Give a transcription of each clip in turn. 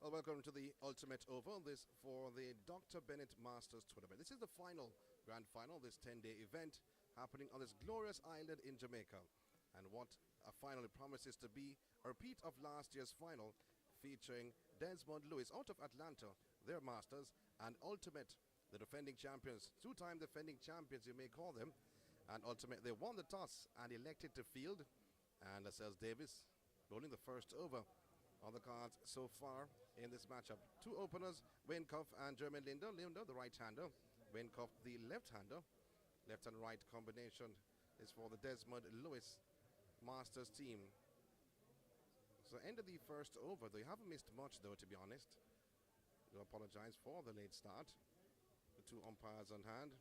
Well, welcome to the Ultimate Over this for the Dr. Benett Masters Tournament. This is the final, grand final, this 10-day event happening on this glorious island in Jamaica. And what a final it promises to be, a repeat of last year's final featuring Desmond Lewis out of Atlanta, their Masters, and Ultimate, the defending champions, two-time defending champions you may call them. And Ultimate, they won the toss and elected to field. And Lascelles Davis bowling the first over on the cards so far in this matchup. Two openers, Wayne Cuff and Jermaine Linder. Linder, the right-hander. Wayne Cuff, the left-hander. Left and right combination is for the Desmond Lewis Masters team. So end of the first over. They haven't missed much, though, to be honest. I do apologize for the late start. The two umpires on hand.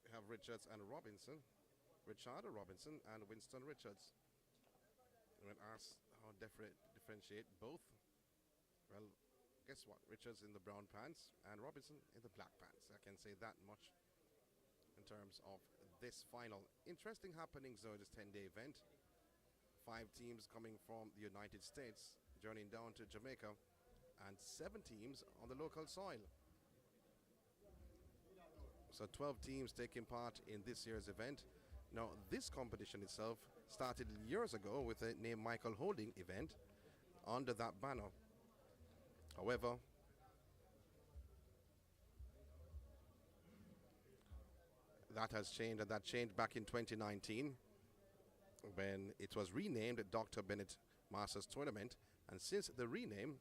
We have Richards and Robinson. Richard Robinson and Winston Richards. When asked how differentiate both, well, guess what? Richards in the brown pants and Robinson in the black pants. I can say that much in terms of this final. Interesting happenings though, this 10-day event. 5 teams coming from the United States, journeying down to Jamaica, and 7 teams on the local soil. So 12 teams taking part in this year's event. Now, this competition itself started years ago with a name Michael Holding event under that banner. However, that has changed, and that changed back in 2019 when it was renamed Dr. Benett Masters Tournament. And since the rename,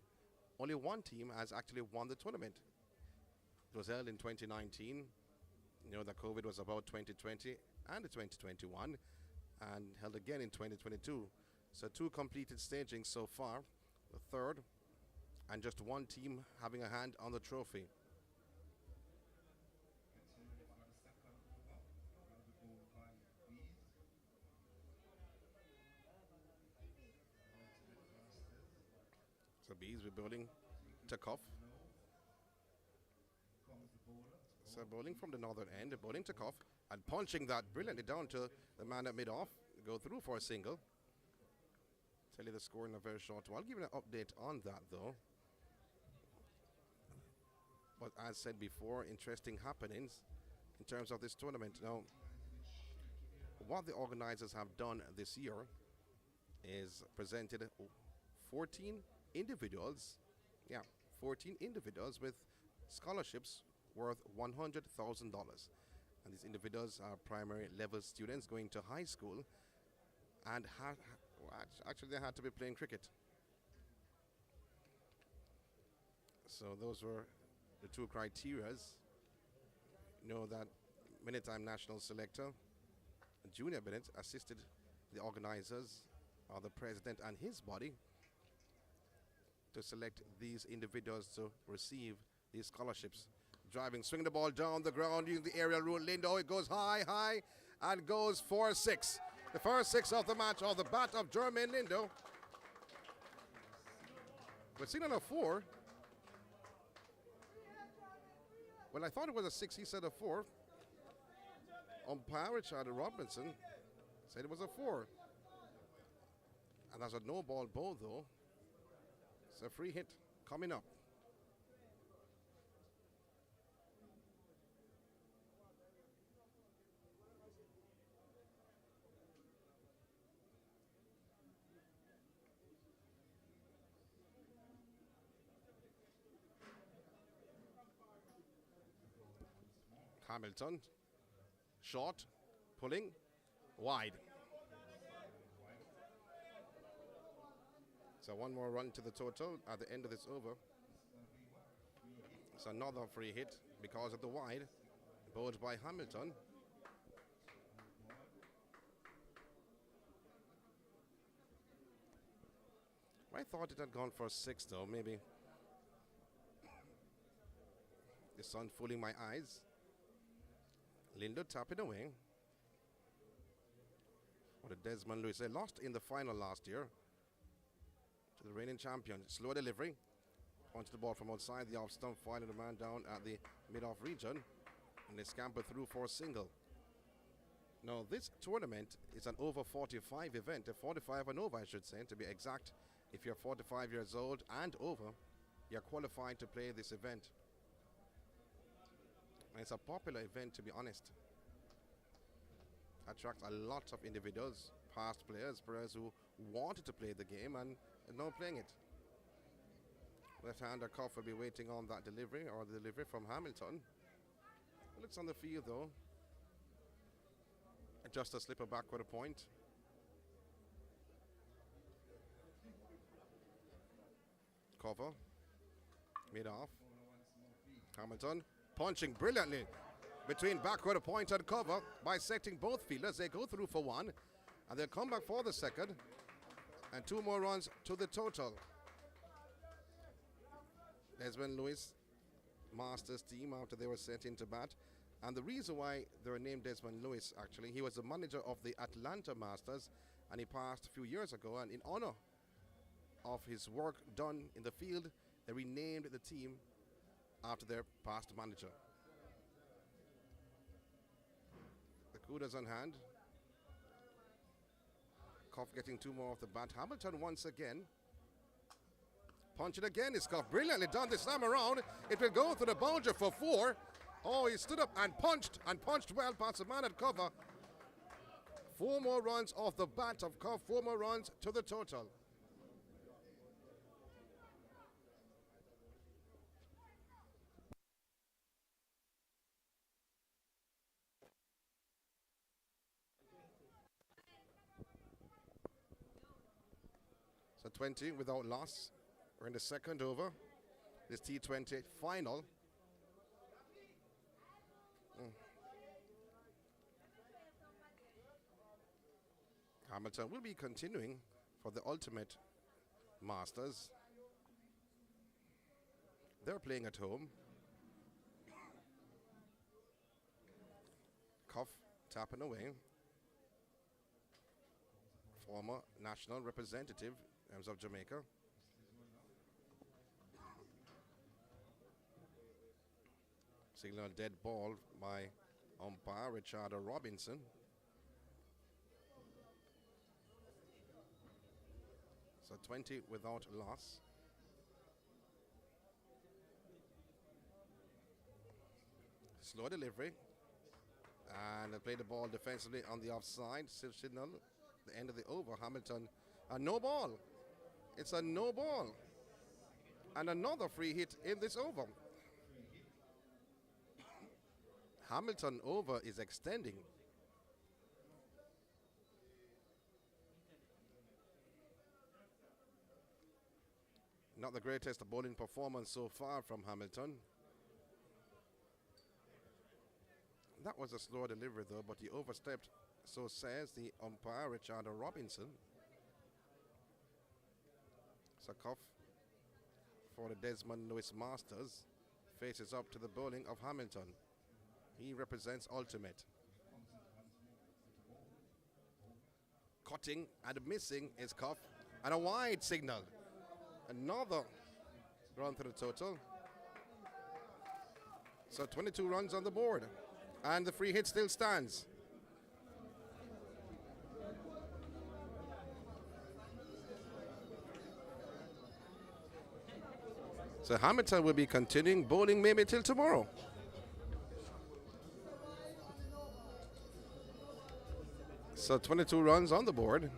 only one team has actually won the tournament. It was held in 2019. You know that COVID was about 2020 and 2021, and held again in 2022. So 2 completed stagings so far, the third, and just 1 team having a hand on the trophy. So Bees will be bowling to Cuff. So bowling from the northern end, bowling to Cuff, and punching that brilliantly down to the man at mid-off. Go through for a single. Tell you the score in a very short while. I'll give you an update on that though. But as said before, interesting happenings in terms of this tournament. Now, what the organizers have done this year is presented 14 individuals, 14 individuals with scholarships worth $100,000. And these individuals are primary level students going to high school, and actually they had to be playing cricket. So those were the 2 criterias. You know that many-time national selector Junior Benett assisted the organizers, or the president and his body, to select these individuals to receive these scholarships. Driving, swinging the ball down the ground using the aerial rule. Lindo, it goes high, and goes for 6. The first 6 of the match off the bat of Jermaine Lindo. We're seen on a 4. Well, I thought it was a 6. He said a 4. Umpire Richard Robinson said it was a 4. And that's a no ball ball though. It's a free hit coming up. Hamilton, short, pulling, wide. So 1 more run to the total at the end of this over. It's another free hit because of the wide, bowled by Hamilton. I thought it had gone for 6 though, maybe. The sun fooling my eyes. Lindo tapping away. What a Desmond Lewis. They lost in the final last year to the reigning champion. Slow delivery. Punch the ball from outside the off stump, finding the man down at the mid-off region. And they scamper through for a single. Now, this tournament is an over 45 event, a 45 and over, I should say, to be exact. If you're 45 years old and over, you're qualified to play this event. And it's a popular event, to be honest. Attracts a lot of individuals, past players who wanted to play the game and now playing it. Left-hander Cuff will be waiting on that delivery, or the delivery from Hamilton. It looks on the field though. Just a slipper back with a point. Cover. Mid off. Hamilton punching brilliantly between backward point and cover, bisecting both fielders. They go through for one, and they'll come back for the second, and 2 more runs to the total. Desmond Lewis Masters team after they were sent into bat, and the reason why they were named Desmond Lewis, actually, he was the manager of the Atlanta Masters, and he passed a few years ago, and in honor of his work done in the field, they renamed the team after their past manager. The kudos on hand. Cuff getting 2 more off the bat. Hamilton once again. Punch it again is Cuff. Brilliantly done this time around. It will go to the boundary for 4. Oh, he stood up and punched well past the man at cover. 4 more runs off the bat of Cuff. 4 more runs to the total. So 20 without loss. We're in the second over. This T20 final. Hamilton will be continuing for the ultimate Masters. They're playing at home. Cuff tapping away. Former national representative in terms of Jamaica. Signal dead ball by umpire Richard Robinson. So 20 without loss. Slow delivery. And they play the ball defensively on the offside. Signal the end of the over. Hamilton, a no ball. It's a no ball. And another free hit in this over. Hamilton over is extending. Not the greatest bowling performance so far from Hamilton. That was a slow delivery though, but he overstepped, so says the umpire Richard Robinson. So Cuff for the Desmond Lewis Masters faces up to the bowling of Hamilton. He represents ultimate. Cutting and missing is Cuff, and a wide signal. Another run to the total. So 22 runs on the board, and the free hit still stands. So Hamilton will be continuing bowling maybe till tomorrow. So 22 runs on the board.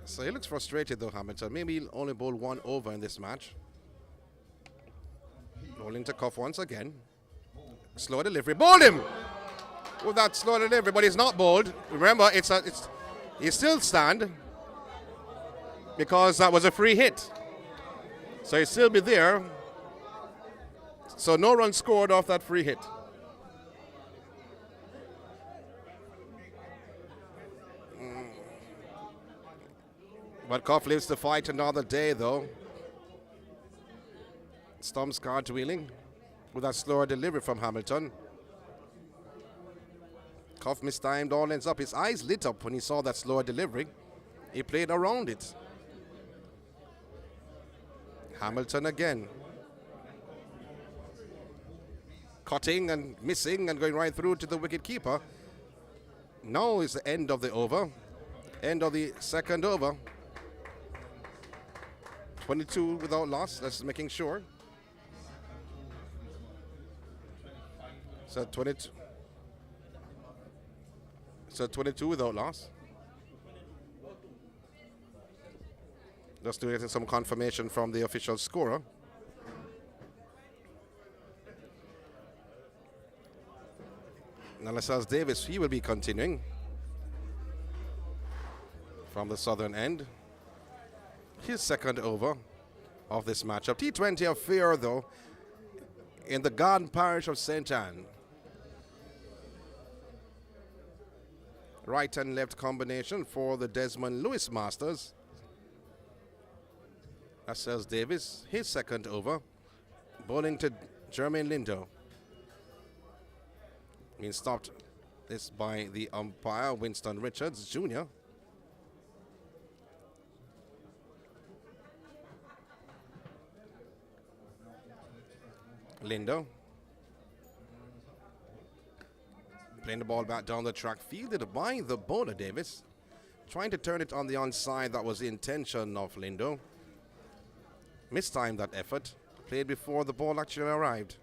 So he looks frustrated though, Hamilton. Maybe he'll only bowl 1 over in this match. Rolling to Cuff once again. Slow delivery. Bowled him! With that slow delivery, but he's not bowled. Remember, he still stand because that was a free hit. So he'll still be there. So no run scored off that free hit. But Cuff lives to fight another day, though. Stumps cartwheeling with that slower delivery from Hamilton. Cuff mistimed, all ends up. His eyes lit up when he saw that slower delivery. He played around it. Hamilton again. Cutting and missing and going right through to the wicket keeper. Now is the end of the over. End of the second over. 22 without loss. That's making sure. So 22. So 22 without loss. Just to get some confirmation from the official scorer. Now Lascelles Davis, he will be continuing from the southern end. His second over of this matchup. T20 affair, though, in the Garden Parish of St. Anne. Right and left combination for the Desmond Lewis Masters. Lascelles Davis, his second over, bowling to Jermaine Lindo. Being stopped this by the umpire, Winston Richards Jr. Lindo playing the ball back down the track, fielded by the bowler Davis, trying to turn it on the onside. That was the intention of Lindo. Mistimed that effort, played before the ball actually arrived.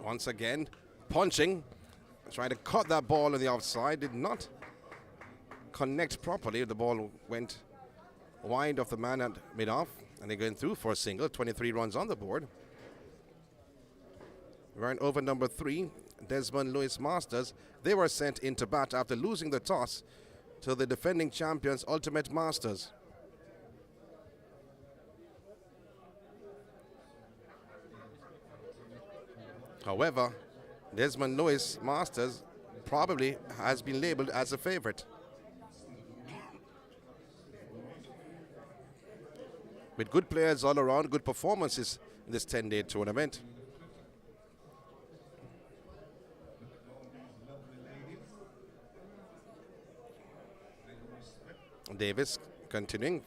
Once again, punching, trying to cut that ball on the offside, did not connect properly. The ball went wide of the man at mid-off, and they're going through for a single. 23 runs on the board. We're in over number 3, Desmond Lewis Masters. They were sent into bat after losing the toss to the defending champions, Ultimate Masters. However, Desmond Lewis Masters probably has been labeled as a favorite. With good players all around, good performances in this 10-day tournament. Davis continuing.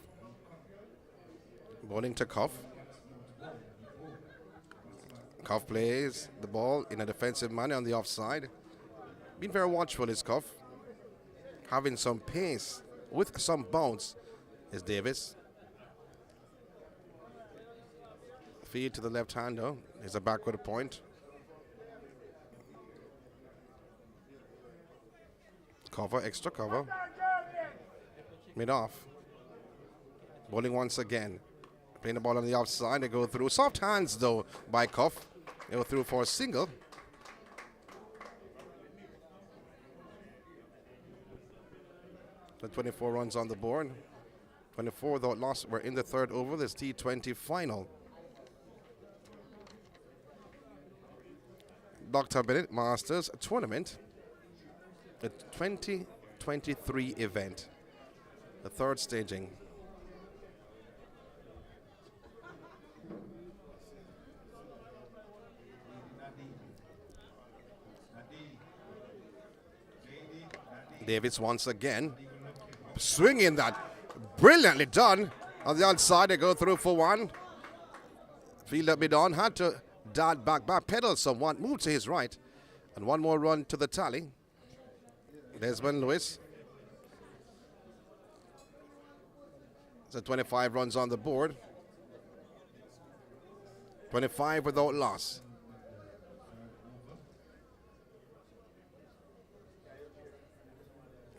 Bowling to Cuff. Cuff plays the ball in a defensive manner on the offside. Been very watchful is Cuff. Having some pace with some bounce is Davis. Feed to the left-hander is a backward point. Cover, extra cover. Mid-off. Bowling once again. Playing the ball on the outside. They go through. Soft hands, though, by Cuff. They go through for a single. The 24 runs on the board. 24 without loss. We're in the third over. This T20 final. Dr. Benett Masters Tournament. The 2023 event. The third staging. Davis once again swinging that, brilliantly done on the outside. They go through for one. Fielder mid-on had to dart back pedal somewhat, move to his right, and one more run to the tally. Desmond Lewis. So 25 runs on the board. 25 without loss.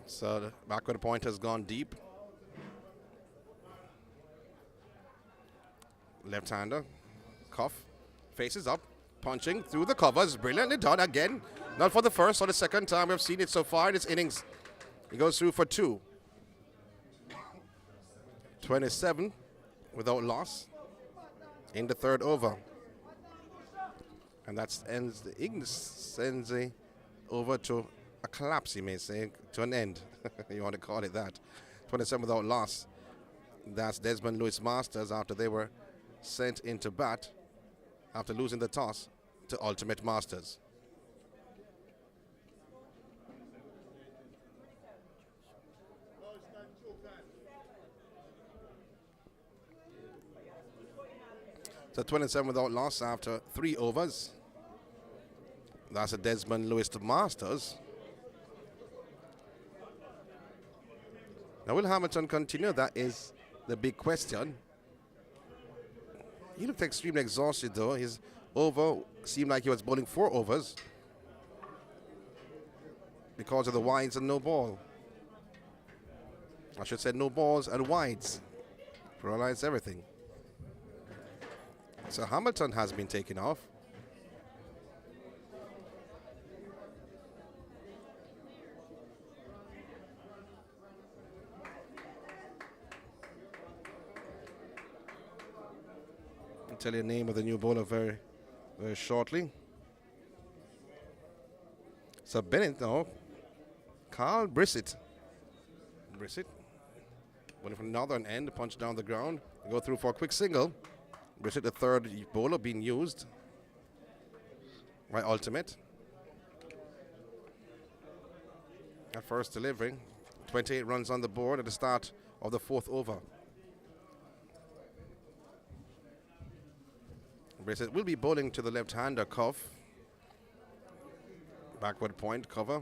So the backward point has gone deep. Left-hander, Cuff, faces up, punching through the covers. Brilliantly done again. Not for the first or the second time we've seen it so far in this innings. He goes through for 2. 27 without loss in the third over. And that ends the innings, sends the over to a collapse, you may say, to an end. You want to call it that. 27 without loss. That's Desmond Lewis Masters after they were sent into bat after losing the toss to Ultimate Masters. So 27 without loss after 3 overs. That's a Desmond Lewis Masters. Now will Hamilton continue? That is the big question. He looked extremely exhausted though. His over seemed like he was bowling 4 overs because of the wides and no ball. I should say no balls and wides. Paralyzed everything. So Hamilton has been taken off. I'll tell you the name of the new bowler very shortly. So Benett now, Carl Brissett. Went from the northern end, punch down the ground, go through for a quick single. Brissett, the third bowler being used by Ultimate. At first delivery, 28 runs on the board at the start of the 4th over. Brissett will be bowling to the left-hander Cuff. Backward point cover.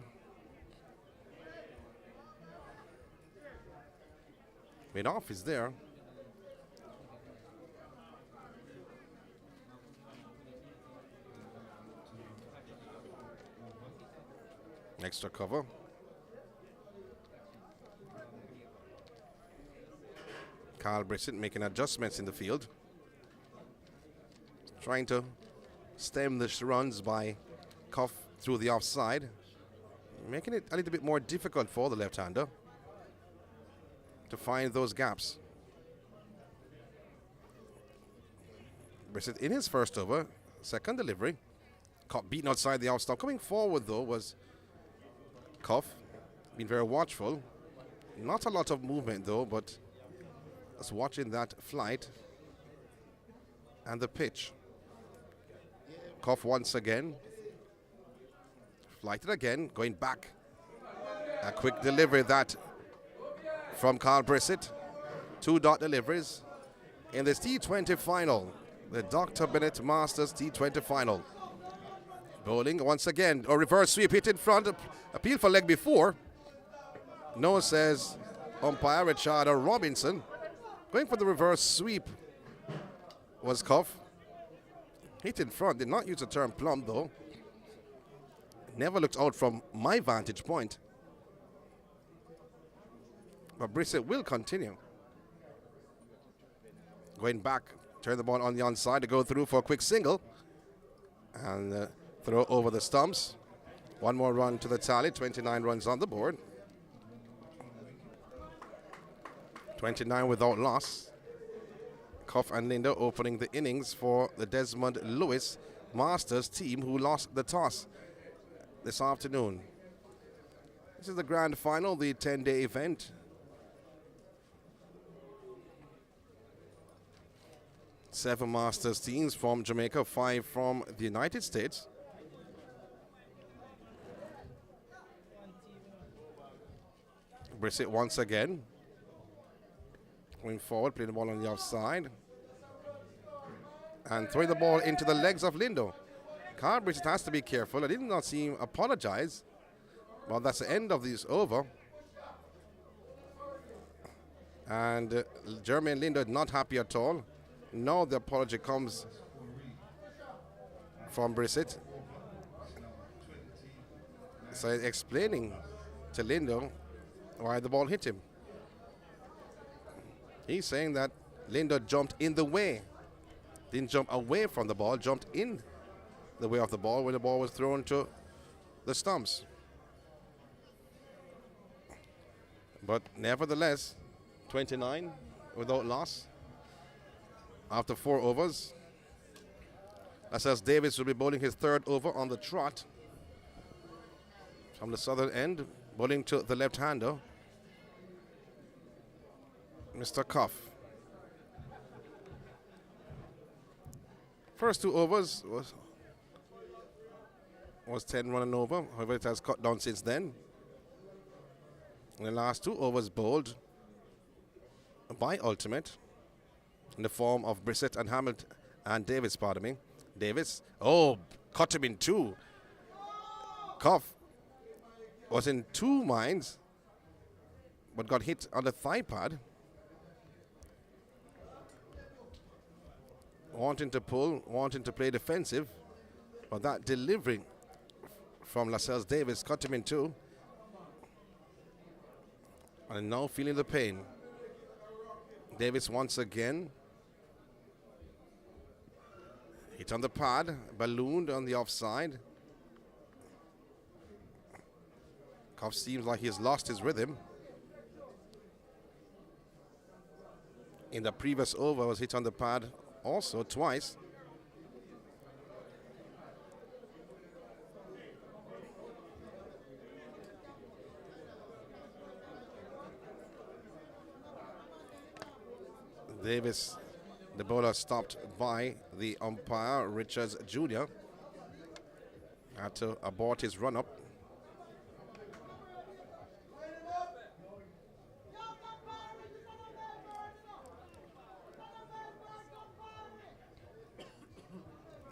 Made off is there. Extra cover. Carl Brissett making adjustments in the field. Trying to stem the runs by Cuff through the offside. Making it a little bit more difficult for the left-hander to find those gaps. Brissett in his first over, second delivery. Caught beaten outside the off stump. Coming forward though was Cuff. Been very watchful. Not a lot of movement though, but just watching that flight and the pitch. Cuff once again. Flighted again, going back. A quick delivery that from Carl Brissett. 2 dot deliveries in this T20 final. The Dr. Benett Masters T20 final. Bowling once again. A reverse sweep hit in front. Appeal for leg before. No, says umpire Richard Robinson. Going for the reverse sweep was Cuff. Hit in front. Did not use the term plumb though. Never looked out from my vantage point. But Brissett will continue. Going back, turn the ball on the onside to go through for a quick single. And throw over the stumps. 1 more run to the tally, 29 runs on the board. 29 without loss. Cuff and Linda opening the innings for the Desmond Lewis Masters team who lost the toss this afternoon. This is the grand final, the 10-day event. 7 Masters teams from Jamaica, 5 from the United States. Brissett once again. Going forward, playing the ball on the offside. And throwing the ball into the legs of Lindo. Carl Brissett has to be careful. I did not see him apologize. Well, that's the end of this over. And Jermaine Lindo not happy at all. Now the apology comes from Brissett. So explaining to Lindo why the ball hit him. He's saying that Lindo jumped in the way. Didn't jump away from the ball, jumped in the way of the ball when the ball was thrown to the stumps. But nevertheless, 29 without loss after 4 overs. That says Davis will be bowling his 3rd over on the trot. From the southern end, bowling to the left-hander, Mr. Cuff. First 2 overs was 10 running over. However, it has cut down since then. And the last 2 overs bowled by Ultimate in the form of Brissett And Davis, pardon me. Davis, oh, cut him in two. Cuff was in two minds, but got hit on the thigh pad. Wanting to pull, wanting to play defensive, but that delivery from Lascelles Davis cut him in two. And now feeling the pain. Davis once again. Hit on the pad, ballooned on the offside. Cuff seems like he's lost his rhythm. In the previous over was hit on the pad also twice. Davis, the bowler, stopped by the umpire, Richards Jr. Had to abort his run-up.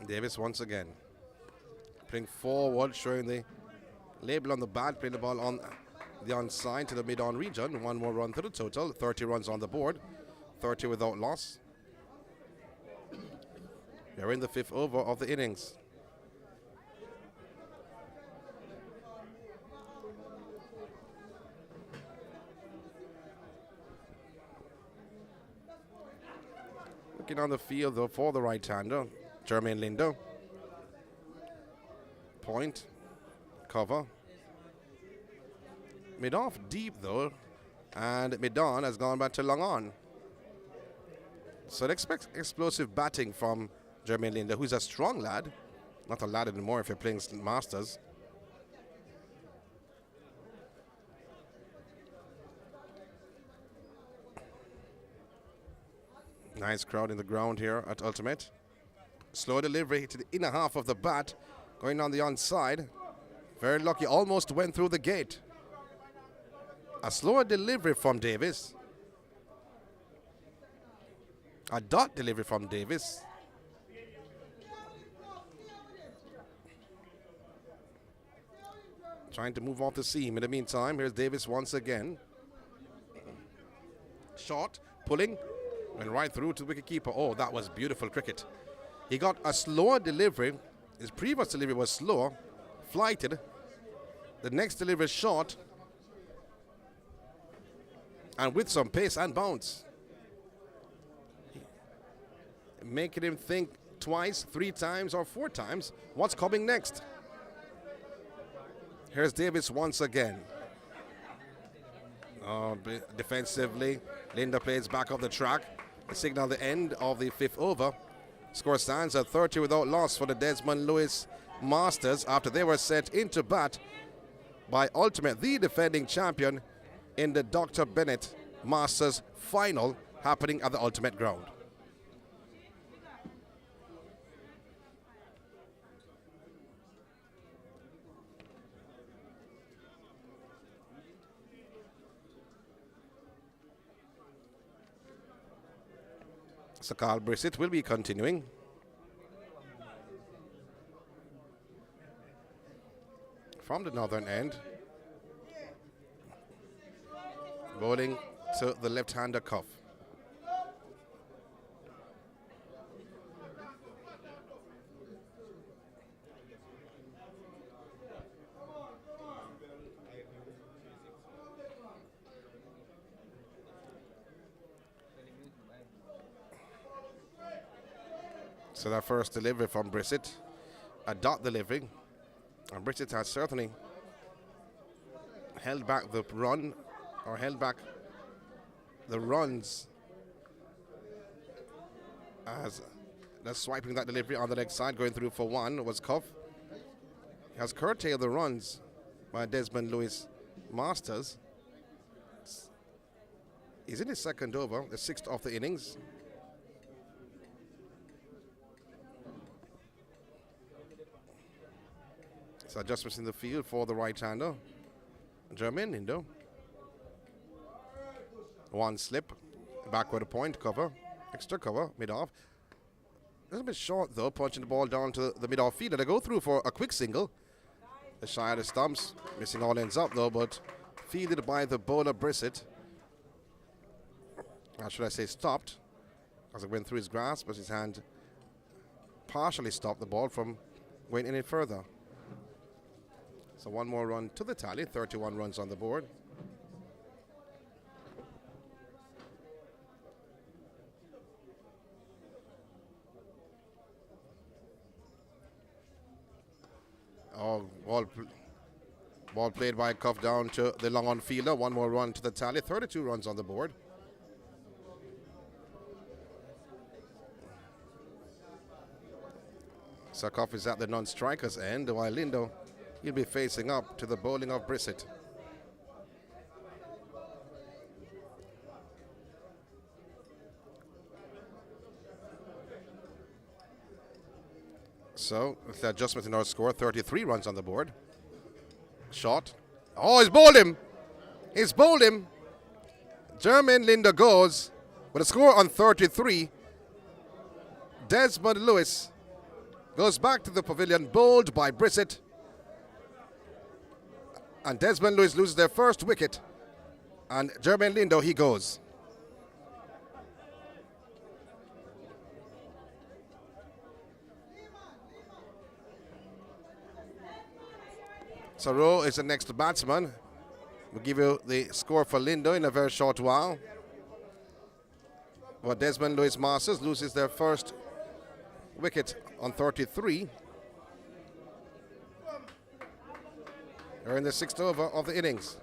Davis once again playing forward, showing the label on the bat, playing the ball on the onside to the mid-on region. One more run to the total, 30 runs on the board, 30 without loss. We're in the fifth over of the innings. Looking on the field though for the right-hander, Jermaine Lindo. Point, cover. Mid-off deep though, and mid-on has gone back to long on. So they expect explosive batting from Jermaine Lindo, who's a strong lad. Not a lad anymore if you're playing Masters. Nice crowd in the ground here at Ultimate. Slow delivery to the inner half of the bat, going on the onside. Very lucky, almost went through the gate. A slower delivery from Davis. A dot delivery from Davis. Trying to move off the seam. In the meantime, here's Davis once again. Short, pulling, went right through to the wicketkeeper. Oh, that was beautiful cricket. He got a slower delivery. His previous delivery was slower, flighted. The next delivery is short, and with some pace and bounce. Making him think twice, 3 times, or 4 times what's coming next. Here's Davis once again. Defensively, Lindo plays back up the track. The signal the end of the fifth over. Score stands at 30 without loss for the Desmond Lewis Masters after they were sent into bat by Ultimate, the defending champion, in the Dr. Benett Masters final happening at the Ultimate ground. So Carl Brissett will be continuing. From the northern end. Bowling to the left-hander Cuff. So that first delivery from Brissett, a dot delivery, and Brissett has certainly held back the run, or held back the runs, as that's swiping that delivery on the leg side, going through for one was Cuff. He has curtailed the runs by Desmond Lewis Masters. He's in his second over, the 6th of the innings. So adjustments in the field for the right-hander, Jermaine Lindo. One slip, backward point, cover, extra cover, mid-off. A little bit short though, punching the ball down to the mid-off fielder. They go through for a quick single. The shy of the stumps, missing all ends up though, but fielded by the bowler Brissett. Or should I say stopped, as it went through his grasp, but his hand partially stopped the ball from going any further. So one more run to the tally, 31 runs on the board. Oh, ball played by Cuff down to the long on fielder. One more run to the tally, 32 runs on the board. So Cuff is at the non-strikers end, while Lindo, he'll be facing up to the bowling of Brissett. So, with the adjustment in our score, 33 runs on the board. Shot. Oh, he's bowled him. He's bowled him. Jermaine Lindo goes with a score on 33. Desmond Lewis goes back to the pavilion, bowled by Brissett. And Desmond Lewis loses their first wicket. And Jermaine Lindo, he goes. So Rowe is the next batsman. We'll give you the score for Lindo in a very short while. But Desmond Lewis Masters loses their first wicket on 33. They're in the 6th over of the innings.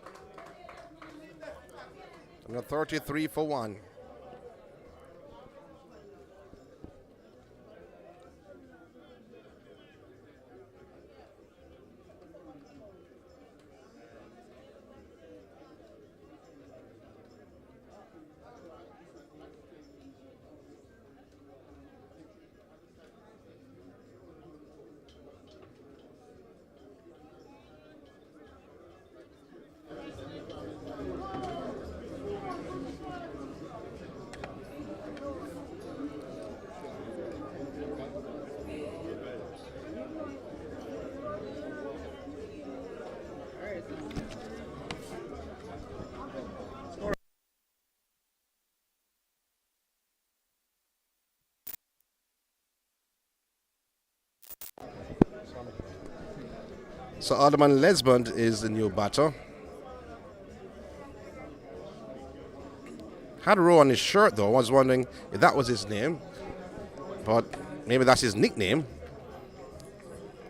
And a 33 for 1. So Alderman Lesmond is the new batter. Had a row on his shirt though. I was wondering if that was his name. But maybe that's his nickname.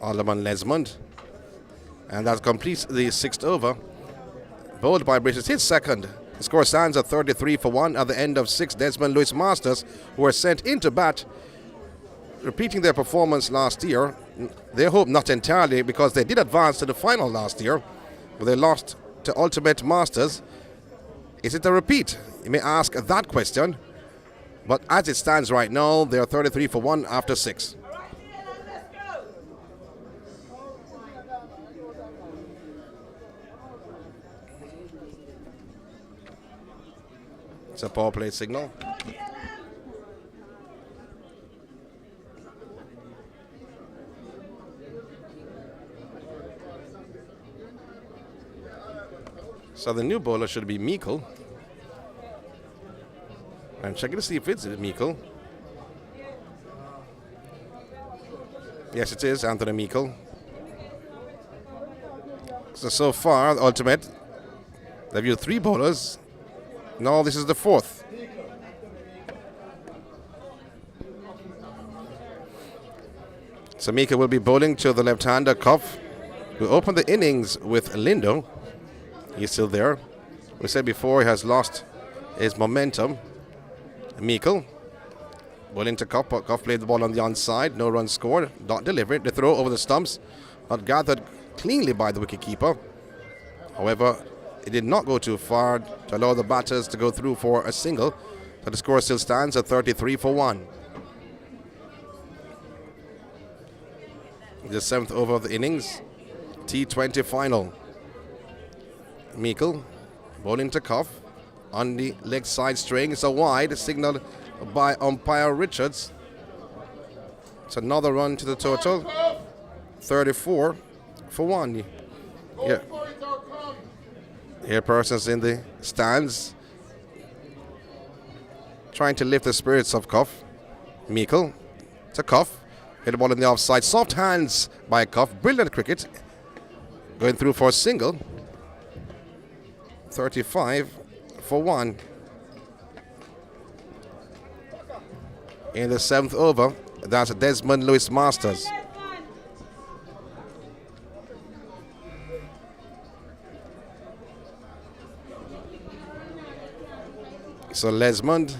Alderman Lesmond. And that completes the 6th over. Bowled by British. His second. The score stands at 33 for 1 at the end of 6. Desmond Lewis Masters, who were sent into bat, repeating their performance last year. They hope not entirely, because they did advance to the final last year, but they lost to Ultimate Masters. Is it a repeat? You may ask that question, but as it stands right now, they are 33 for 1 after 6. It's a power play signal. So the new bowler should be Meikle. I'm checking to see if it's Meikle. Yes, it is Anthony Meikle. So far, the Ultimate, they've used 3 bowlers. No, this is the 4th. So Meikle will be bowling to the left-hander Cuff, who opened the innings with Lindo. He's still there. We said before he has lost his momentum. Meikle bowling to Cuff. Cuff played the ball on the onside. No runs scored. Not delivered. The throw over the stumps. Not gathered cleanly by the wicketkeeper. However, it did not go too far to allow the batters to go through for a single. So the score still stands at 33 for 1. The 7th over of the innings. T20 final. Meikle bowling to Cuff on the leg side string. It's a wide signal by umpire Richards. It's another run to the total. 34 for 1. Yeah. Here, persons in the stands trying to lift the spirits of Cuff. Meikle to Cuff. Hit the ball in the offside. Soft hands by Cuff. Brilliant cricket. Going through for a single. 35 for 1. In the 7th over, that's Desmond Lewis Masters. So Desmond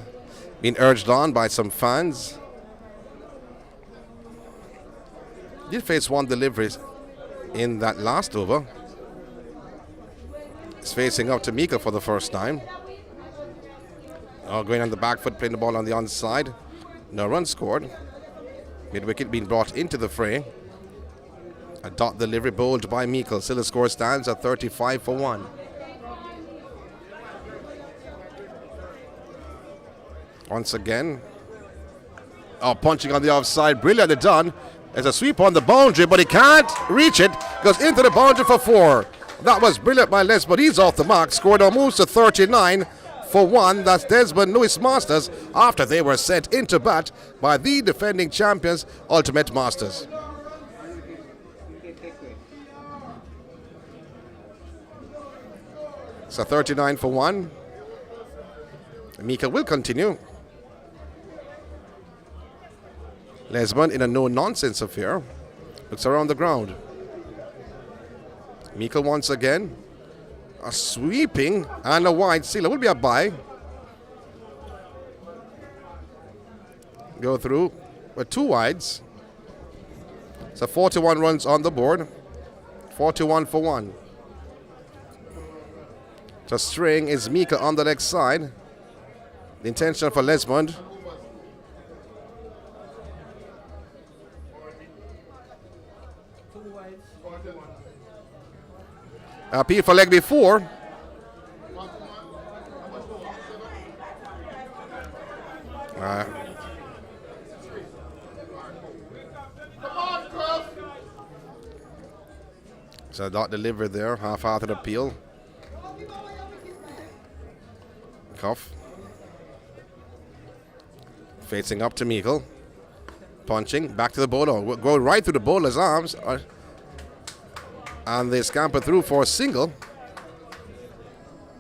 being urged on by some fans. Did face one delivery in that last over. He's facing up to Meikle for the first time. Going on the back foot, playing the ball on the onside. No run scored. Mid-wicket being brought into the fray. A dot delivery bowled by Meikle. Still the score stands at 35 for 1. Once again. Punching on the offside. Brilliantly done. There's a sweep on the boundary, but he can't reach it. Goes into the boundary for 4. That was brilliant by Les, but he's off the mark. Scored almost to 39 for 1. That's Desmond Lewis Masters after they were sent into bat by the defending champions, Ultimate Masters. So 39 for 1. Meikle will continue. Desmond in a no-nonsense affair. Looks around the ground. Meikle once again. A sweeping and a wide sealer. Will be a bye. Go through with 2 wides. So 41 runs on the board. 41 for 1. So string is Meikle on the next side. The intention for Desmond. Appeal for leg before. So dot delivered there, half-hearted appeal. Cuff. Facing up to Meikle. Punching, back to the bowler. Go right through the bowler's arms. And they scamper through for a single.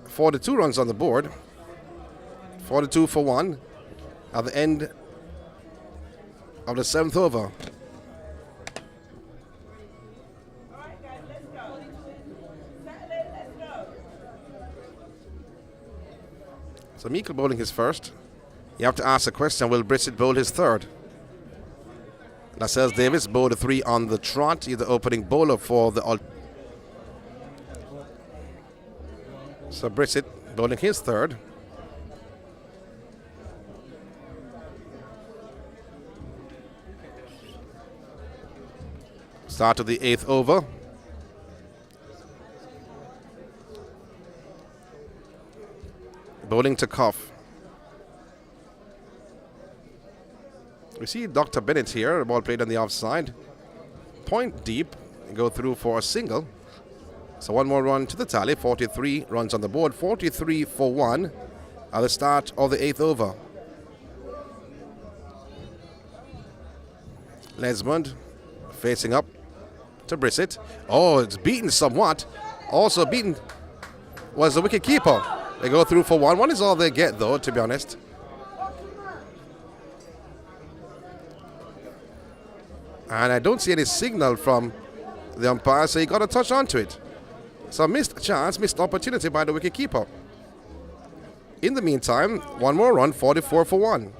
42 runs on the board. 42 for 1 at the end of the 7th over. So Meikle bowling his first. You have to ask the question, will Brissett bowl his third? Lascelles Davis bowled a 3 on the trot. He's the opening bowler for the So Brissett bowling his third. Start of the 8th over. Bowling to Cuff. We see Dr. Benett here. The ball played on the offside. Point deep. Go through for a single. So one more run to the tally. 43 runs on the board. 43 for 1 at the start of the 8th over. Desmond facing up to Brissett. Oh, it's beaten somewhat. Also beaten was the wicket keeper. They go through for 1. 1 is all they get, though, to be honest. And I don't see any signal from the umpire, so he got a touch onto it. So missed chance, missed opportunity by the wicketkeeper. In the meantime, one more run, 44 for 1.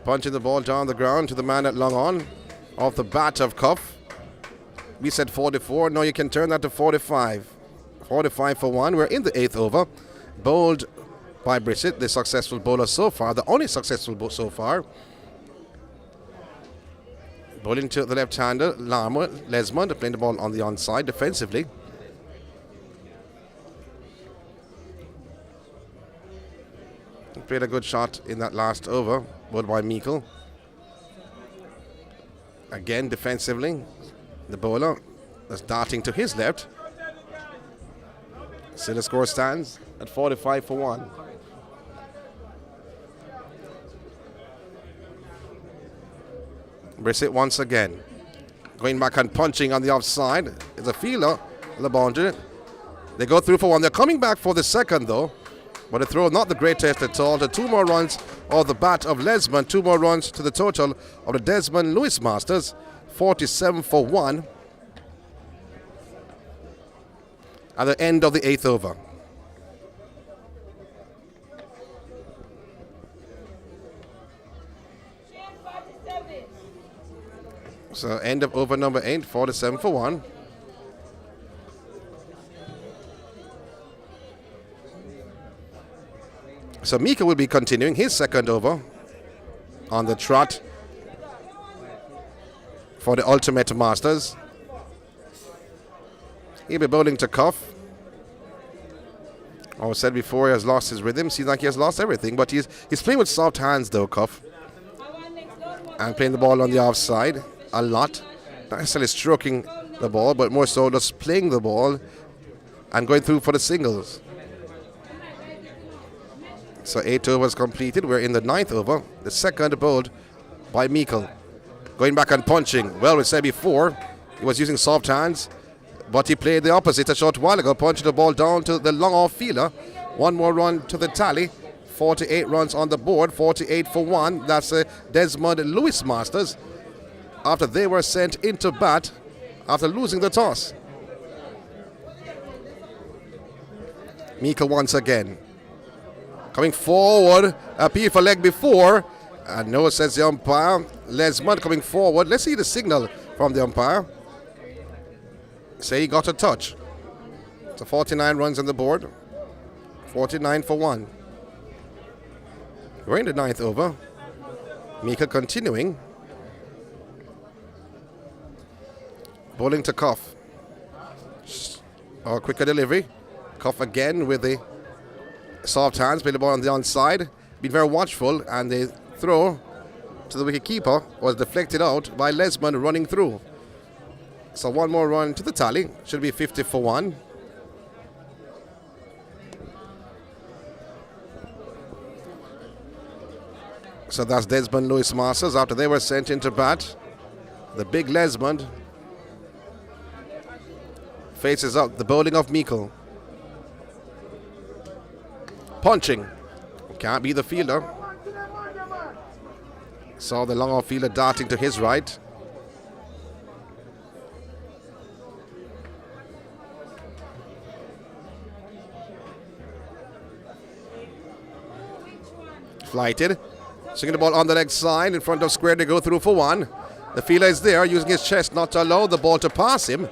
Punching the ball down the ground to the man at long on. Off the bat of Cuff. We said 44, no, you can turn that to 45. 45 for 1, we're in the 8th over. Bowled by Brissett, the successful bowler so far, the only successful bowler so far. Bowling to the left-hander, Desmond, playing the ball on the onside defensively. Played a good shot in that last over, bowled by Meikle. Again, defensively, the bowler is darting to his left. Still the score stands at 45 for 1. Brissett once again. Going back and punching on the offside. It's a fielder, the boundary. They go through for 1. They're coming back for the second though. But the throw not the greatest at all. The 2 more runs of the bat of Lesmond. 2 more runs to the total of the Desmond Lewis Masters. 47 for 1. At the end of the 8th over. So end of over number 8, 47 for 1. So Meikle will be continuing his second over on the trot for the Ultimate Masters. He'll be bowling to Cuff. I said before, he has lost his rhythm. Seems like he has lost everything, but he's playing with soft hands though, Cuff. And playing the ball on the offside a lot. Not necessarily stroking the ball, but more so just playing the ball and going through for the singles. So 8 overs completed. We're in the 9th over. The second bowled by Meikle. Going back and punching. Well, we said before, he was using soft hands, but he played the opposite a short while ago, punching the ball down to the long off fielder. 1 more run to the tally. 48 runs on the board, 48 for 1. That's Desmond Lewis Masters after they were sent into bat after losing the toss. Meikle once again. Coming forward, appeal for leg before. And no, says the umpire. Lesmond coming forward. Let's see the signal from the umpire. Say he got a touch. So 49 runs on the board. 49 for 1. We're in the 9th over. Meikle continuing. Bowling to Cuff. Quicker delivery. Cuff again with the soft hands. Play the ball on the onside. Been very watchful, and the throw to the wicket keeper was deflected out by Lesmond running through. So 1 more run to the tally. Should be 50 for 1. So that's Desmond Lewis Masters after they were sent into bat. The big Lesmond faces up the bowling of Meikle. Punching. Can't be the fielder. Saw the long off fielder darting to his right. Flighted. Swinging the ball on the leg side in front of square. They go through for 1. The fielder is there using his chest not to allow the ball to pass him.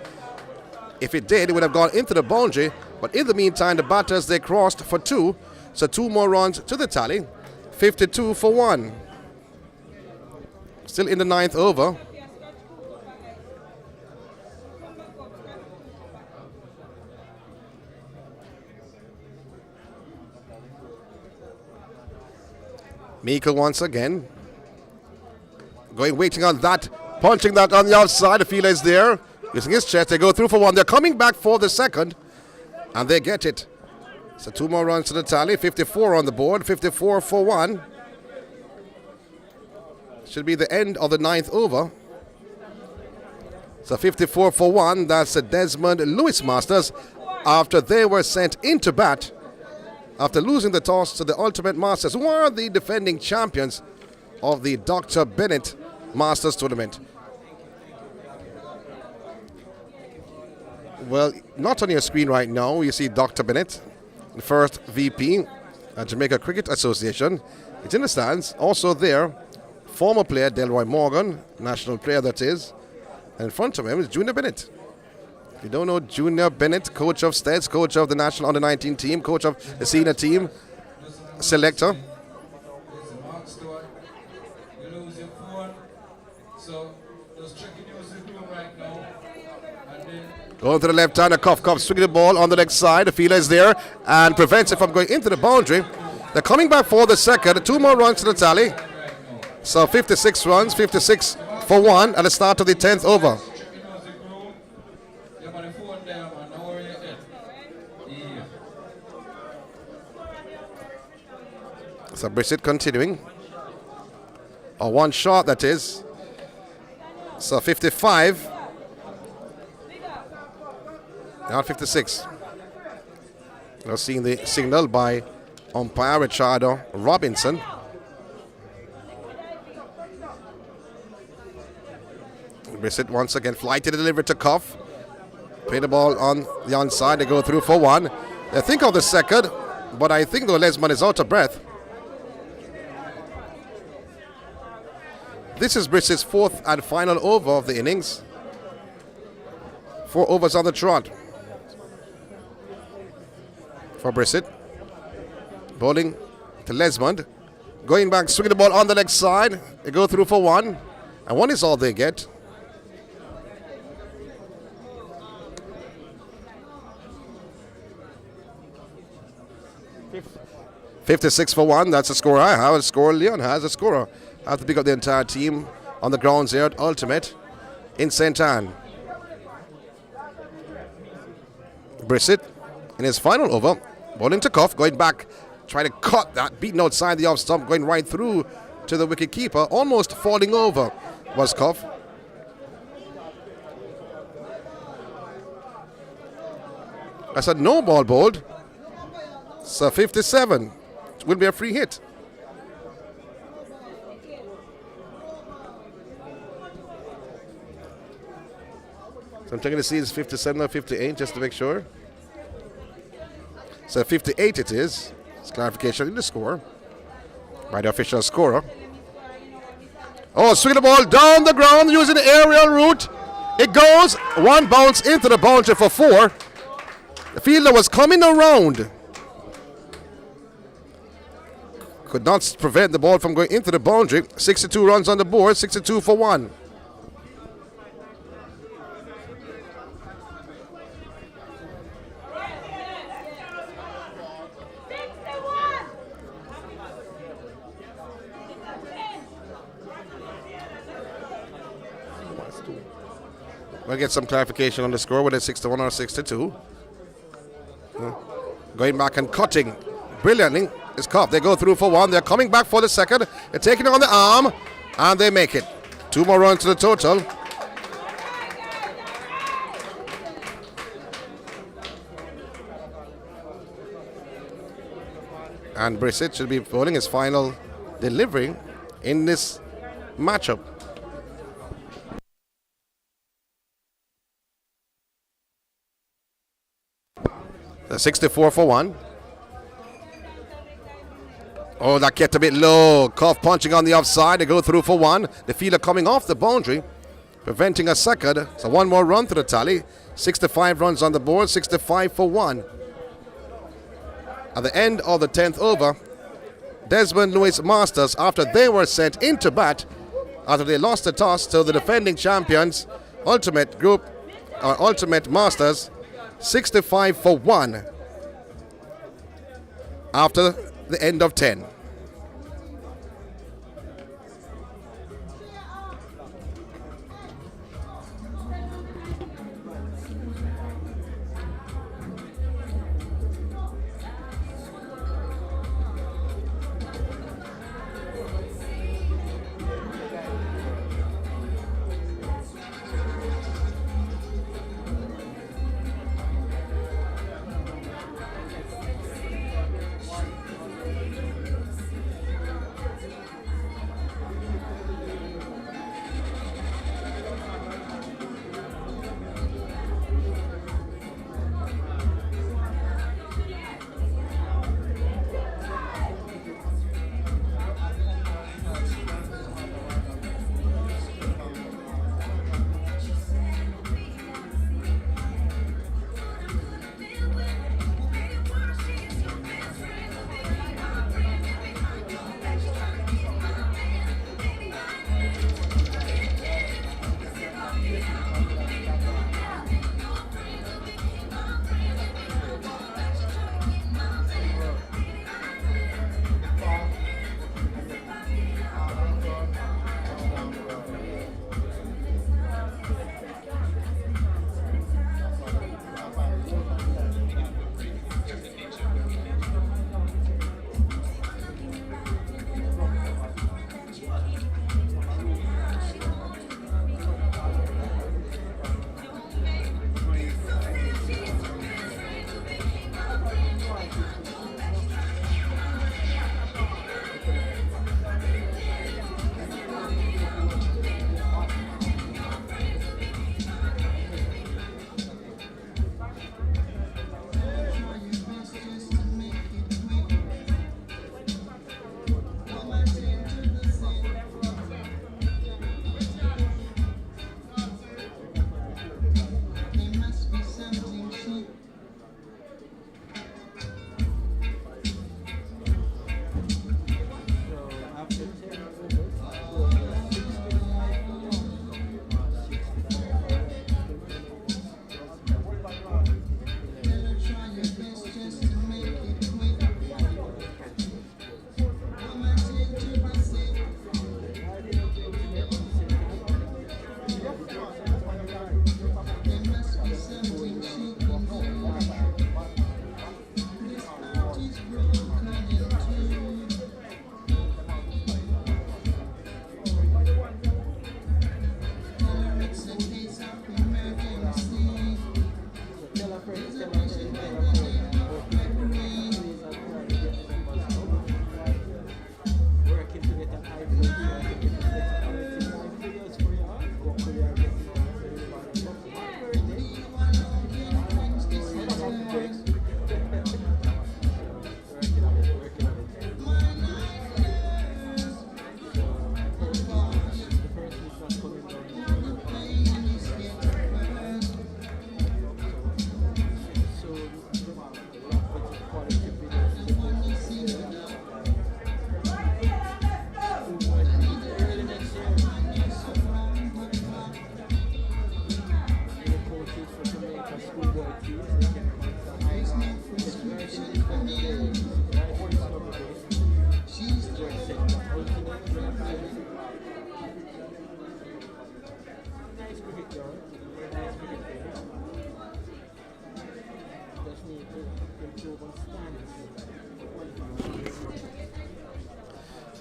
If it did, it would have gone into the boundary. But in the meantime, the batters, they crossed for 2. So 2 more runs to the tally. 52 for 1. Still in the 9th over. Meikle once again. Waiting on that. Punching that on the outside. The fielder is there. Using his chest. They go through for 1. They're coming back for the second. And they get it. So 2 more runs to the tally. 54 on the board. 54 for 1. Should be the end of the 9th over. So 54 for 1. That's a Desmond Lewis Masters after they were sent into bat after losing the toss to the Ultimate Masters, who are the defending champions of the Dr. Benett Masters tournament. Well, not on your screen right now, you see Dr. Benett, the first VP at Jamaica Cricket Association. It's in the stands. Also there, former player Delroy Morgan, national player that is. And in front of him is Junior Benett. If you don't know Junior Benett, coach of Steads, coach of the national under-19 team, coach of the senior team, selector. Going to the left-hander, Cuff swinging the ball on the leg side. The fielder is there and prevents it from going into the boundary. They're coming back for the second. 2 more runs to the tally. So 56 runs, 56 for 1 at the start of the 10th over. So Brissett continuing. Oh, 1 shot, that is. So 55. Now 56. Now seeing the signal by umpire Richardo Robinson. Brissett once again flighted the delivery to Cuff. Play the ball on the onside. They go through for 1. They think of the second, but I think though Desmond is out of breath. This is Brissett's 4th and final over of the innings. 4 overs on the trot for Brissett. Bowling to Desmond. Going back, swinging the ball on the leg side. They go through for 1. And 1 is all they get. $56 for 1. That's a score I have. A score Leon has. A scorer. I have to pick up the entire team on the grounds here at Ultimate in St. Anne. Brissett in his final over. Bowling to Cuff. Going back. Trying to cut that. Beaten outside the off stump. Going right through to the wicket keeper. Almost falling over was Cuff. I said no ball bowled. So 57. It will be a free hit. So I'm checking to see it's 57 or 58 just to make sure. So 58 it is. It's clarification in the score by the official scorer. Oh, swing the ball down the ground using the aerial route. It goes. 1 bounce into the boundary for 4. The fielder was coming around. Could not prevent the ball from going into the boundary. 62 runs on the board, 62 for 1. We'll get some clarification on the score, whether it's 61 or 62. Going back and cutting brilliantly is Cuff. They go through for 1. They're coming back for the second. They're taking it on the arm, and they make it. 2 more runs to the total. And Brissett should be bowling his final delivery in this matchup. The 64 for 1. Oh, that kept a bit low. Cuff punching on the offside. They go through for 1. The fielder coming off the boundary, preventing a second. So 1 more run to the tally. 65 runs on the board, 65 for 1. At the end of the 10th over, Desmond Lewis Masters, after they were sent into bat, after they lost the toss to the defending champions, Ultimate Group, or Ultimate Masters, 65 for 1 after the end of 10.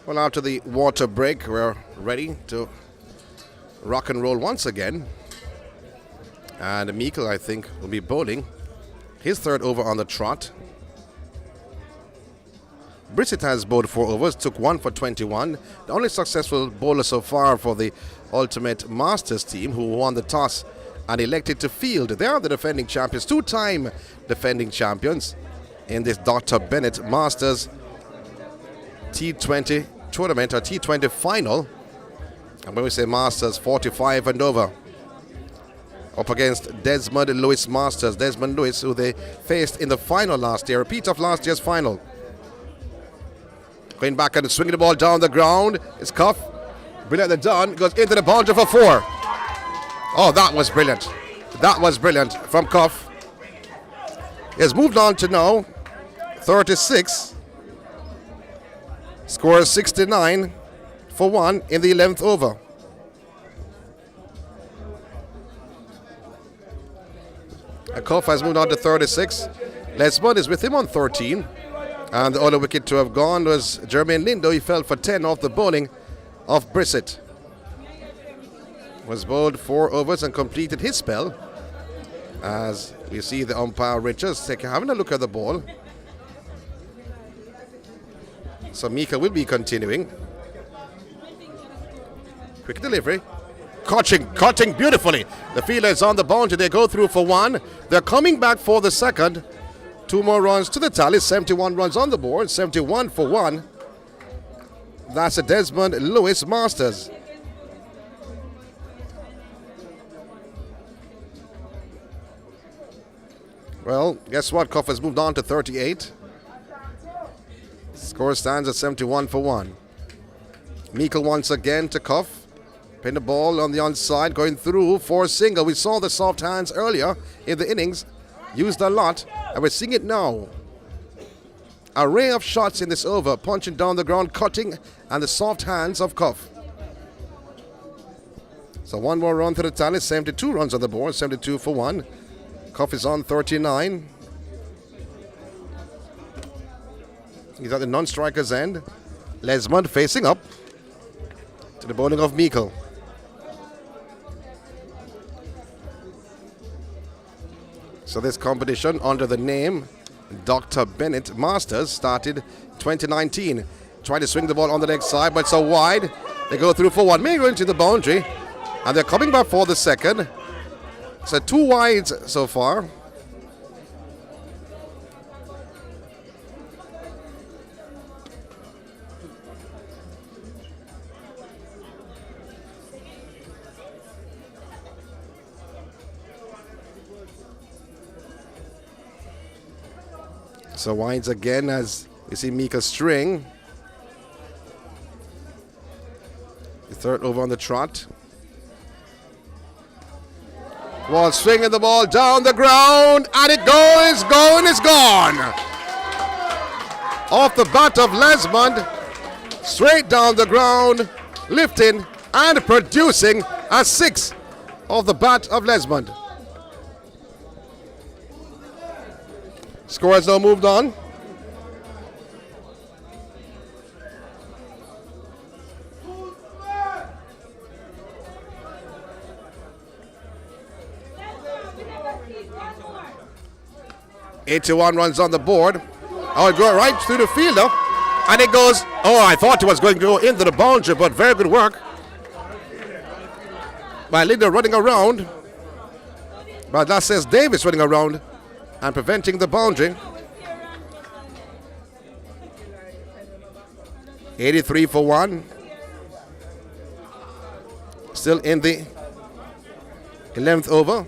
Well, after the water break, we're ready to rock and roll once again. And Meikle, I think, will be bowling his third over on the trot. Brissett has bowled 4 overs, took 1 for 21. The only successful bowler so far for the Ultimate Masters team, who won the toss and elected to field. They are the defending champions, 2-time defending champions in this Dr. Benett Masters T20 tournament, or T20 final. And when we say Masters, 45 and over. Up against Desmond Lewis Masters. Desmond Lewis, who they faced in the final last year, repeat of last year's final. Going back and swinging the ball down the ground. It's Cuff. Brilliant done. Goes into the boundary for 4. Oh, that was brilliant. That was brilliant from Cuff. He has moved on to now 36. Scores 69 for 1 in the 11th over. Cuff has moved on to 36. Desmond is with him on 13. And the other wicket to have gone was Jermaine Lindo. He fell for 10 off the bowling of Brissett. Was bowled 4 overs and completed his spell. As we see the umpire Richards having a look at the ball. So Meikle will be continuing. Quick delivery. Cutting beautifully. The fielder is on the boundary. They go through for 1. They're coming back for the second. 2 more runs to the tally. 71 runs on the board. 71 for 1. That's a Desmond Lewis Masters. Well, guess what? Cuff has moved on to 38. Score stands at 71 for 1. Meikle once again to Cuff. Pin the ball on the onside, going through for a single. We saw the soft hands earlier in the innings. Used a lot, and we're seeing it now. Array of shots in this over, punching down the ground, cutting, and the soft hands of Cuff. So 1 more run to the tally, 72 runs on the board, 72 for 1. Cuff is on 39. He's at the non-striker's end. Desmond facing up to the bowling of Meikle. So this competition under the name Dr. Benett Masters started 2019. Trying to swing the ball on the leg side, but so wide. They go through for 1, may go into the boundary. And they're coming back for the second. So 2 wides so far. So winds again as we see Meikle string. The third over on the trot. Ball swinging the ball down the ground, and it's gone. Off the bat of Desmond, straight down the ground, lifting and producing a 6 off the bat of Desmond. Score has now moved on. '81 runs on the board. Oh, it goes right through the fielder, and it goes. Oh, I thought it was going to go into the boundary, but very good work by Lindo running around. But that says Davis running around and preventing the boundary. 83 for 1. Still in the 11th over.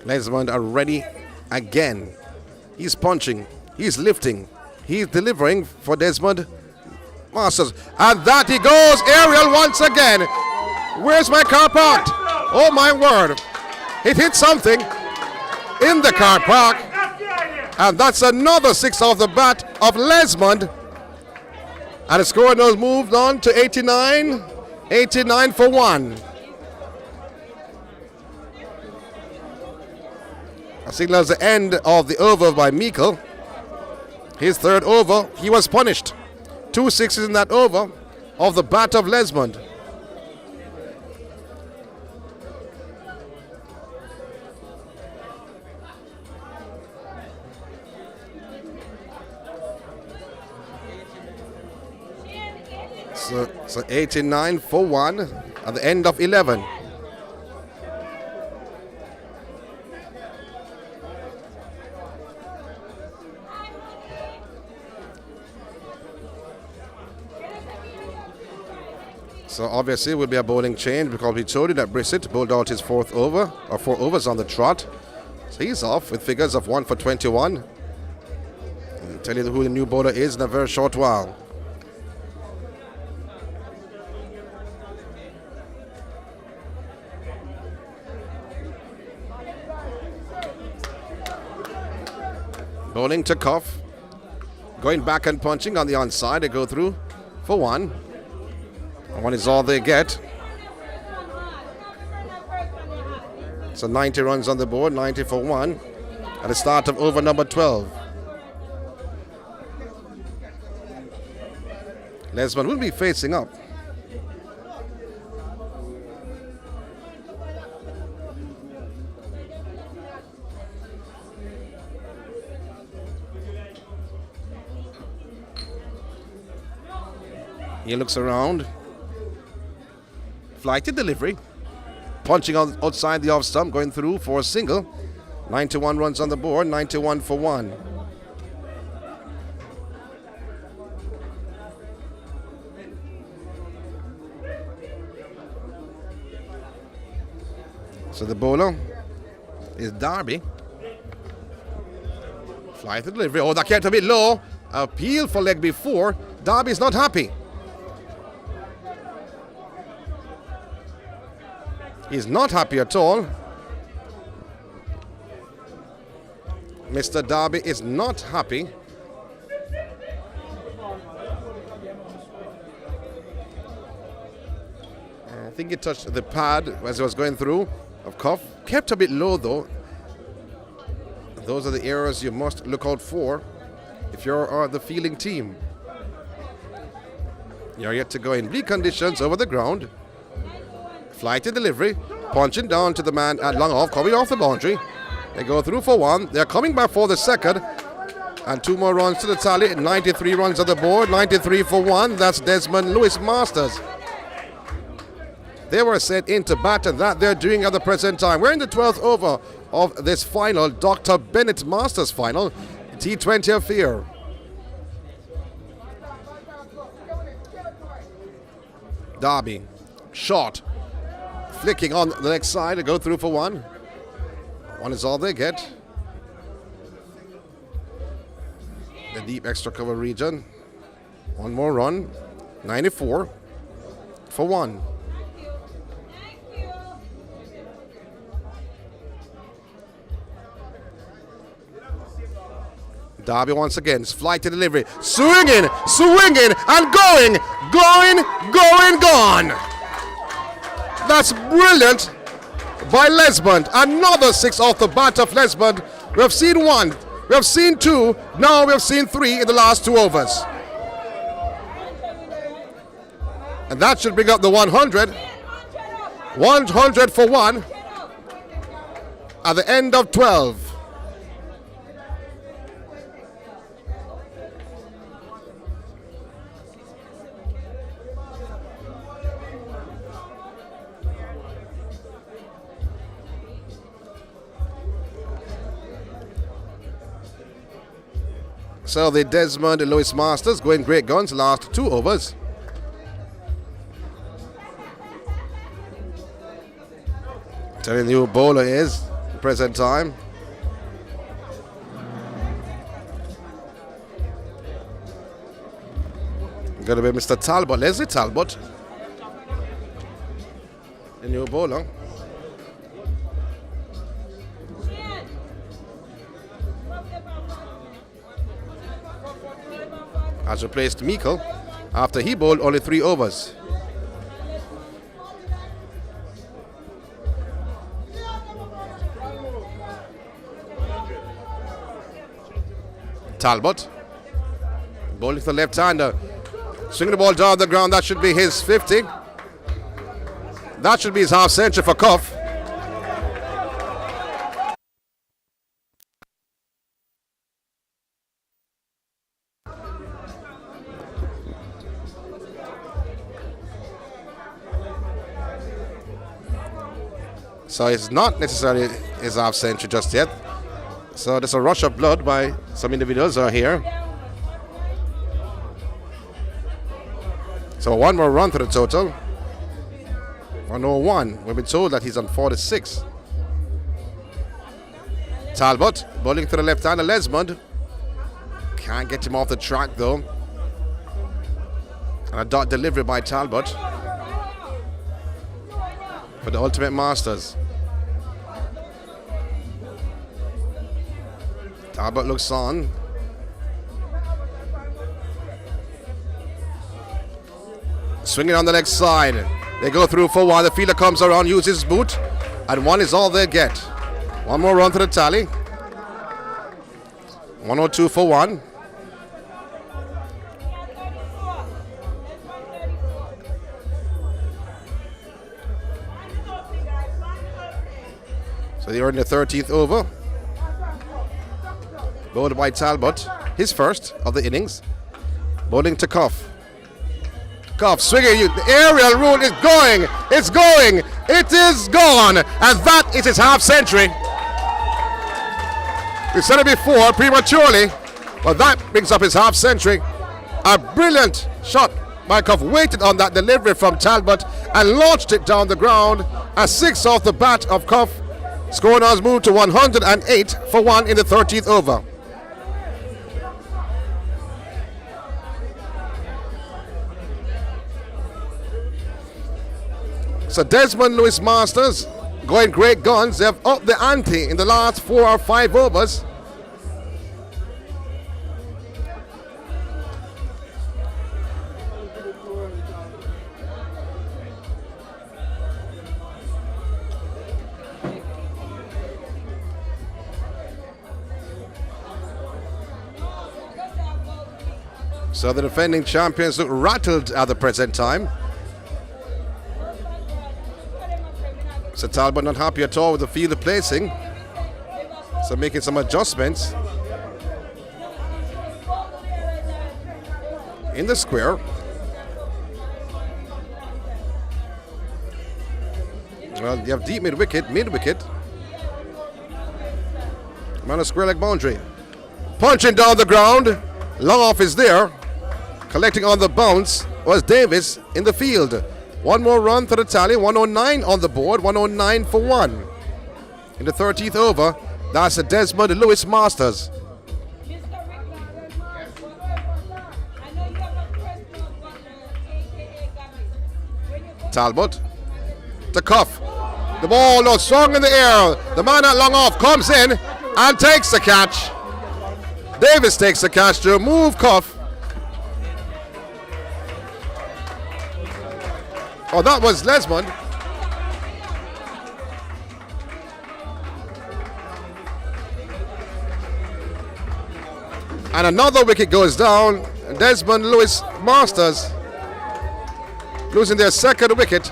Desmond are ready again. He's punching, he's lifting, he's delivering for Desmond Masters. And that he goes aerial once again. Where's my car parked? Oh my word. It hit something in the car park. And that's another 6 off the bat of Desmond. And the score now moved on to 89. 89 for 1. I signals the end of the over by Meikle. His third over, he was punished. 2 sixes in that over of the bat of Desmond. So 89 for 1 at the end of 11. So obviously it will be a bowling change because we told you that Brissett bowled out his 4th over, or 4 overs on the trot. So he's off with figures of 1 for 21. I'll tell you who the new bowler is in a very short while. Bowling to Cuff. Going back and punching on the onside. They go through for 1. 1 is all they get. So 90 runs on the board, 90 for 1 at the start of over number 12. Desmond will be facing up. He looks around. Flighted delivery. Punching outside the off stump, going through for a single. 91 runs on the board, 91 for 1. So the bowler is Darby. Flighted delivery. Oh, that kept a bit low. Appeal for leg before. Darby's not happy. He's not happy at all. Mr. Darby is not happy. I think he touched the pad as he was going through of Cuff. Kept a bit low though. Those are the errors you must look out for if you're the fielding team. You're yet to go in bleak conditions over the ground. Flighted delivery, punching down to the man at long off, coming off the boundary. They go through for 1. They're coming back for the second. And 2 more runs to the tally. 93 runs on the board, 93 for 1. That's Desmond Lewis Masters. They were sent into bat, and that they're doing at the present time. We're in the 12th over of this final, Dr. Benett Masters final, T20 affair. Darby, shot. Flicking on the next side to go through for 1. 1 is all they get. The deep extra cover region. 1 more run. 94 for 1. Darby once again, flight to delivery. Swinging, and going, gone. That's brilliant by Desmond. Another 6 off the bat of Desmond. We have seen 1, we have seen 2, now we have seen 3 in the last 2 overs. And that should bring up the 100. 100 for 1 at the end of 12. So the Desmond Lewis Masters going great guns last 2 overs. Telling you who bowler is at the present time. Going to be Mr. Talbot, Leslie Talbot. The new bowler. Has replaced Meikle after he bowled only 3 overs. Talbot Bowling to the left-hander. Swinging the ball down the ground. That should be his 50. That should be his half century for Cuff. So it's not necessarily his half century just yet. So there's a rush of blood by some individuals are here. So one more run to the total. 101. We've been told that he's on 46. Talbot bowling to the left-hander. Desmond can't get him off the track though. And a dot delivery by Talbot for the Ultimate Masters. Talbot looks on. Swinging on the leg side. They go through for one. The fielder comes around, uses his boot, and one is all they get. One more run to the tally. 102 for one. So they're in the 13th over. Bowled by Talbot, his first of the innings. Bowling to Cuff. Cuff swinging, the aerial rule is going, it's going, it is gone, and that is his half century. We said it before prematurely, but that brings up his half century. A brilliant shot by Cuff, waited on that delivery from Talbot and launched it down the ground. A 6 off the bat of Cuff. Score now has moved to 108 for one in the 13th over. So Desmond Lewis Masters going great guns. They have upped the ante in the last 4 or 5 overs. So the defending champions look rattled at the present time. So Talbot not happy at all with the field placing. So making some adjustments in the square. Well, you have deep mid-wicket. On a square leg boundary. Punching down the ground. Long off is there. Collecting on the bounce was Davis in the field. One more run to the tally, 109 on the board, 109 for one. In the 13th over, that's a Desmond Lewis Masters. Talbot, the Cuff. The ball looks strong in the air. The man at long off comes in and takes the catch. Davis takes the catch to remove Cuff. Oh, that was Desmond. And another wicket goes down. Desmond Lewis Masters losing their second wicket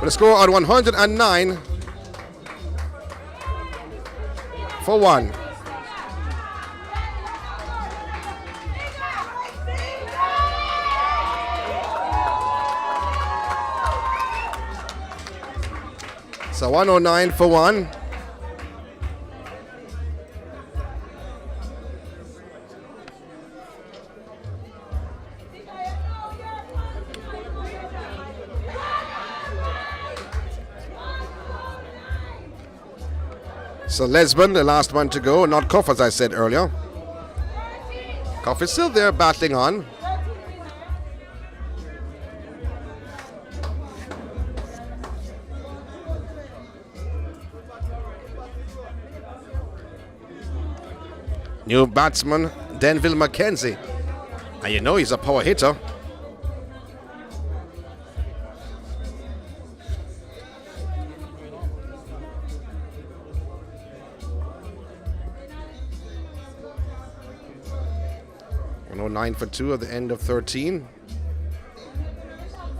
with a score on 109 for one. So 109 for one. So Lesbon, the last one to go, not Cuff as I said earlier. Cuff is still there battling on. New batsman, Denville McKenzie. And you know he's a power hitter. 9 for 2 at the end of 13.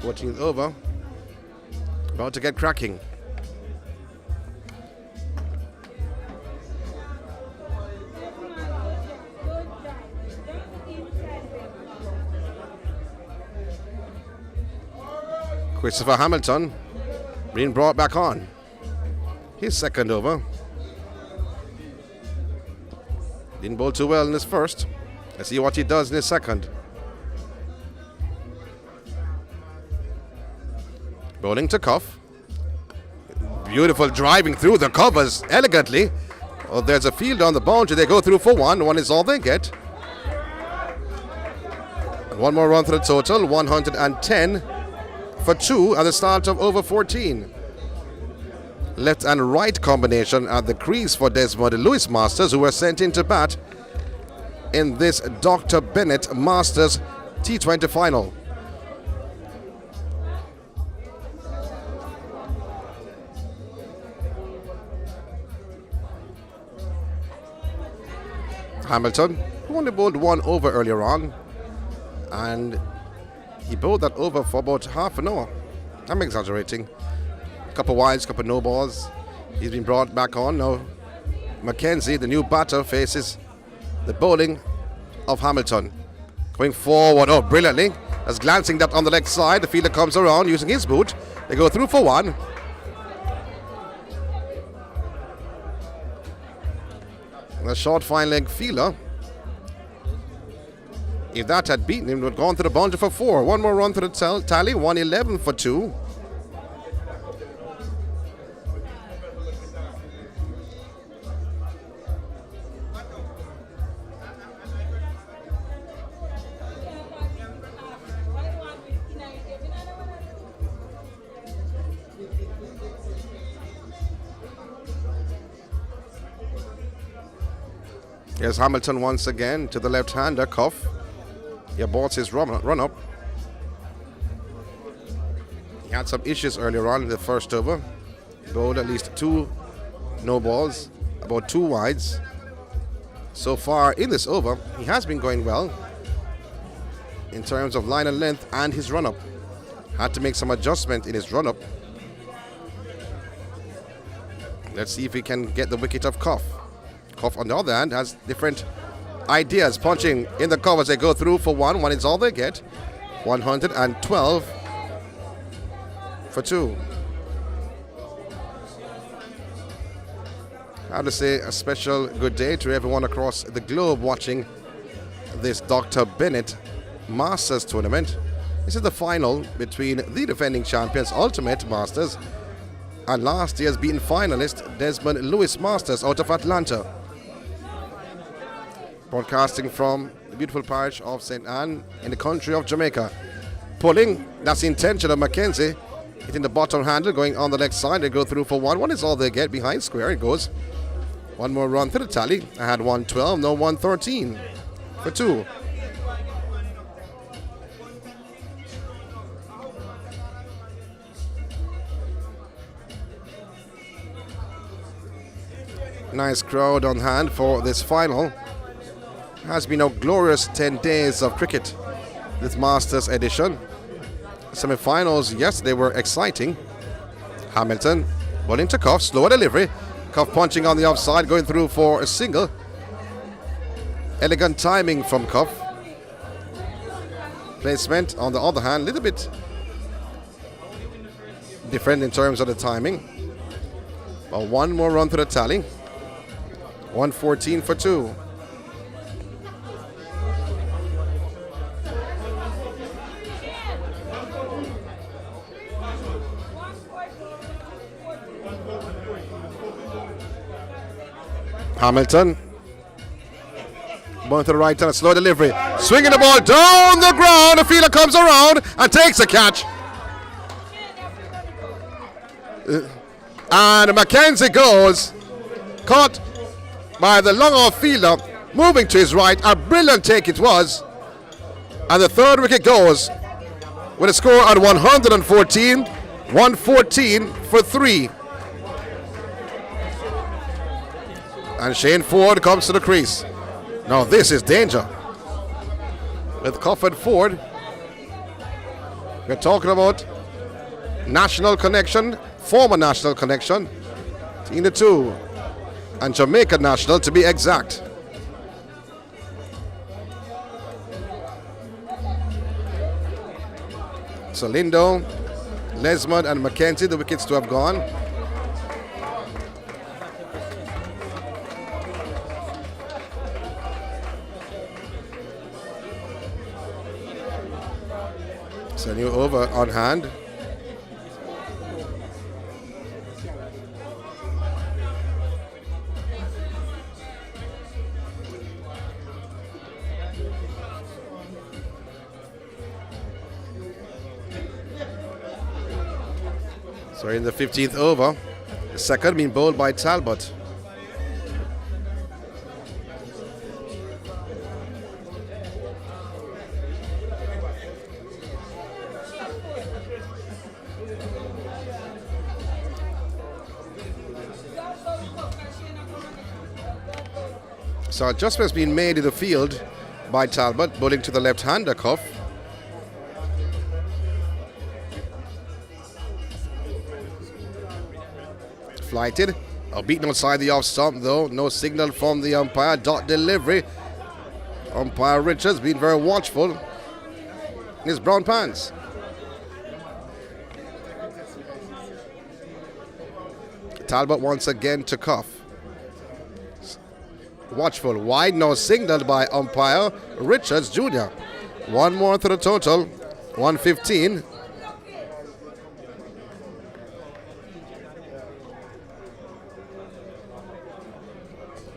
14th over. About to get cracking. Christopher Hamilton being brought back on. His second over. Didn't bowl too well in his first. Let's see what he does in his second. Bowling to Cuff. Beautiful driving through the covers elegantly. Oh, there's a field on the boundary. They go through for one. One is all they get. And one more run to the total. 110 for 2 at the start of over 14. Left and right combination at the crease for Desmond Lewis Masters, who were sent into bat in this Dr. Benett Masters T20 final. Hamilton, who only bowled one over earlier on, and he bowled that over for about half an hour. I'm exaggerating. Couple wides, couple no balls. He's been brought back on now. Mackenzie, the new batter, faces the bowling of Hamilton. Going forward, oh, brilliantly. As glancing that on the leg side, the fielder comes around using his boot. They go through for one. The short fine leg fielder, if that had beaten him, would have gone to the boundary for 4. One more run to the tally, 111 for 2. Here's Hamilton once again to the left-hander, Cuff. He aborts his run-up. He had some issues earlier on in the first over. He bowled at least 2 no balls, about 2 wides. So far in this over, he has been going well in terms of line and length and his run-up. Had to make some adjustment in his run-up. Let's see if he can get the wicket of Cuff. Cuff, on the other hand, has different ideas. Punching in the covers, they go through for one. One is all they get. 112 for 2. I have to say a special good day to everyone across the globe watching this Dr. Benett Masters tournament. This is the final between the defending champions, Ultimate Masters, and last year's beaten finalist, Desmond Lewis Masters out of Atlanta. Broadcasting from the beautiful parish of St. Anne in the country of Jamaica. Pulling, that's the intention of Mackenzie. Hitting the bottom handle, going on the leg side. They go through for one. One is all they get. Behind square it goes. One more run to the tally. I had 112, no 113 for 2. Nice crowd on hand for this final. Has been a glorious 10 days of cricket, this Masters edition. Semi-finals yesterday were exciting. Hamilton bowling to Cuff, slower delivery. Cuff punching on the offside, going through for a single. Elegant timing from Cuff. Placement, on the other hand, a little bit different in terms of the timing. But one more run to the tally. 114 for 2. Hamilton going to the right and a slow delivery, swinging the ball down the ground. The fielder comes around and takes a catch, and Mackenzie goes, caught by the long off fielder, moving to his right. A brilliant take it was, and the third wicket goes with a score at 114, 114 for 3. And Shane Ford comes to the crease. Now this is danger. with Cuff and Ford. We're talking about national connection, former national connection, between the two, and Jamaica national to be exact. So Lindo, Desmond and Mackenzie, the wickets to have gone. So new over on hand. So in the 15th over, the second being bowled by Talbot. So adjustments being made in the field by Talbot, bowling to the left-hander Cuff. Flighted, beaten outside the off stump though, no signal from the umpire, dot delivery. Umpire Richards being very watchful in his brown pants. Talbot once again to Cuff. Watchful, wide, no signal by umpire Richards Jr. One more to the total, 115.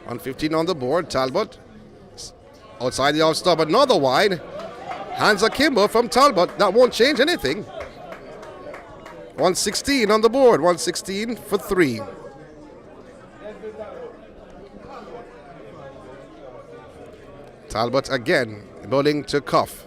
On 15 on the board, Talbot outside the off stump, another wide. Hands akimbo from Talbot. That won't change anything. 116 on the board, 116 for 3. Talbot again, bowling to Cuff.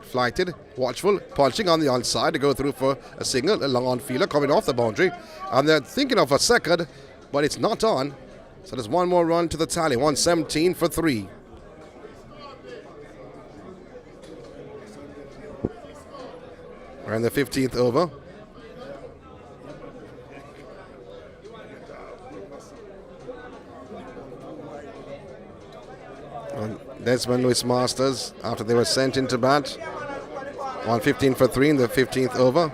Flighted, watchful, punching on the onside to go through for a single. A long on fielder coming off the boundary. And they're thinking of a second, but it's not on. So there's one more run to the tally, 117 for 3. We're in the 15th over. And Desmond Lewis Masters, after they were sent into bat, 115 for 3 in the 15th over.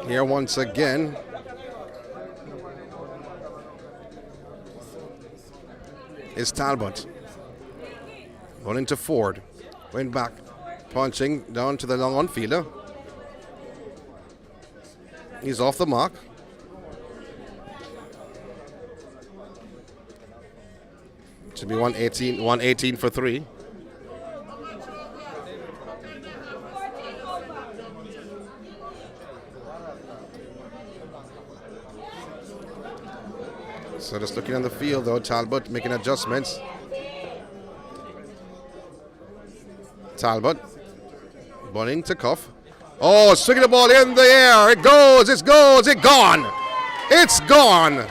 Here once again is Talbot. Bowling to Ford. Went back. Punching down to the long on fielder. He's off the mark. Should be 118 for 3. So just looking on the field though, Talbot making adjustments. Talbot bowling to Cuff. Oh, swinging the ball in the air. It goes, it's gone. It's gone.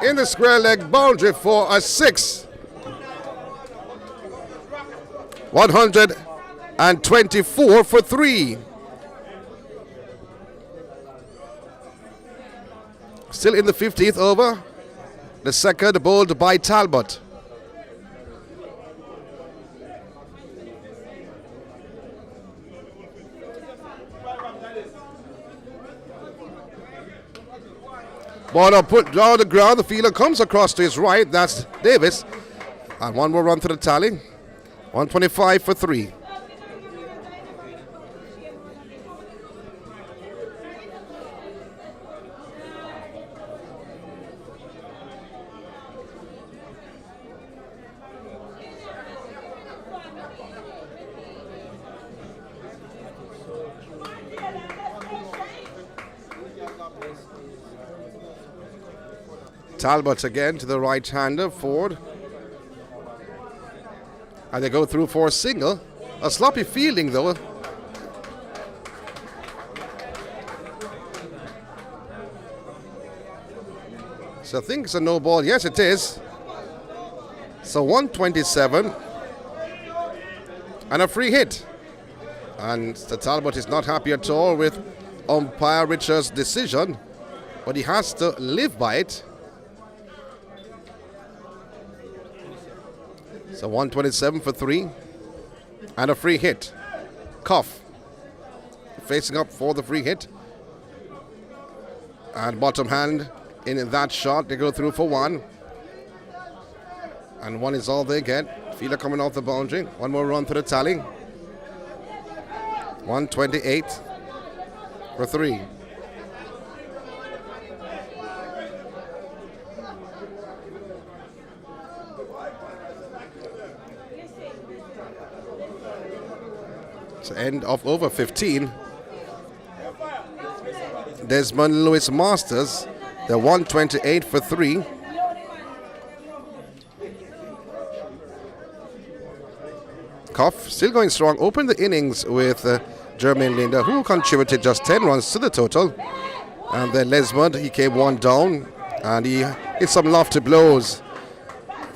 In the square leg boundary for a 6. 124 for 3. Still in the 15th over. The second bowled by Talbot. Ball up, put down the ground. The fielder comes across to his right. That's Davis. And one more run to the tally. 125 for 3. Talbot again to the right-hander, Ford. And they go through for a single. A sloppy fielding though. So I think it's a no ball. Yes, it is. So 127 and a free hit. And Sir Talbot is not happy at all with umpire Richard's decision, but he has to live by it. So 127 for 3 and a free hit. Cuff facing up for the free hit. And bottom hand in that shot, they go through for 1. And 1 is all they get. Fielder coming off the boundary. 1 more run to the tally. 128 for 3. So end of over 15. Desmond Lewis Masters, the 128 for 3. Cuff still going strong. Opened the innings with Jermaine Linda, who contributed just 10 runs to the total. And then Desmond, he came 1 down and he hit some lofty blows.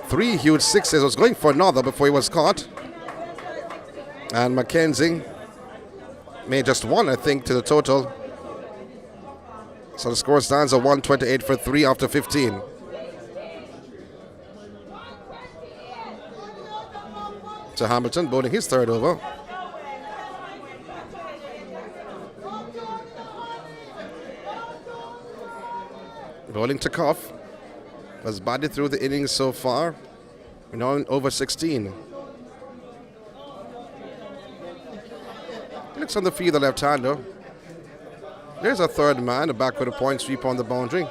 3 huge sixes, was going for another before he was caught. And Mackenzie made just 1, I think, to the total. So the score stands at 128 for 3 after 15. To Hamilton, bowling his 3rd over. Bowling to Cuff. Has batted through the innings so far. We're now in over 16. Looks on the field, the left-hander. There's a 3rd man, back with a point sweep on the boundary.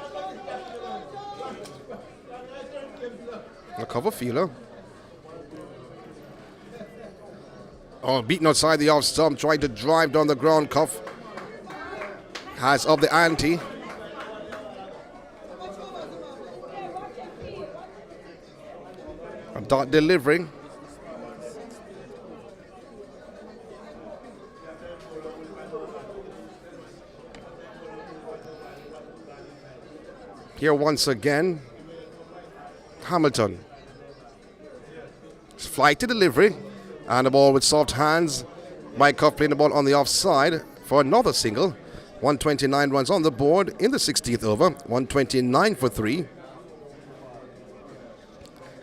A cover fielder. Oh, beaten outside the off stump, trying to drive down the ground. Cuff has up the ante. A dot delivering. Here once again, Hamilton. Flighty delivery. And the ball with soft hands. Mike Cuff playing the ball on the offside for another single. 129 runs on the board in the 16th over. 129 for 3.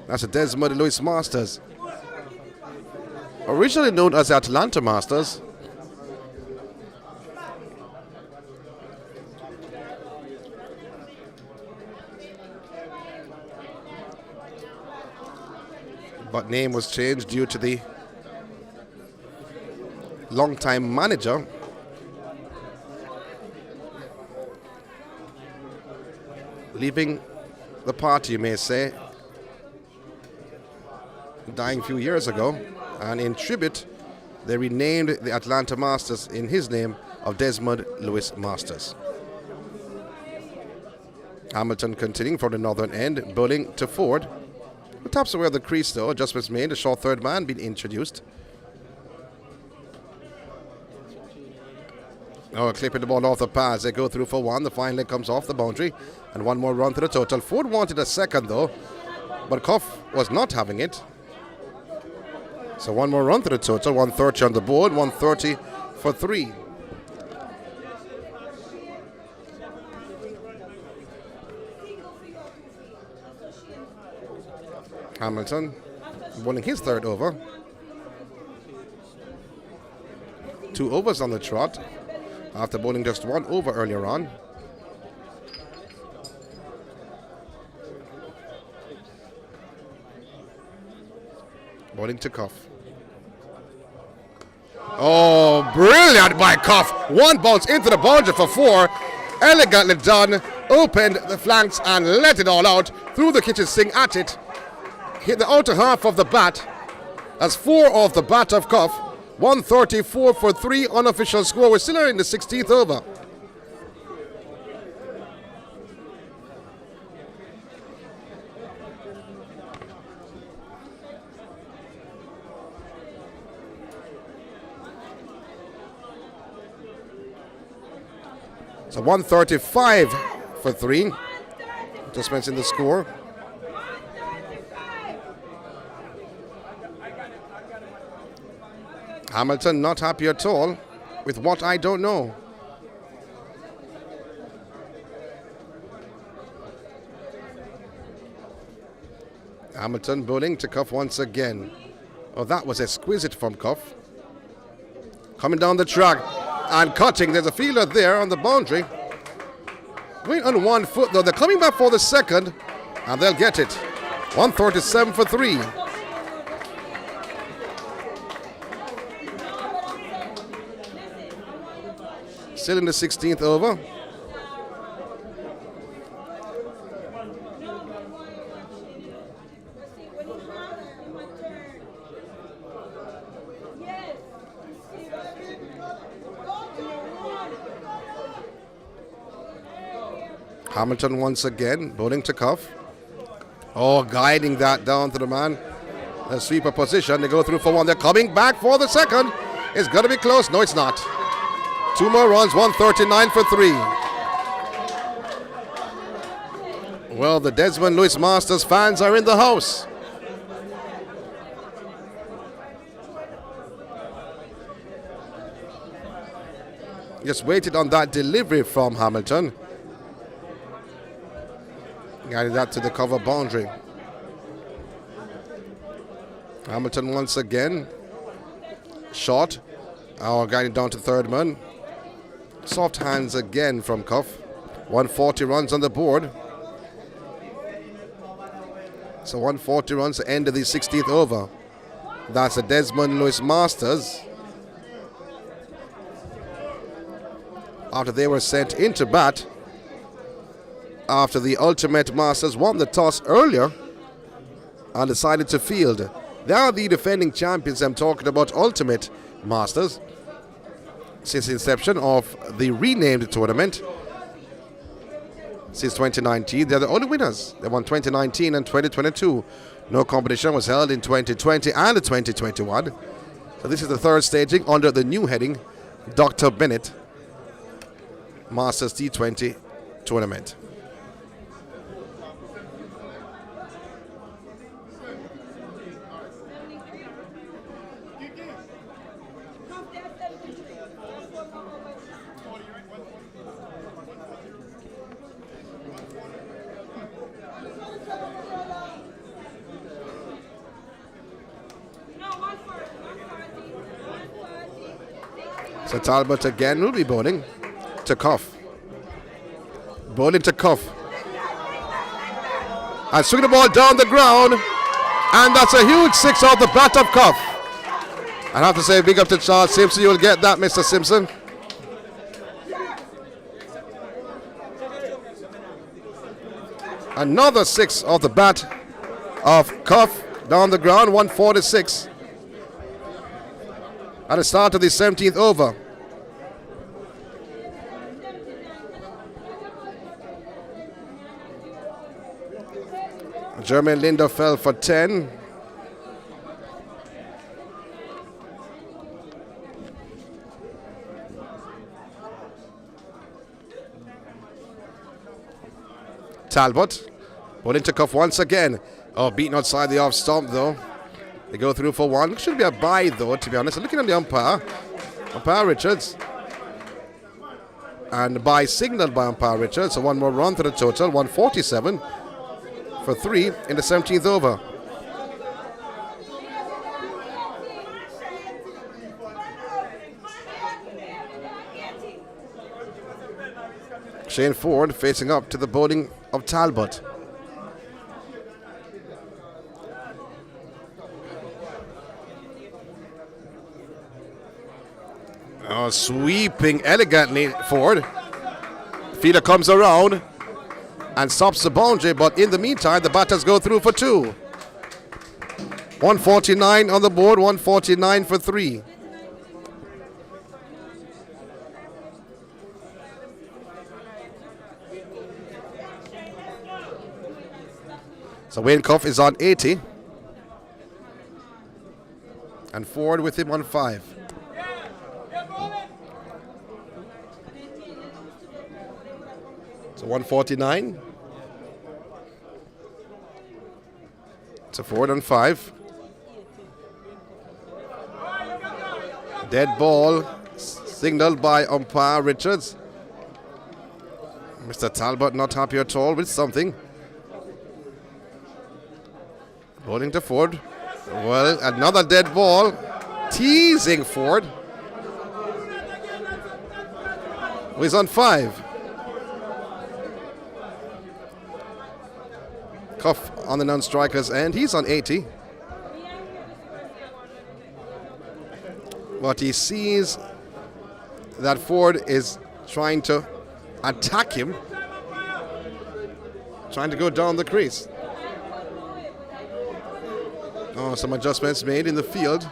That's a Desmond Lewis Masters. Originally known as the Atlanta Masters. But name was changed due to the long-time manager leaving the party, you may say, dying a few years ago, and in tribute they renamed the Atlanta Masters in his name of Desmond Lewis Masters. Hamilton continuing from the northern end, bowling to Ford. The tops away of the crease though, adjustments made, a short 3rd man being introduced. Oh, clipping the ball off the pads. They go through for 1. The fine leg comes off the boundary. And 1 more run to the total. Ford wanted a 2nd though, but Cuff was not having it. So 1 more run to the total. 130 on the board. 130 for 3. Hamilton bowling his 3rd over. 2 overs on the trot after bowling just 1 over earlier on. Bowling to Cuff. Oh, brilliant by Cuff. 1 bounce into the boundary for 4. Elegantly done. Opened the flanks and let it all out. Through the kitchen sink at it. Hit the outer half of the bat. That's 4 off the bat of Cuff. 134 for 3 unofficial score. We're still in the 16th over. So 135 for 3. Adjustments in the score. Hamilton not happy at all with what I don't know. Hamilton bowling to Cuff once again. Oh, that was exquisite from Cuff. Coming down the track and cutting. There's a fielder there on the boundary. Going on 1 foot though. They're coming back for the second and they'll get it. 137 for 3. Still in the 16th over. Hamilton once again, bowling to Cuff. Oh, guiding that down to the man. The sweeper position, they go through for one. They're coming back for the second. It's going to be close. No, it's not. 2 more runs, 139 for 3. Well, the Desmond Lewis Masters fans are in the house. Just waited on that delivery from Hamilton. Guided that to the cover boundary. Hamilton once again. Shot. Oh, guided down to third man. Soft hands again from Cuff. 140 runs on the board. So 140 runs to end of the 16th over. That's the Desmond Lewis Masters. After they were sent into bat, after the Ultimate Masters won the toss earlier and decided to field. They are the defending champions. I'm talking about Ultimate Masters. Since the inception of the renamed tournament, since 2019, they're the only winners. They won 2019 and 2022. No competition was held in 2020 and 2021. So this is the third staging under the new heading, Dr. Benett Masters T20 tournament. So Talbot again will be bowling to Cuff. Bowling to Cuff. And swing the ball down the ground. And that's a huge 6 off the bat of Cuff. I have to say big up to Charles Simpson. You'll get that, Mr. Simpson. Another 6 off the bat of Cuff down the ground. 146. At the start of the 17th over. Jermaine Linder fell for 10. Talbot bowling to Cuff once again. Oh, beaten outside the off stump though. They go through for one. Should be a bye though, to be honest. Looking at the umpire Richards. And bye signaled by umpire Richards. So one more run to the total. 147 for 3 in the 17th over. Shane Ford facing up to the bowling of Talbot. Oh, sweeping elegantly Ford. Fielder comes around and stops the boundary, but in the meantime, the batters go through for 2. 149 on the board, 149 for 3. So Wayne Cuff is on 80. And Ford with him on 5. So 149. It's a 4 and 5. Dead ball signaled by umpire Richards. Mr. Talbot not happy at all with something. Bowling to Ford. Well, another dead ball. Teasing Ford. He's on 5. Cuff on the non-striker's end. He's on 80. But he sees that Ford is trying to attack him, trying to go down the crease. Oh, some adjustments made in the field.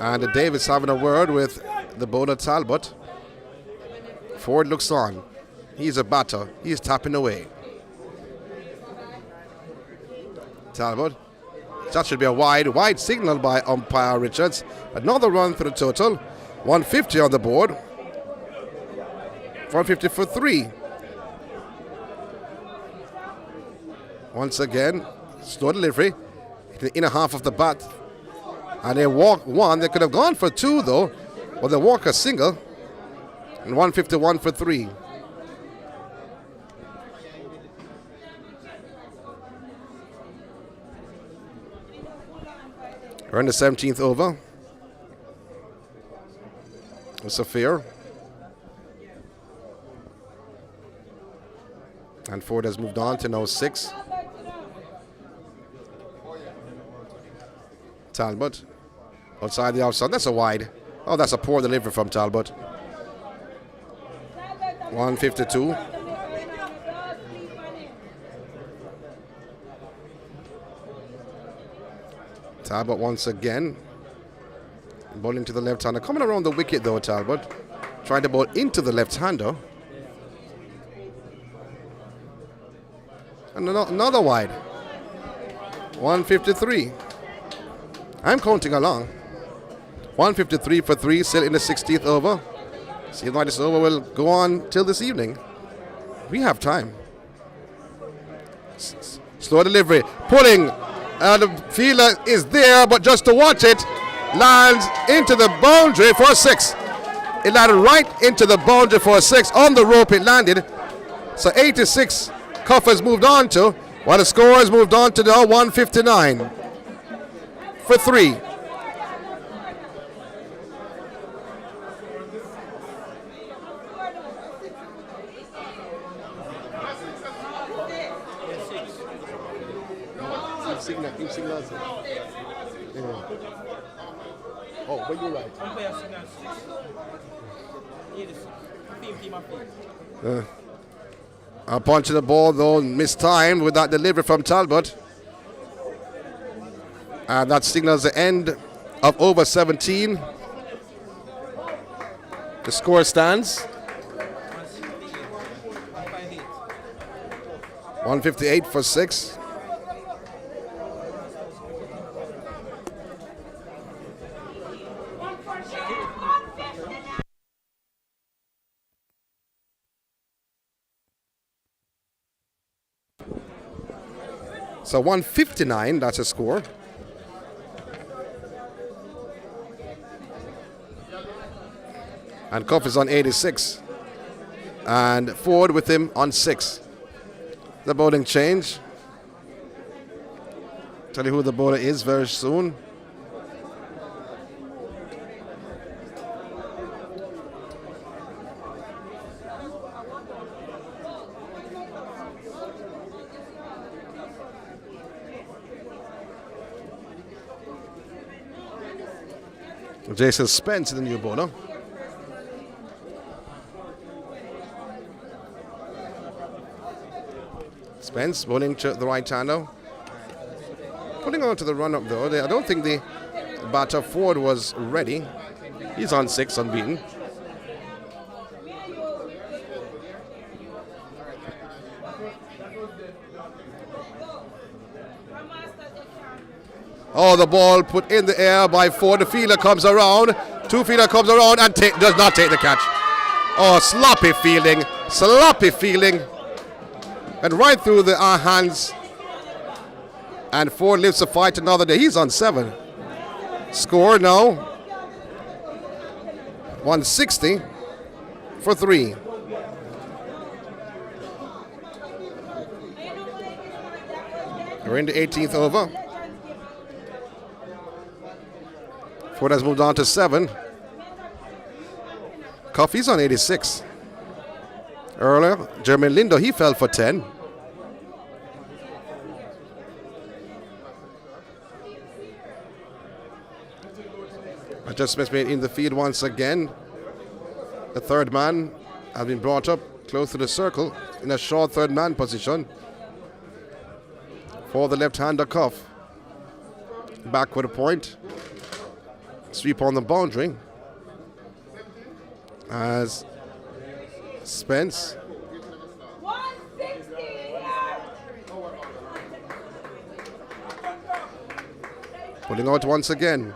And Davis having a word with the bowler Talbot. Ford looks on. He's a batter. He's tapping away. Talbot. That should be a wide signal by umpire Richards. Another run for the total. 150 on the board. 150 for 3. Once again, slow delivery. The inner half of the bat. And they walk 1. They could have gone for 2 though. But they walk a single. And 151 for 3. We're in the 17th over. It's a fair. And Ford has moved on to now 6. Talbot. Outside the outside. That's a wide. Oh, that's a poor delivery from Talbot. 152. Talbot once again. Bowling to the left-hander. Coming around the wicket though, Talbot. Trying to bowl into the left-hander. And another wide. 153. I'm counting along. 153 for 3, still in the 16th over. See why this over will go on till this evening. We have time. Slow delivery. Pulling. The fielder is there, but just to watch it, lands into the boundary for a 6. It landed right into the boundary for a 6. On the rope it landed. So 86 Cuff has moved on to, while the score has moved on to now 159 for 3. Oh, but you're right. A punch of the ball though, mistimed with that delivery from Talbot. And that signals the end of over 17. The score stands 158 for 6. So 159, that's a score. And Cuff is on 86. And Ford with him on 6. The bowling change. Tell you who the bowler is very soon. Jason Spence, the new bowler. Spence bowling to the right-hander. Putting on to the run-up though. I don't think the batter Ford was ready. He's on 6, unbeaten. Oh, the ball put in the air by Ford. The fielder comes around. 2 fielder comes around and does not take the catch. Oh, sloppy fielding. Sloppy fielding. And right through our hands. And Ford lives to fight another day. He's on 7. Score now 160 for 3. We're in the 18th over. Ford has moved on to 7. Coffey's on 86. Earlier, Jermaine Lindo, he fell for 10. Adjustments made in the field once again. The third man has been brought up close to the circle in a short third man position for the left-hander Cuff. Back with a point. Sweep on the boundary as Spence pulling out once again.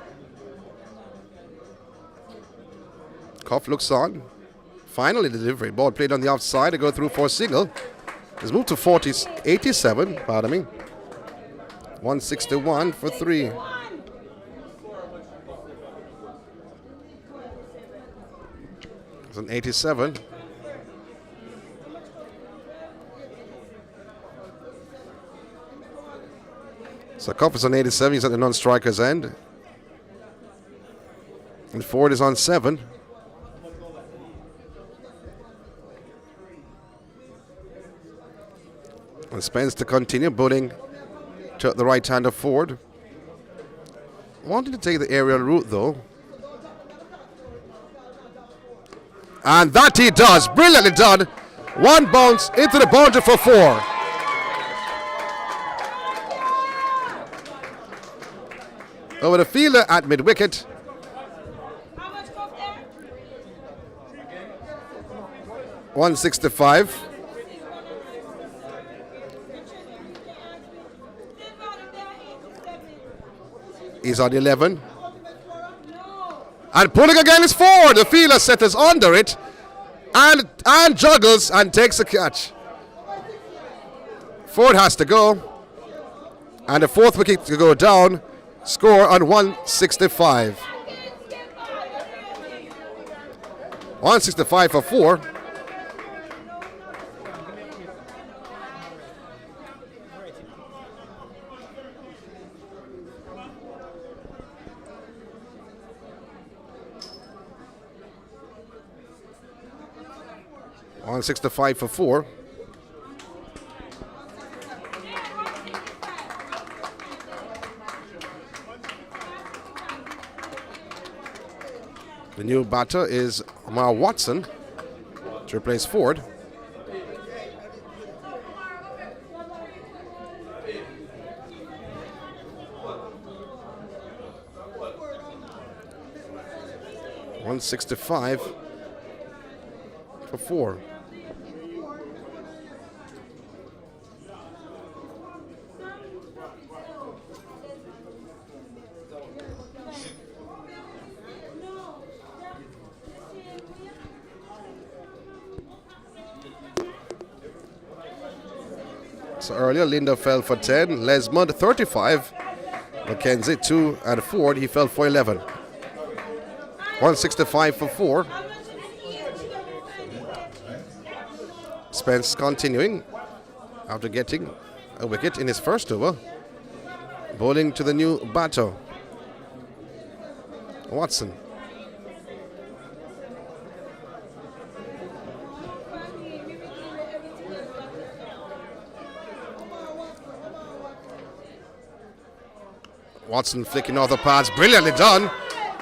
Cuff looks on. Finally delivery. Ball played on the outside to go through for a single. It's moved to 87, pardon me. 161 for 3. It's an 87. So Cuff is on 87. He's at the non-striker's end. And Ford is on 7. And Spence to continue bowling to the right hand of Ford. Wanted to take the aerial route though. And that he does. Brilliantly done. One bounce into the boundary for 4. Over the fielder at mid-wicket. How much cost there? 165. He's on 11. And pulling again is Ford. The fielder settles under it and juggles and takes a catch. Ford has to go. And the 4th wicket to go down. Score on 165. 165 for 4. On 65 for 4. The new batter is Omar Watson to replace Ford. $165 for 4. So earlier, Linda fell for 10. Lesmond, 35. Mackenzie, 2. And Ford, he fell for 11. 165 for 4. Spence continuing after getting a wicket in his first over. Bowling to the new batter, Watson. Watson flicking off the pads, brilliantly done.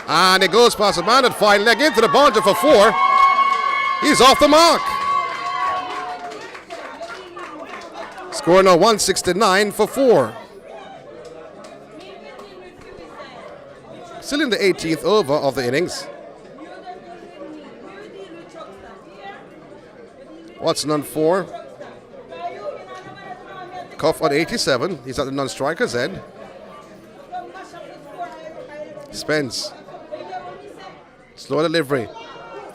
And it goes past the man at fine leg into the boundary for 4. He's off the mark. Score now 169 for 4. Still in the 18th over of the innings. Watson on 4. Cuff on 87. He's at the non-striker's end. Spence. Slow delivery.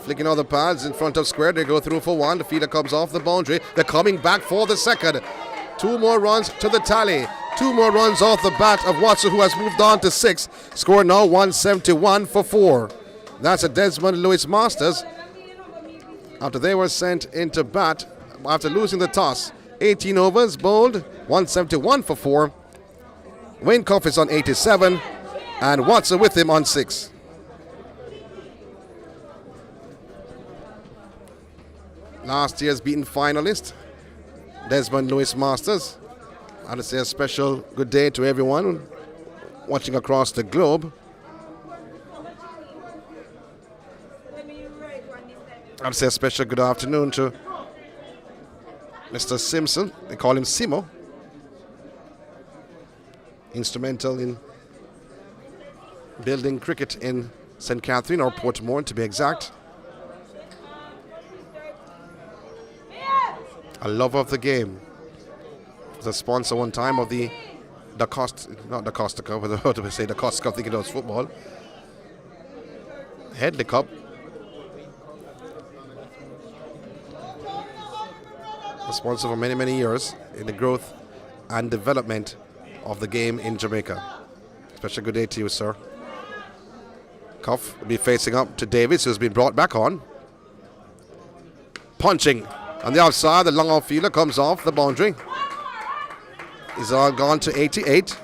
Flicking all the pads in front of square. They go through for one. The fielder comes off the boundary. They're coming back for the second. 2 more runs to the tally. 2 more runs off the bat of Watson, who has moved on to 6. Score now 171 for 4. That's a Desmond Lewis Masters after they were sent into bat after losing the toss. 18 overs, bowled, 171 for 4. Wayne Cuff is on 87, and Watson with him on 6. Last year's beaten finalist, Desmond Lewis Masters. I'd say a special good day to everyone watching across the globe. I'd say a special good afternoon to Mr. Simpson. They call him Simo. Instrumental in building cricket in St. Catherine, or Portmore to be exact. A lover of the game. The sponsor one time of the Costa Cup, but how do we say the Costa Cup? Thinking it was football. Headley Cup. A sponsor for many, many years in the growth and development of the game in Jamaica. Special good day to you, sir. Cuff will be facing up to Davis, who's been brought back on. Punching on the outside, the long off fielder comes off the boundary. He's all gone to 88.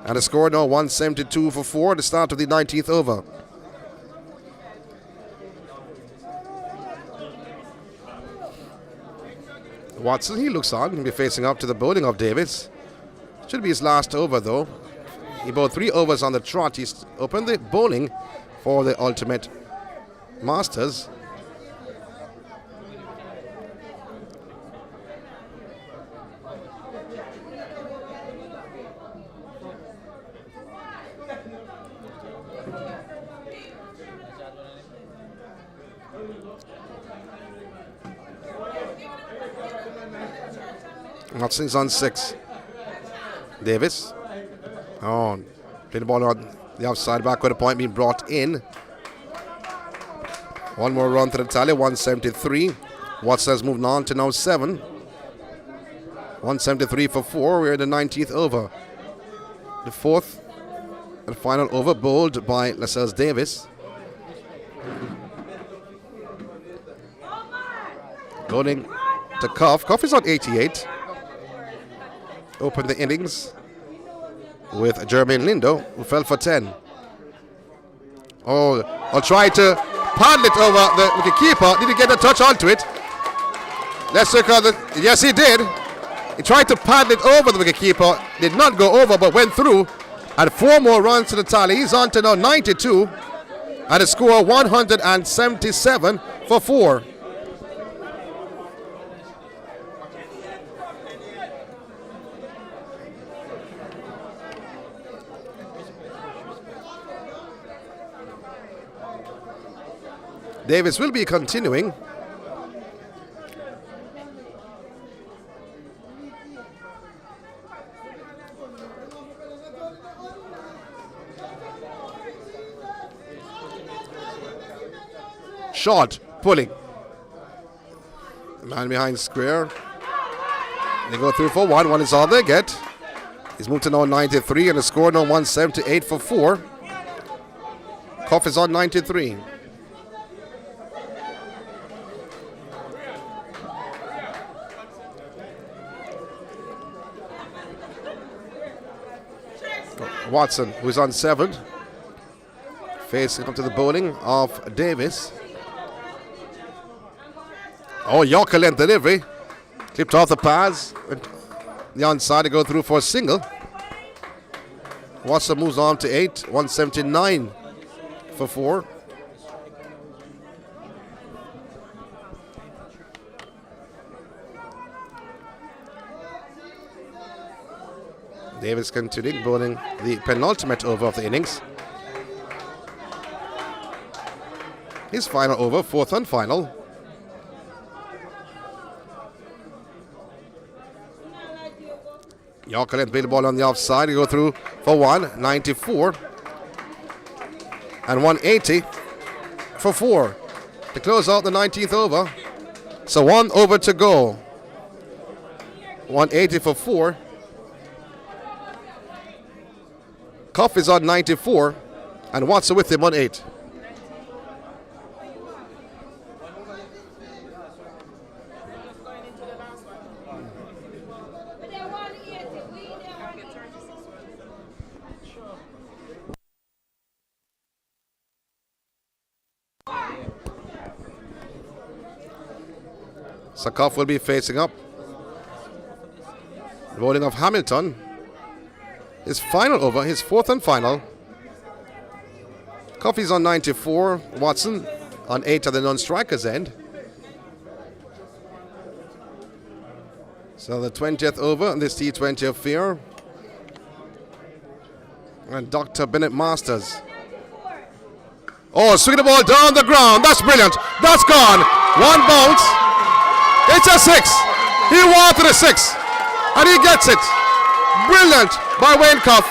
And the score now 172 for 4 at the start of the 19th over. Watson, he looks on, he'll be facing up to the bowling of Davis. Should be his last over though. He bowled 3 overs on the trot. He's opened the bowling for the ultimate Masters. Watson's on 6. Davis. Oh, play the ball on the outside, back with a point being brought in. 1 more run to the tally, 173. Watson has moved on to now 7. 173 for 4. We're in the 19th over. The 4th and final over, bowled by Lascelles Davis. Bowling to Cuff. Cuff is on 88. Opened the innings with Jermaine Lindo, who fell for 10. Oh, I'll try to paddle it over the wicketkeeper. Did he get a touch onto it? Let's look at it. Yes, he did. He tried to paddle it over the wicketkeeper. Did not go over, but went through. And 4 more runs to the tally. He's on to now 92. And a score 177 for 4. Davis will be continuing. Short, pulling. The man behind square. They go through for 1. 1 is all they get. He's moved to now 93 and the score now 178 for 4. Cuff is on 93. Watson, who's on 7, facing up to the bowling of Davis. Oh, Yorker length delivery. Clipped off the pads. The onside to go through for a single. Watson moves on to 8, 179 for 4. Davis continuing bowling the penultimate over of the innings. His final over, 4th and final. Yorker length, play the ball on the offside. He go through for 1, 94. and 180 for 4 to close out the 19th over. So 1 over to go. 180 for 4. Cuff is on 94, and Watson with him on 8. So Cuff will be facing up. Bowling of Hamilton. His final over, his 4th and final. Cuffy's on 94, Watson on 8 at the non-striker's end. So the 20th over in this T20 affair. And Dr. Benett Masters. Oh, swing the ball down the ground. That's brilliant. That's gone. 1 bounce. It's a 6. He wanted a 6. And he gets it. Brilliant by Wayne Cuff.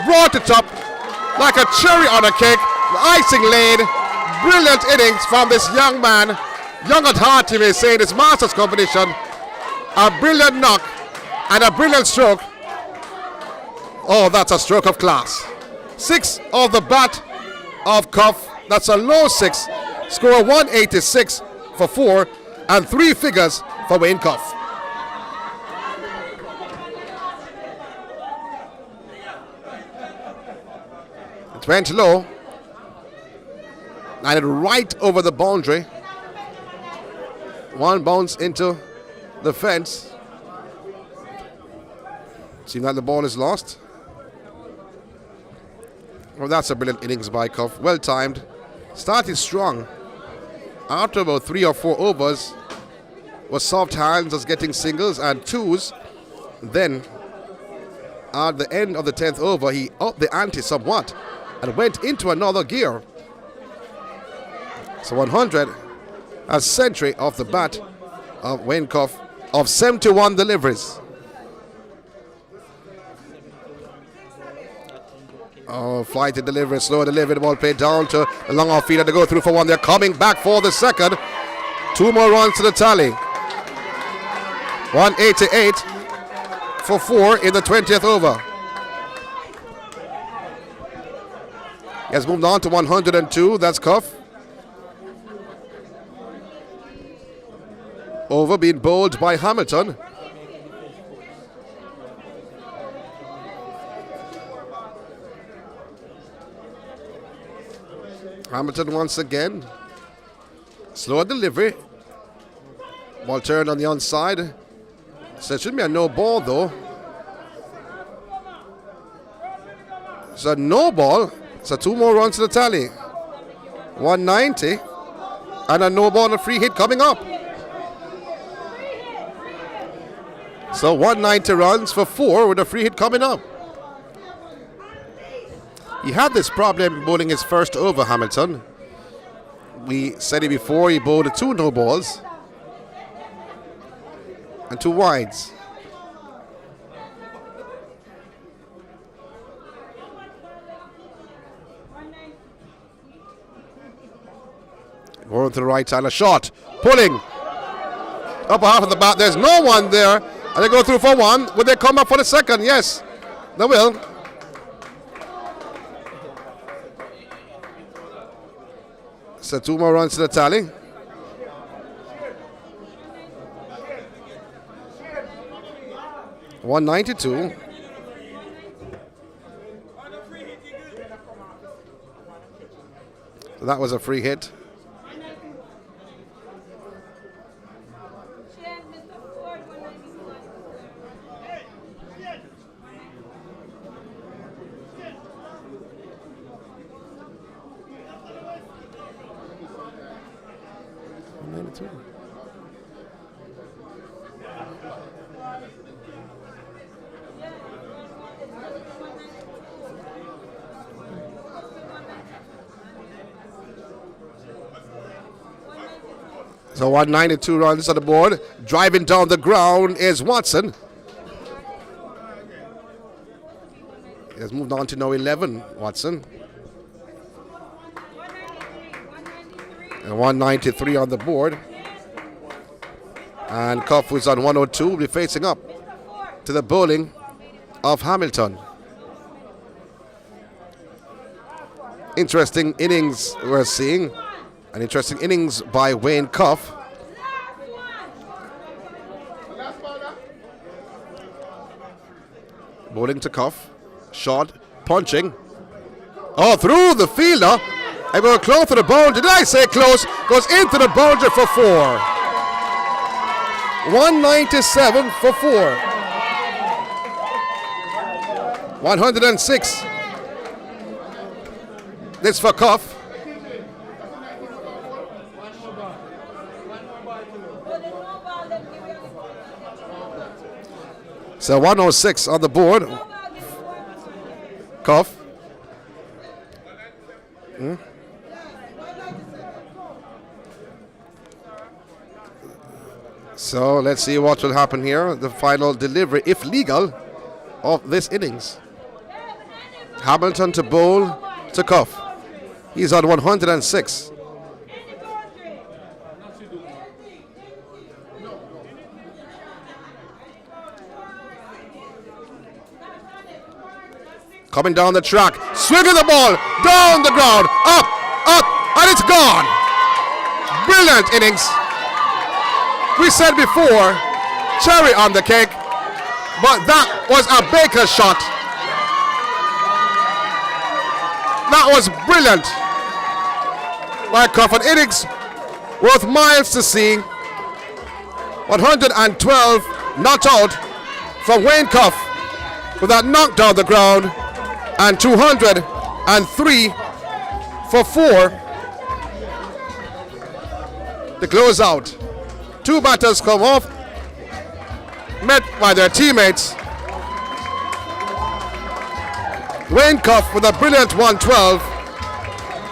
Brought it up like a cherry on a cake. The icing laid. Brilliant innings from this young man. Young at heart, you may say, in this Masters competition. A brilliant knock and a brilliant stroke. Oh, that's a stroke of class. 6 off the bat of Cuff. That's a low 6. Score 186 for 4 and 3 figures for Wayne Cuff. It went low and it right over the boundary. 1 bounce into the fence. Seems like the ball is lost. Well, that's a brilliant innings by Cuff. Well timed. Started strong. After about 3 or 4 overs, was soft hands, was getting singles and 2s. Then, at the end of the 10th over, he upped the ante somewhat and went into another gear. So 100, a century off the bat of Wayne Cuff of 71 deliveries. Oh, flighty delivery, slow delivery, the ball played down to the long off feeder to go through for 1. They're coming back for the second. 2 more runs to the tally. 188 for 4 in the 20th over. He has moved on to 102, that's Cuff. Over being bowled by Hamilton. Hamilton once again. Slow delivery. Ball turned on the onside. So it shouldn't be a no ball though. So no ball. So 2 more runs to the tally. 190. And a no ball and a free hit coming up. So 190 runs for 4 with a free hit coming up. He had this problem bowling his first over, Hamilton. We said it before, he bowled 2 no balls and 2 wides. Going to the right side, a shot, pulling. Upper half of the bat, there's no one there. And they go through for 1. Will they come up for the second? Yes, they will. So 2 more runs to the tally. $192. So that was a free hit. So 192 runs on the board. Driving down the ground is Watson. He has moved on to now 11, Watson. And 193 on the board. And Cuff, who's on 102, will be facing up to the bowling of Hamilton. Interesting innings we're seeing. An interesting innings by Wayne Cuff. Bowling to Cuff. Shot, punching. Oh, through the fielder. I go close to the boundary. Did I say close? Goes into the boundary for 4. 197 for 4. 106. This for Cuff. So 106 on the board. Cuff. So let's see what will happen here. The final delivery, if legal, of this innings. Hamilton to bowl to Cuff. He's on 106. Coming down the track, swinging the ball, down the ground, up, and it's gone. Brilliant innings. We said before, cherry on the cake, but that was a Baker shot. That was brilliant. By Cuff, an innings worth miles to see. 112 not out from Wayne Cuff with that knock down the ground, and 203 for 4 to close out. 2 batters come off, met by their teammates. Wayne Cuff with a brilliant 112,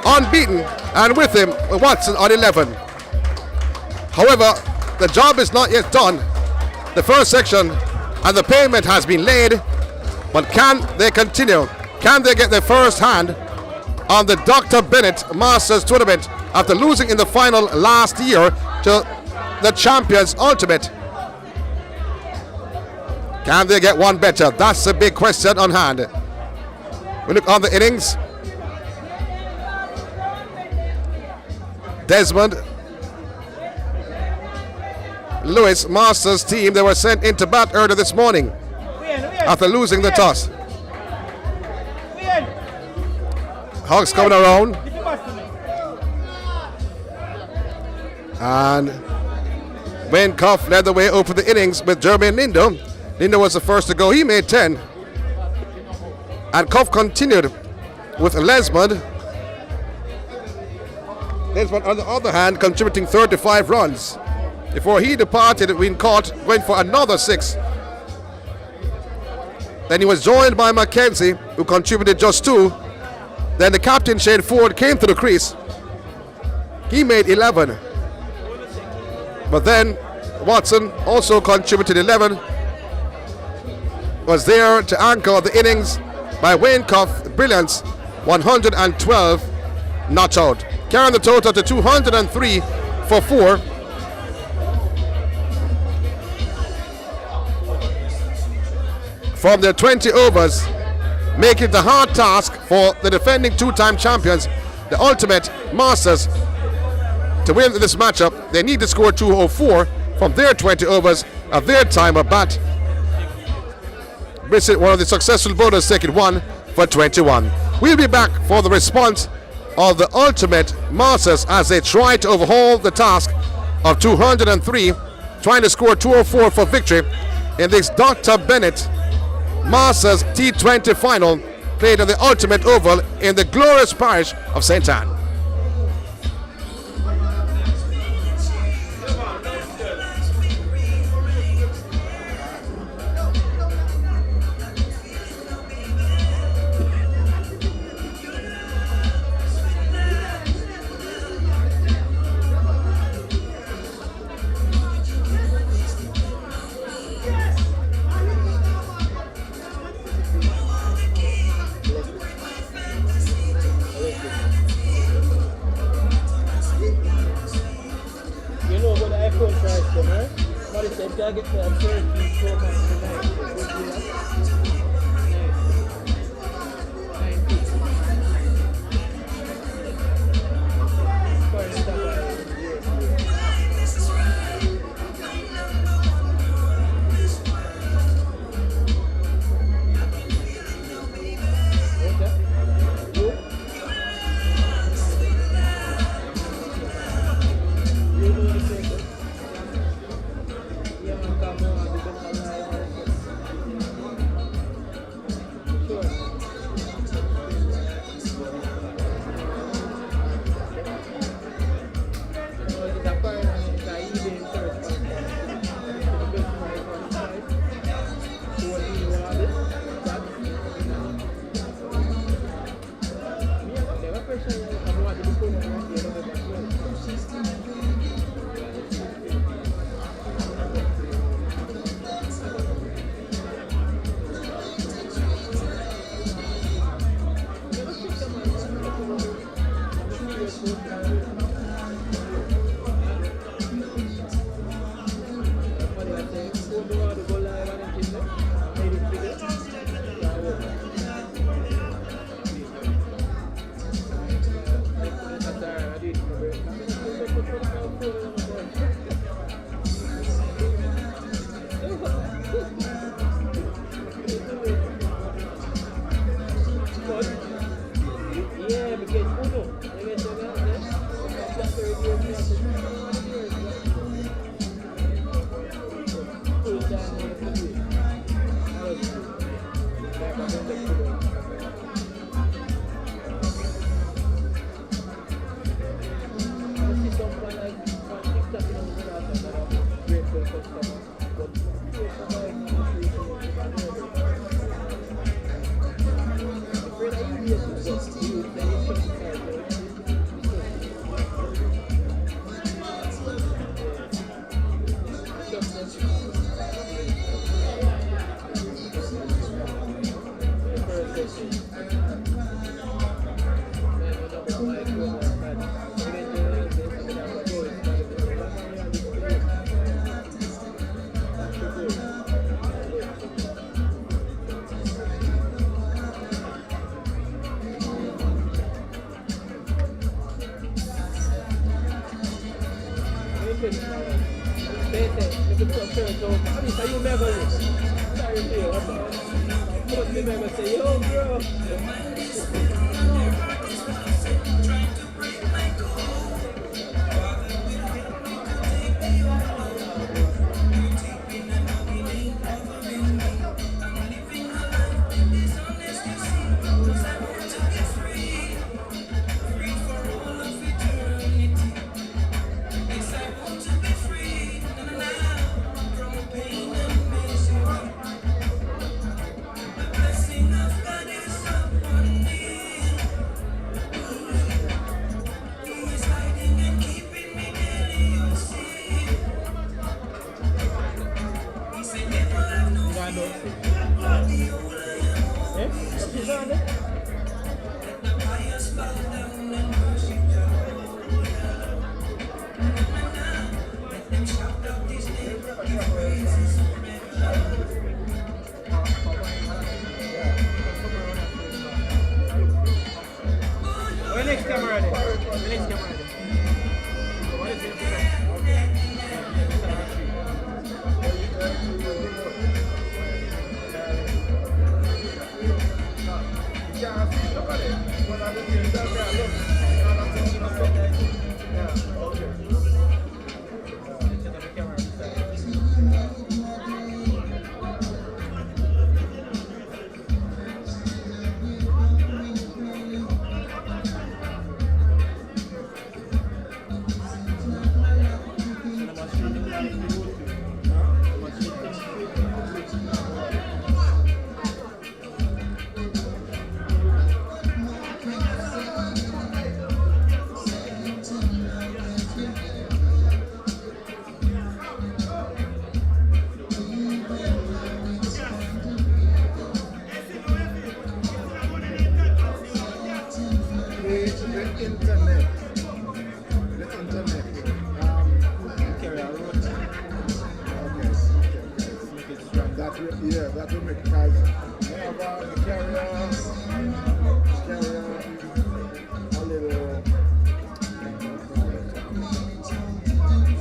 unbeaten, and with him Watson on 11. However, the job is not yet done. The first section and the payment has been laid, but can they continue? Can they get their first hand on the Dr. Benett Masters tournament after losing in the final last year to the champions ultimate? Can they get one better? That's a big question on hand. We look on the innings. Desmond Lewis Masters team, they were sent into bat earlier this morning after losing the toss. Hawks coming around. And Wayne Cuff led the way over the innings with Jermaine Lindo. Lindo was the first to go. He made 10. And Cuff continued with Desmond. Desmond, on the other hand, contributing 35 runs. Before he departed, Wayne Cuff went for another 6. Then he was joined by Mackenzie, who contributed just 2. Then the captain, Shane Ford, came to the crease. He made 11. But then Watson also contributed 11. Was there to anchor the innings by Wayne Cuff. Brilliance, 112 not out. Carrying the total to 203 for 4. From their 20 overs, making it a hard task for the defending 2-time champions, the ultimate Masters, to win this matchup. They need to score 204 from their 20 overs of their time of bat. Brissett, one of the successful bowlers, taking 1 for 21. We'll be back for the response of the ultimate Masters as they try to overhaul the task of 203, trying to score 204 for victory in this Dr. Benett Masters T20 final played on the ultimate oval in the glorious parish of St. Anne. gotta get to that third beat 4 months tonight. that will make because we have the carrier a little.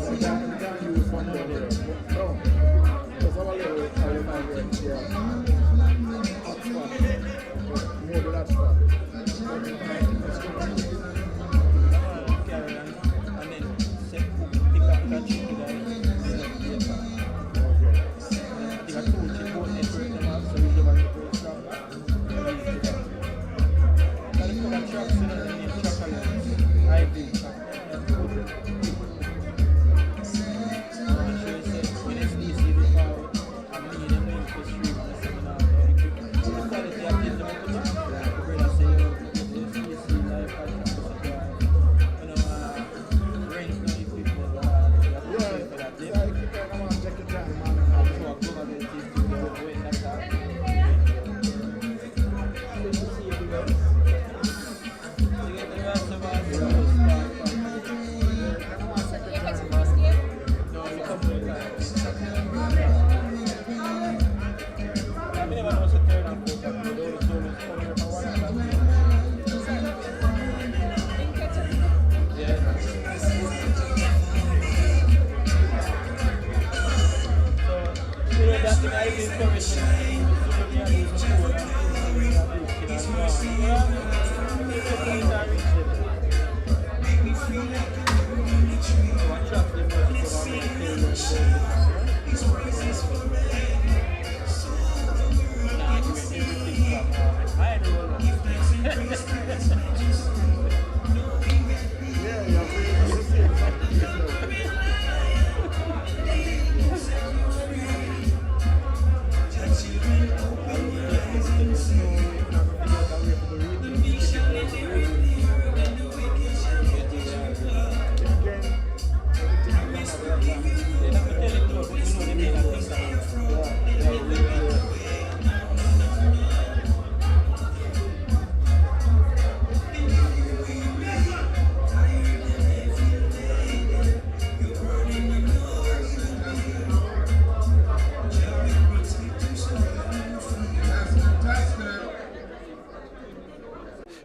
We can't use one down here. No, just have a little element here. Hot spot. More than that spot.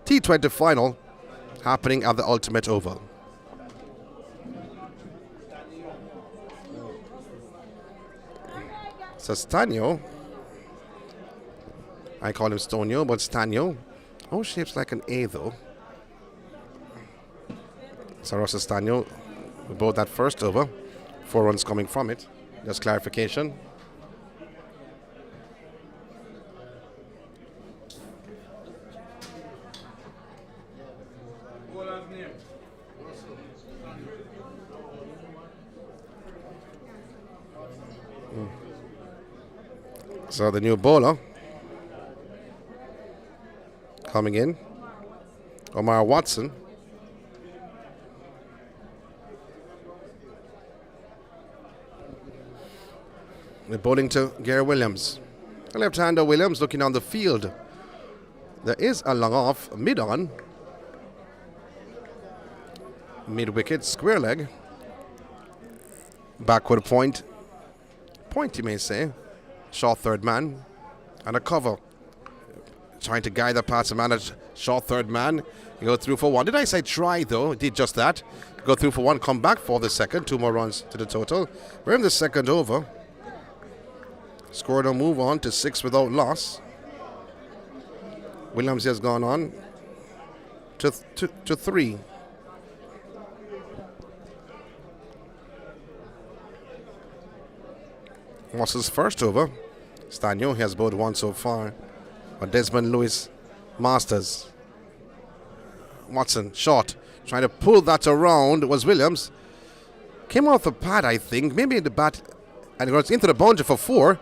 T20 final happening at the Ultimate Oval. So Stanio, I call him Stonio, but Stanio, all shapes like an A though. So Russell Stanio, we bowled that first over, 4 runs coming from it. Just clarification. So the new bowler coming in, Omar Watson. We're bowling to Gary Williams. Left-hander Williams looking on the field. There is a long off, mid-on. Mid-wicket, square leg. Backward point. Point, you may say. Short third man. And a cover. Trying to guide the batsman at short third man. Go through for one. Did I say try, though? Did just that. Go through for one, come back for the second. 2 more runs to the total. We're in the second over. Scored a move on to 6 without loss. Williams has gone on to 3. Watson's first over. Stanio has bowled one so far. But Desmond Lewis Masters. Watson, short. Trying to pull that around was Williams. Came off the pad, I think. Maybe in the bat. And it goes into the boundary for 4.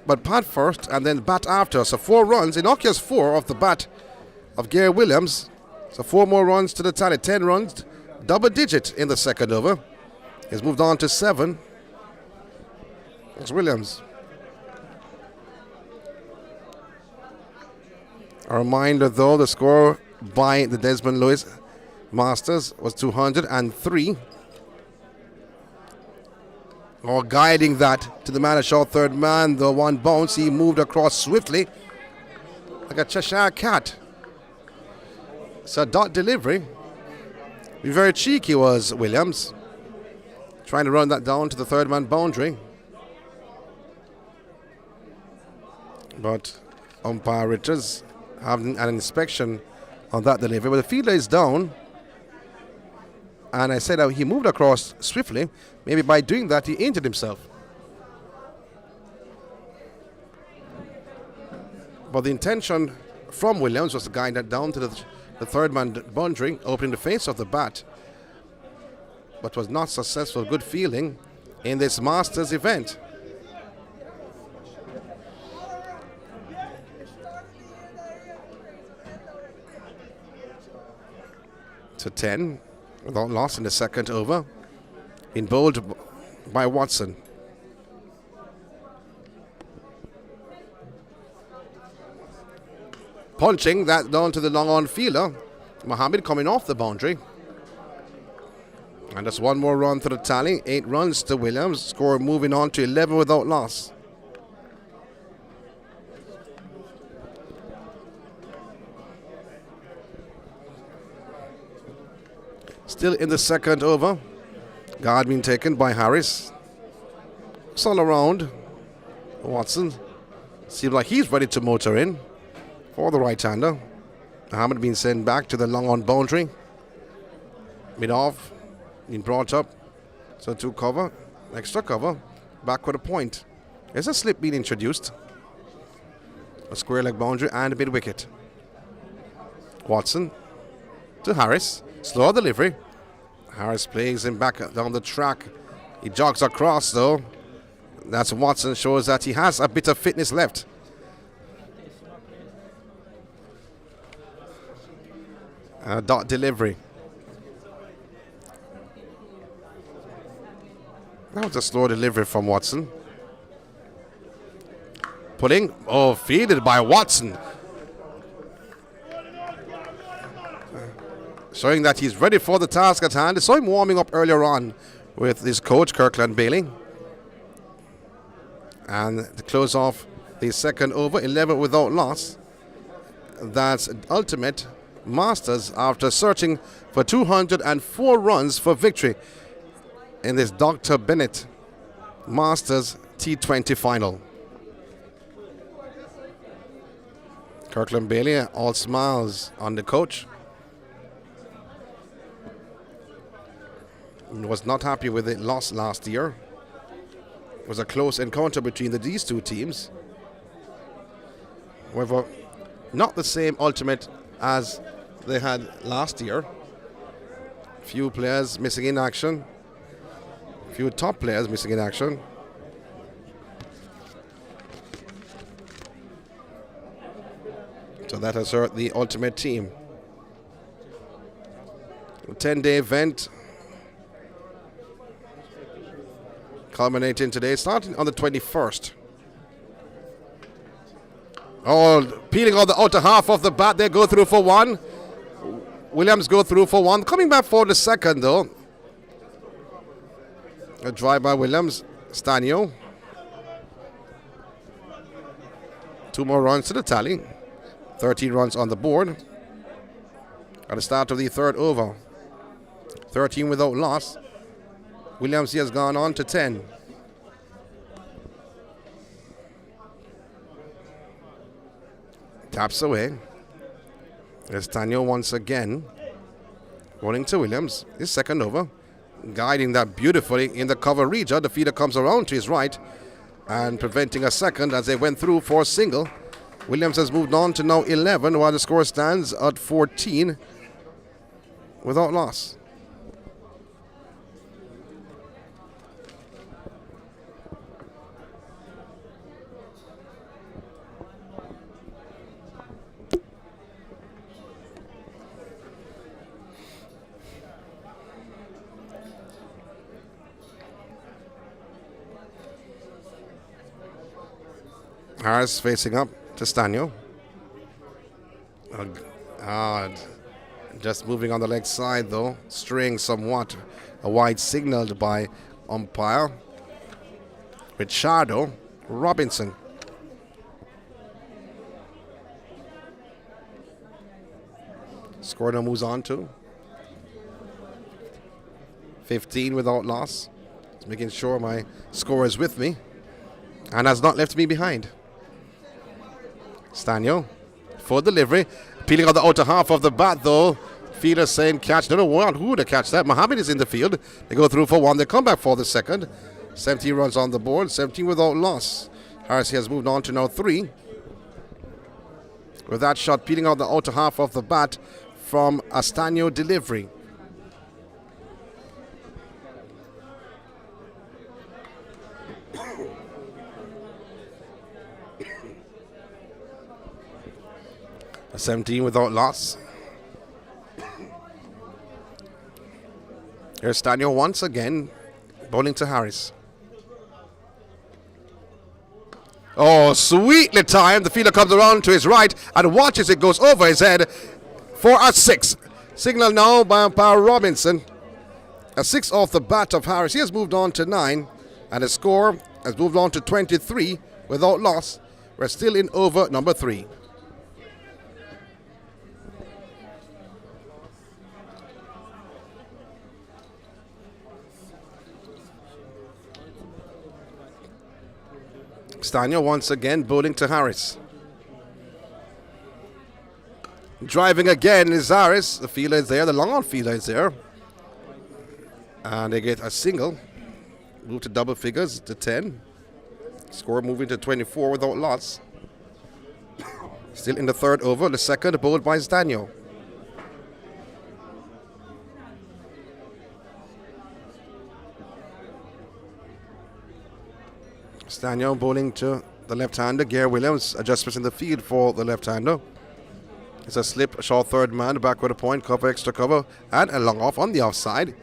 But pad first and then bat after. So 4 runs. Innocuous 4 off the bat of Gary Williams. So 4 more runs to the tally. 10 runs. Double digit in the second over. He's moved on to 7. It's Williams. A reminder though, the score by the Desmond Lewis Masters was 203. or guiding that to the man, a short third man. The one bounce, he moved across swiftly like a Cheshire cat. So dot delivery. Very cheeky was Williams, trying to run that down to the third man boundary. But umpire Richards having an inspection on that delivery. But the fielder is down. And I said he moved across swiftly. Maybe by doing that, he injured himself. But the intention from Williams was to guide that down to the third man boundary, opening the face of the bat. But was not successful. Good fielding in this Masters event. To 10, without loss in the second over. Been bowled by Watson. Punching that down to the long on fielder. Mohammed coming off the boundary. And just one more run to the tally. 8 runs to Williams. Score moving on to 11 without loss. Still in the second over. Guard being taken by Harris. It's all around. Watson seems like he's ready to motor in for the right-hander. Mohammed being sent back to the long on boundary. Mid-off being brought up. So to cover, extra cover, back with a point. There's a slip being introduced. A square leg boundary and a mid-wicket. Watson to Harris. Slow delivery. Harris plays him back down the track. He jogs across though. That's Watson, shows that he has a bit of fitness left. Dot delivery. That was a slow delivery from Watson. Pulling. Oh, fielded by Watson. Showing that he's ready for the task at hand. I saw him warming up earlier on with his coach, Kirkland Bailey. And to close off the second over, 11 without loss. That's ultimate Masters after searching for 204 runs for victory in this Dr. Benett Masters T20 final. Kirkland Bailey, all smiles on the coach. Was not happy with the loss last year. It was a close encounter between these two teams. However, not the same ultimate as they had last year. Few players missing in action. Few top players missing in action. So that has hurt the ultimate team. A 10-day event culminating today, starting on the 21st. Oh, peeling on the outer half of the bat. They go through for one. Williams go through for one. Coming back for the second, though. A drive by Williams. Stanio. 2 more runs to the tally. 13 runs on the board. At the start of the third over. 13 without loss. Williams has gone on to 10. Taps away. There's Stanio once again. Rolling to Williams. His second over. Guiding that beautifully in the cover region. The feeder comes around to his right and preventing a second as they went through for a single. Williams has moved on to now 11 while the score stands at 14 without loss. Harris facing up to Stanio. Just moving on the leg side though, straying somewhat. A wide signaled by umpire. Richardo Robinson. Score now moves on to 15 without loss. Just making sure my score is with me and has not left me behind. Stanio for delivery. Peeling on the outer half of the bat though. Fielder saying catch. Don't know who to catch that. Mohammed is in the field. They go through for one. They come back for the second. 17 runs on the board. 17 without loss. Harris has moved on to now 3. With that shot peeling on the outer half of the bat from a Stanio delivery. A 17 without loss. Here's Stanio once again, bowling to Harris. Oh, sweetly timed. The fielder comes around to his right and watches it goes over his head for a 6. Signal now by umpire Robinson. A 6 off the bat of Harris. He has moved on to 9, and the score has moved on to 23 without loss. We're still in over number 3. Stanio once again bowling to Harris. Driving again is Harris. The fielder is there. The long on fielder is there. And they get a single. Move to double figures to 10. Score moving to 24 without loss. Still in the third over. The second bowled by Stanio. Stanio bowling to the left-hander, Gare Williams. Adjustments in the field for the left-hander. It's a slip, a short third man, backward a point, cover, extra cover, and a long off on the offside.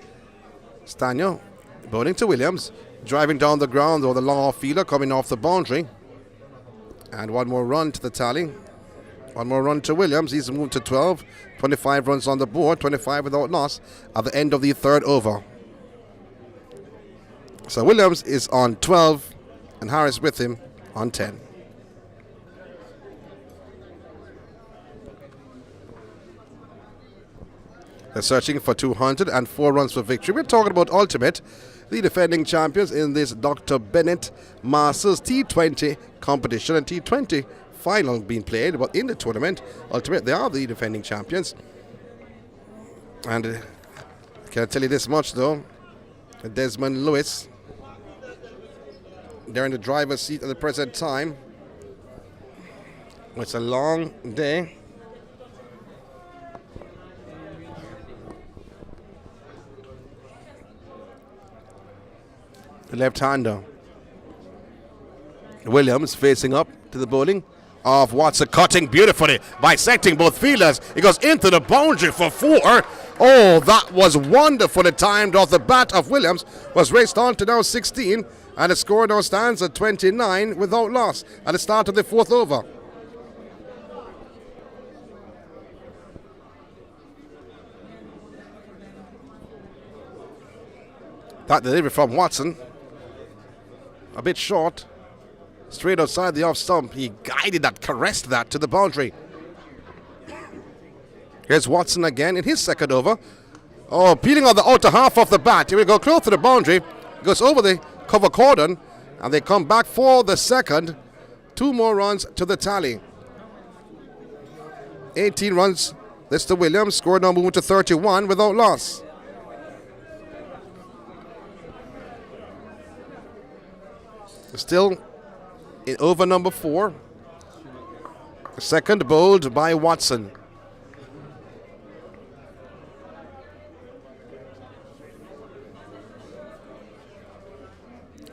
Stanio bowling to Williams, driving down the ground, or the long off fielder coming off the boundary. And one more run to the tally. One more run to Williams. He's moved to 12. 25 runs on the board, 25 without loss at the end of the third over. So Williams is on 12. And Harris with him on 10. They're searching for 204 runs for victory. We're talking about Ultimate, the defending champions in this Dr. Benett Masters T20 competition and T20 final being played. But in the tournament, Ultimate, they are the defending champions. And I can tell you this much though, Desmond Lewis, they're in the driver's seat at the present time. It's a long day. The left-hander, Williams, facing up to the bowling of Watson, cutting beautifully, bisecting both fielders. He goes into the boundary for 4. Oh, that was wonderfully timed off the bat of Williams. Was raced on to now 16. And the score now stands at 29 without loss at the start of the fourth over. That delivery from Watson, a bit short, straight outside the off stump. He guided that, caressed that to the boundary. Here's Watson again in his second over. Oh, peeling on the outer half of the bat. Here we go, close to the boundary. Goes over the cover cordon, and they come back for the second. 2 more runs to the tally. 18 runs. This to Williams. Score now moving to 31 without loss. Still in over number 4. The second bowled by Watson.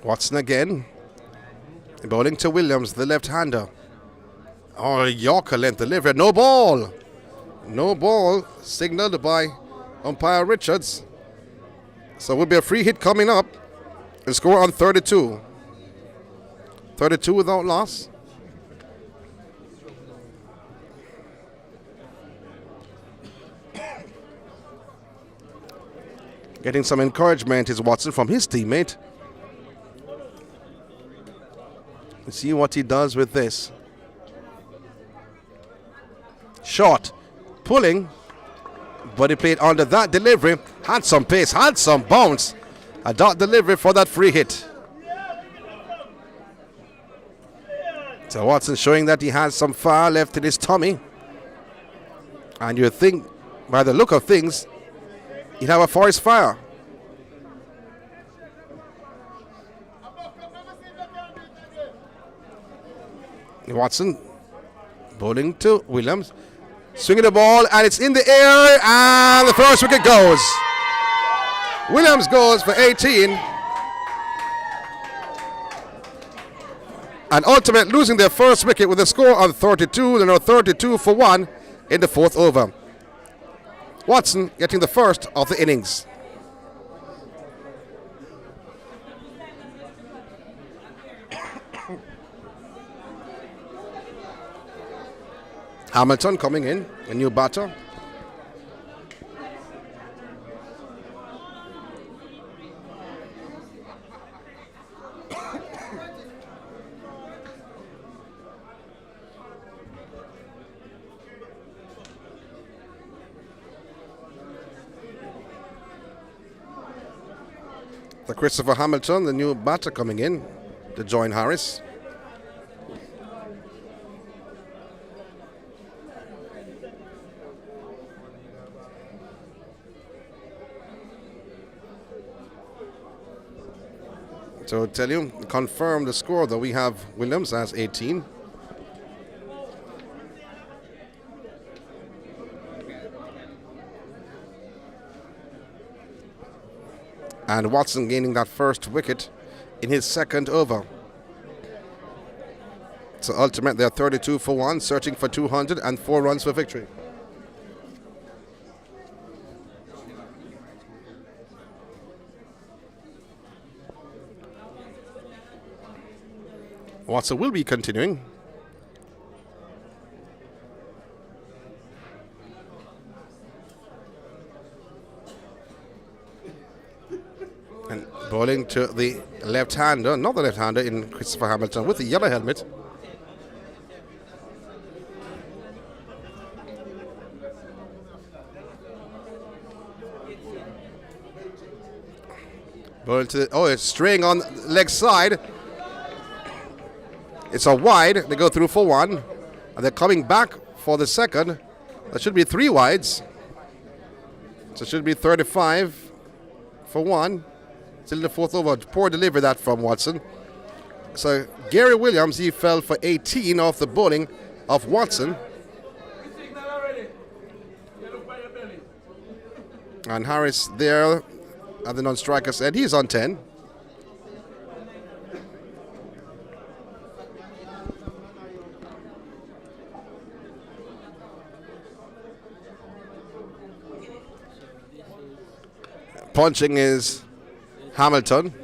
Watson again. Bowling to Williams, the left-hander. Oh, Yorker length delivery. No ball. No ball signaled by umpire Richards. So will be a free hit coming up. And score on 32. 32 without loss. Getting some encouragement is Watson from his teammate. Let's see what he does with this. Short, pulling, but he played under that delivery. Had some pace, had some bounce. A dot delivery for that free hit. So Watson showing that he has some fire left in his tummy. And you think, by the look of things, he'd have a forest fire. Watson bowling to Williams. Swinging the ball, and it's in the air, and the first wicket goes. Williams goes for 18. And Ultimate losing their first wicket with a score of 32. They're now 32 for 1 in the 4th over. Watson getting the first of the innings. Hamilton coming in, a new batter. The Christopher Hamilton, the new batter coming in to join Harris. So tell you, confirm the score though. We have Williams as 18. And Watson gaining that first wicket in his 2nd over. So Ultimate, they're 32 for 1, searching for 204 runs for victory. Watson will be continuing. And bowling to the left-hander, not the left-hander in Christopher Hamilton with the yellow helmet. Bowling to the, it's straying on leg side. It's a wide. They go through for 1. And they're coming back for the 2nd. That should be 3 wides. So it should be 35 for 1. Still in the 4th over. Poor delivery that from Watson. So Gary Williams, he fell for 18 off the bowling of Watson. And Harris there at the non-striker said he's on 10. Punching is Hamilton.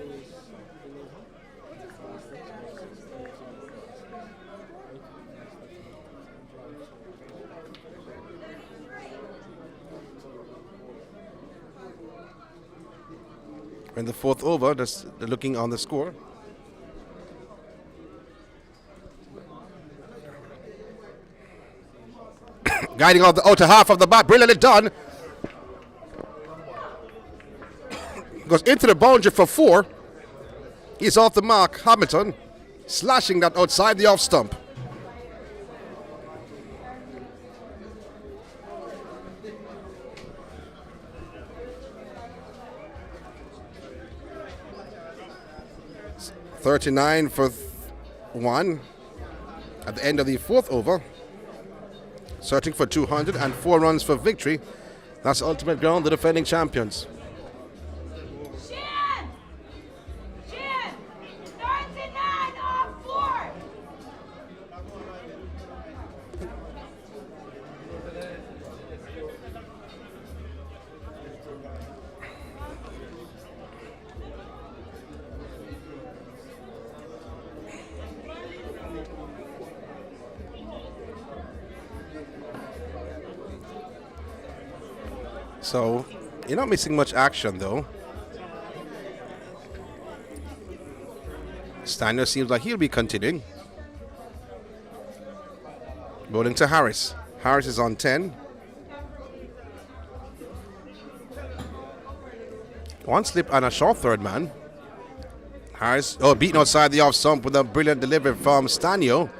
In the 4th over, just looking on the score. Guiding off the outer half of the bat, brilliantly done. Goes into the boundary for 4. He's off the mark, Hamilton, slashing that outside the off stump. .39 for 1 at the end of the 4th over. Searching for 204 runs for victory. That's Ultimate Ground, the defending champions. So, you're not missing much action, though. Steiner seems like he'll be continuing. Bowling to Harris. Harris is on 10. One slip and a short third man. Harris, beaten outside the off stump with a brilliant delivery from Stanio.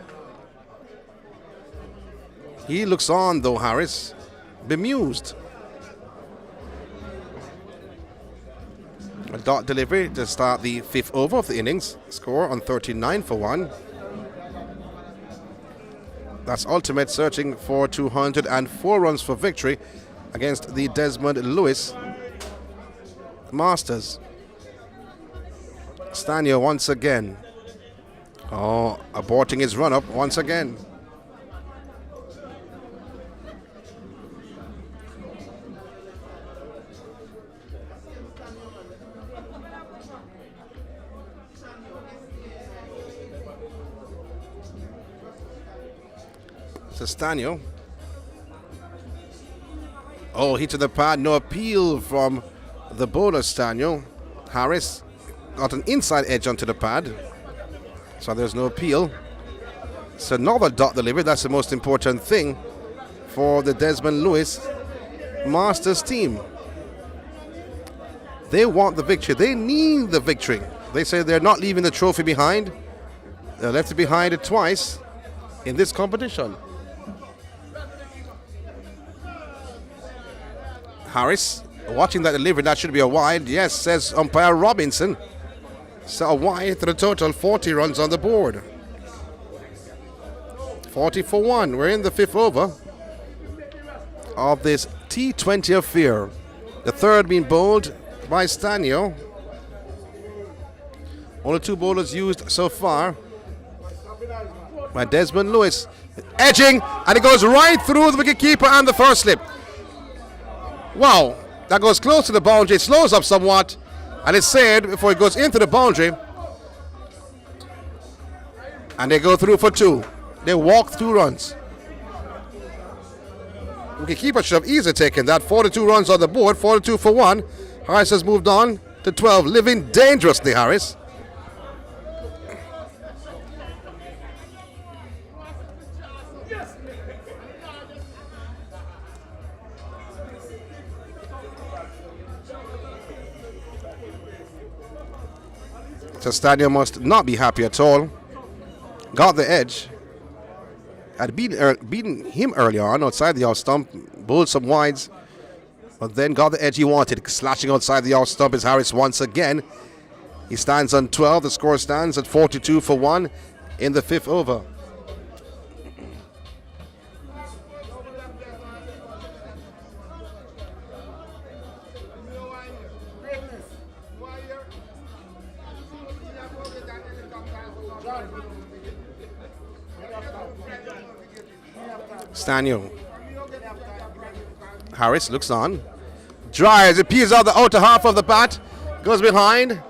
He looks on though, Harris, bemused. A dot delivery to start the 5th over of the innings. Score on 39 for 1. That's Ultimate searching for 204 runs for victory against the Desmond Lewis Masters. Stanio once again. Aborting his run-up once again. So Stanio. Hit to the pad, no appeal from the bowler Stanio. Harris got an inside edge onto the pad, so there's no appeal. It's another dot delivery. That's the most important thing for the Desmond Lewis Masters team. They want the victory. They need the victory. They say they're not leaving the trophy behind. They left it behind it twice in this competition. Harris watching that delivery, that should be a wide. Yes, says umpire Robinson. So a wide to the total, 40 runs on the board. 40 for 1. We're in the 5th over of this T20 affair. The third being bowled by Stanio. Only 2 bowlers used so far by Desmond Lewis. Edging, and it goes right through the wicketkeeper and the first slip. Wow, that goes close to the boundary. It slows up somewhat, and it's said before it goes into the boundary. And they go through for 2. They walk 2 runs. Wicketkeeper should have easily taken that. 42 runs on the board, 42 for 1. Harris has moved on to 12, living dangerously, Harris. So Stanio must not be happy at all. Got the edge. Had beaten him early on outside the off stump. Bowled some wides. But then got the edge he wanted. Slashing outside the off stump is Harris once again. He stands on 12. The score stands at 42 for 1 in the 5th over. Stanio. Harris looks on. Drives, it peels out the outer half of the bat. Goes behind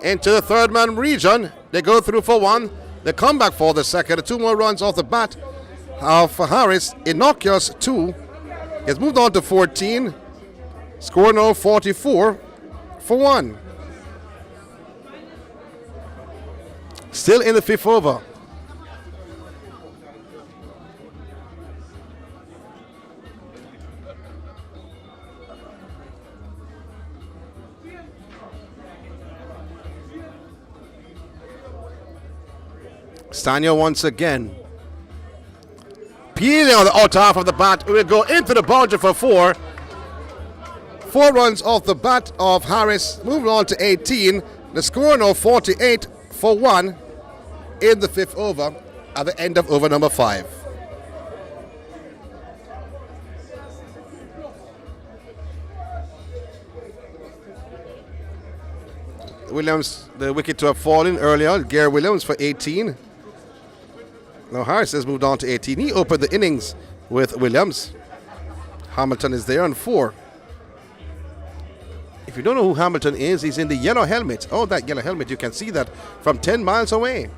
into the third man region. They go through for 1. They come back for the second. 2 more runs off the bat for Harris. Innocuous 2. He's moved on to 14. Score now 44 for 1. Still in the 5th over. Stanio once again. Peeling on the outer half of the bat. Will go into the boundary for 4. 4 runs off the bat of Harris. Moving on to 18. The score now 48 for 1 in the 5th over at the end of over number 5. Williams, the wicket to have fallen earlier. Gare Williams for 18. Now Harris has moved on to 18. He opened the innings with Williams. Hamilton is there on 4. If you don't know who Hamilton is, he's in the yellow helmet. Oh, that yellow helmet, you can see that from 10 miles away.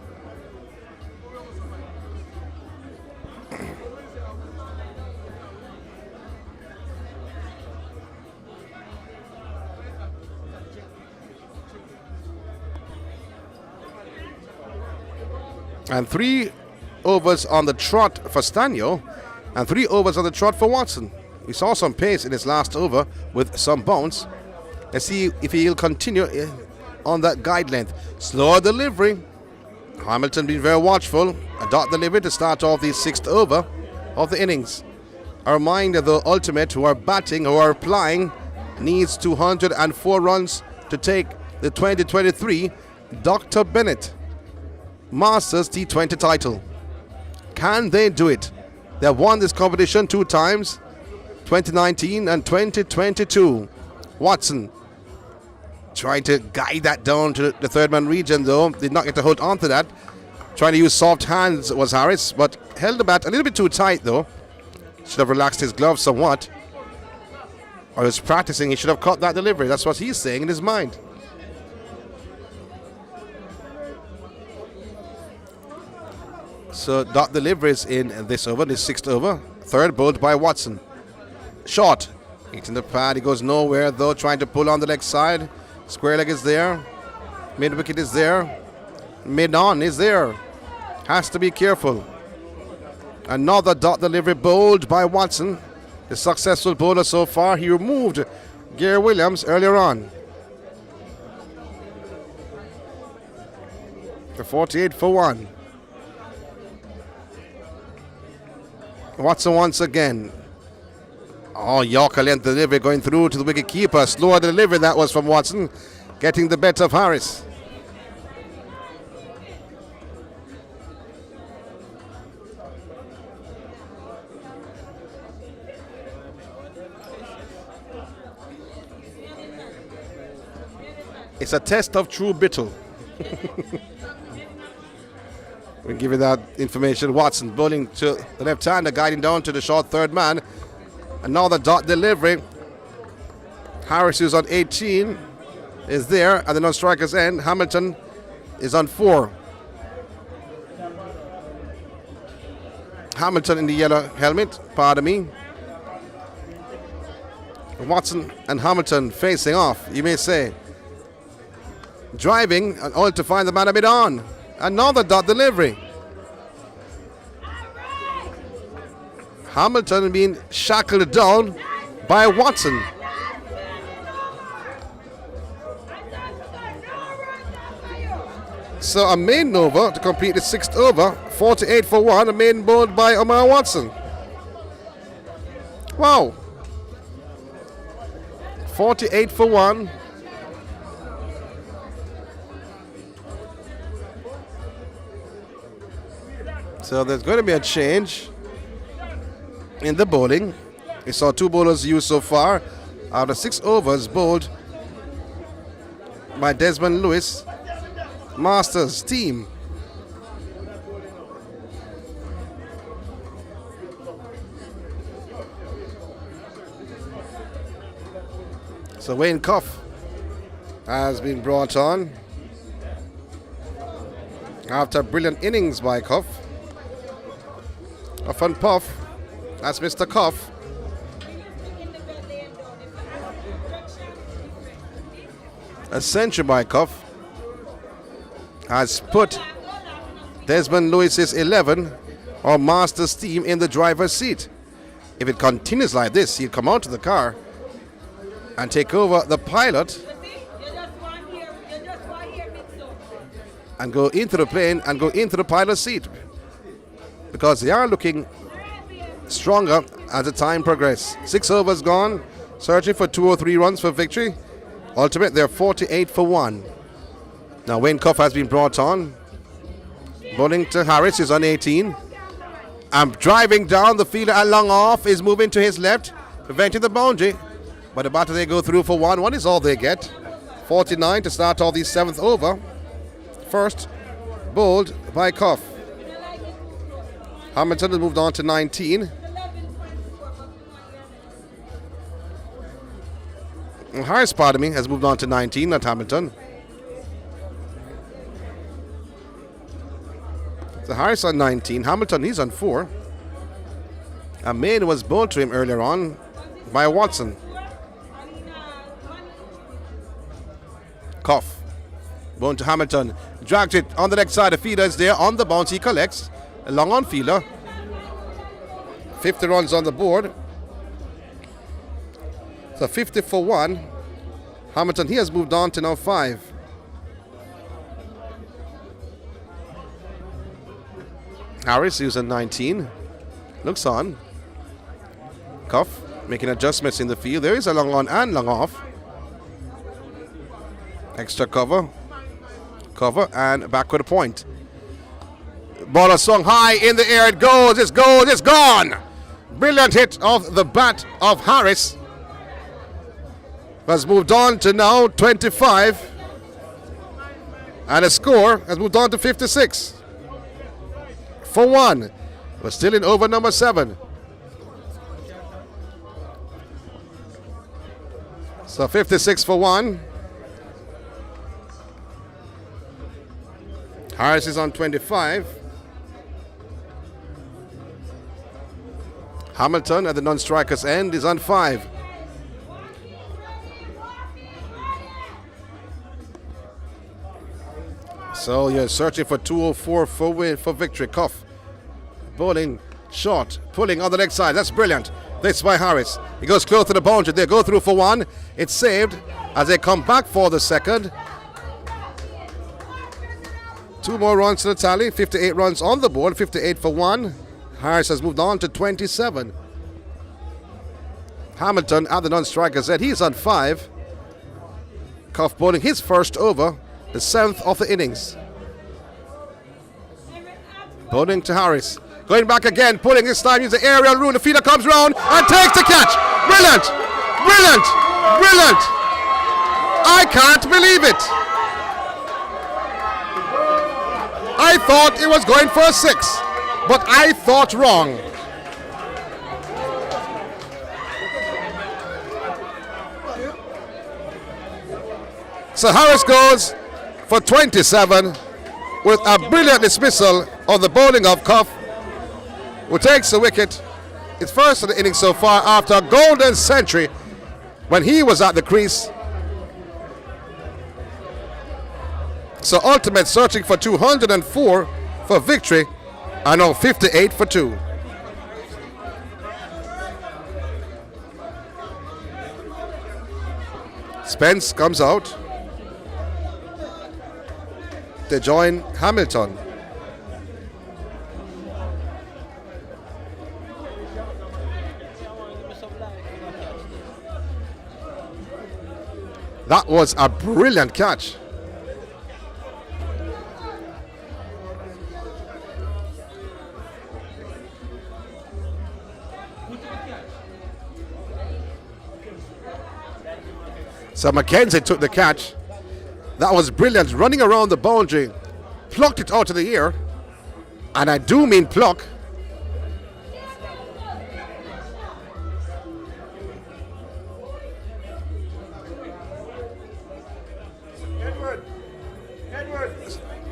And 3 overs on the trot for Stanio and 3 overs on the trot for Watson. We saw some pace in his last over with some bounce. Let's see if he'll continue on that guide length. Slower delivery. Hamilton being very watchful. A dot delivery to start off the 6th over of the innings. A reminder, the ultimate who are batting, who are plying, needs 204 runs to take the 2023 Dr. Benett Masters T20 title. Can they do it? They have won this competition 2 times, 2019 and 2022. Watson trying to guide that down to the third man region, though. Did not get to hold on to that. Trying to use soft hands was Harris, but held the bat a little bit too tight, though. Should have relaxed his gloves somewhat. Or was practicing, he should have caught that delivery. That's what he's saying in his mind. So dot deliveries in this over, this 6th over. 3rd bowled by Watson. Short. Hitting the pad, he goes nowhere though, trying to pull on the leg side. Square leg is there. Mid wicket is there. Mid on is there. Has to be careful. Another dot delivery bowled by Watson. The successful bowler so far. He removed Gary Williams earlier on. For 48 for 1. Watson once again. Oh, Yorker length delivery going through to the wicket keeper. Slower delivery that was from Watson. Getting the better of Harris. It's a test of true bittle. We'll give you that information. Watson bowling to the left-hander, guiding down to the short 3rd man. Another dot delivery. Harris, who's on 18, is there at the non-striker's end. Hamilton is on 4. Hamilton in the yellow helmet, pardon me. Watson and Hamilton facing off, you may say. Driving, and all to find the man a bit on. Another dot delivery. Hamilton being shackled down by Watson. So a maiden over to complete the 6th over. 48 for 1. A maiden bowled by Omar Watson. Wow. 48 for 1. So there's going to be a change in the bowling. We saw 2 bowlers used so far out of 6 overs bowled by Desmond Lewis Masters team. So Wayne Cuff has been brought on after a brilliant innings by Cuff. Puff and puff. That's Mr. Cuff. A century by Cuff has put Desmond Lewis's 11 or Masters team in the driver's seat. If it continues like this, he'll come out to the car and take over the pilot and go into the plane and go into the pilot's seat, because they are looking stronger as the time progresses. 6 overs gone, searching for 2 or 3 runs for victory. Ultimate, they're 48 for 1. Now Wayne Cuff has been brought on. Bowling to Harris is on 18. And driving down the fielder at long off is moving to his left, preventing the boundary. But the batter they go through for 1. 1 is all they get. 49 to start off the 7th over. First bowled by Cuff. Hamilton has moved on to 19. And Harris, pardon me, has moved on to 19, not Hamilton. So Harris on 19. Hamilton, he's on 4. A main was bowled to him earlier on by Watson. Cuff. Bowled to Hamilton. Dragged it on the leg side. The feeder is there on the bounce. He collects. a long on fielder. 50 runs on the board. So 50 for 1. Hamilton, he has moved on to now 5. Harris using 19. Looks on. Cuff making adjustments in the field. There is a long on and long off. Extra cover. Cover and back with a point. Ball is swung high in the air. It goes, it's gone. Brilliant hit off the bat of Harris. Has moved on to now 25. And the score has moved on to 56. For 1. We're still in over number 7. So 56 for 1. Harris is on 25. Hamilton at the non-striker's end is on 5. So you're searching for 204 for victory. Cuff. Bowling short. Pulling on the leg side. That's brilliant. This by Harris. He goes close to the boundary. They go through for 1. It's saved as they come back for the second. 2 more runs to the tally. 58 runs on the board. 58 for 1. Harris has moved on to 27. Hamilton at the non-striker's end. He's on 5. Cuff bowling his first over. The 7th of the innings. Bowling to Harris. Going back again, pulling this time, use the aerial rule. The fielder comes round and takes the catch. Brilliant! Brilliant! Brilliant! I can't believe it. I thought it was going for a 6, but I thought wrong. So Harris goes for 27 with a brilliant dismissal on the bowling of Cuff, who takes the wicket. His first of the innings so far after a golden century when he was at the crease. So Ultimate searching for 204 for victory, and now 58 for 2. Spence comes out to join Hamilton. That was a brilliant catch. So Mackenzie took the catch. That was brilliant, running around the boundary, plucked it out of the air, and I do mean pluck.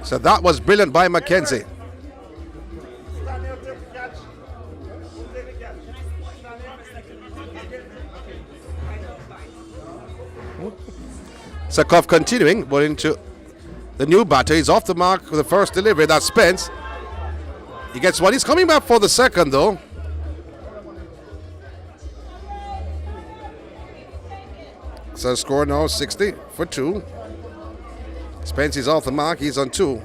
So that was brilliant by Mackenzie. So Cuff continuing, but into the new batter. He's off the mark with the first delivery. That's Spence. He gets one. He's coming back for the second, though. So score now 60 for 2. Spence is off the mark. He's on 2.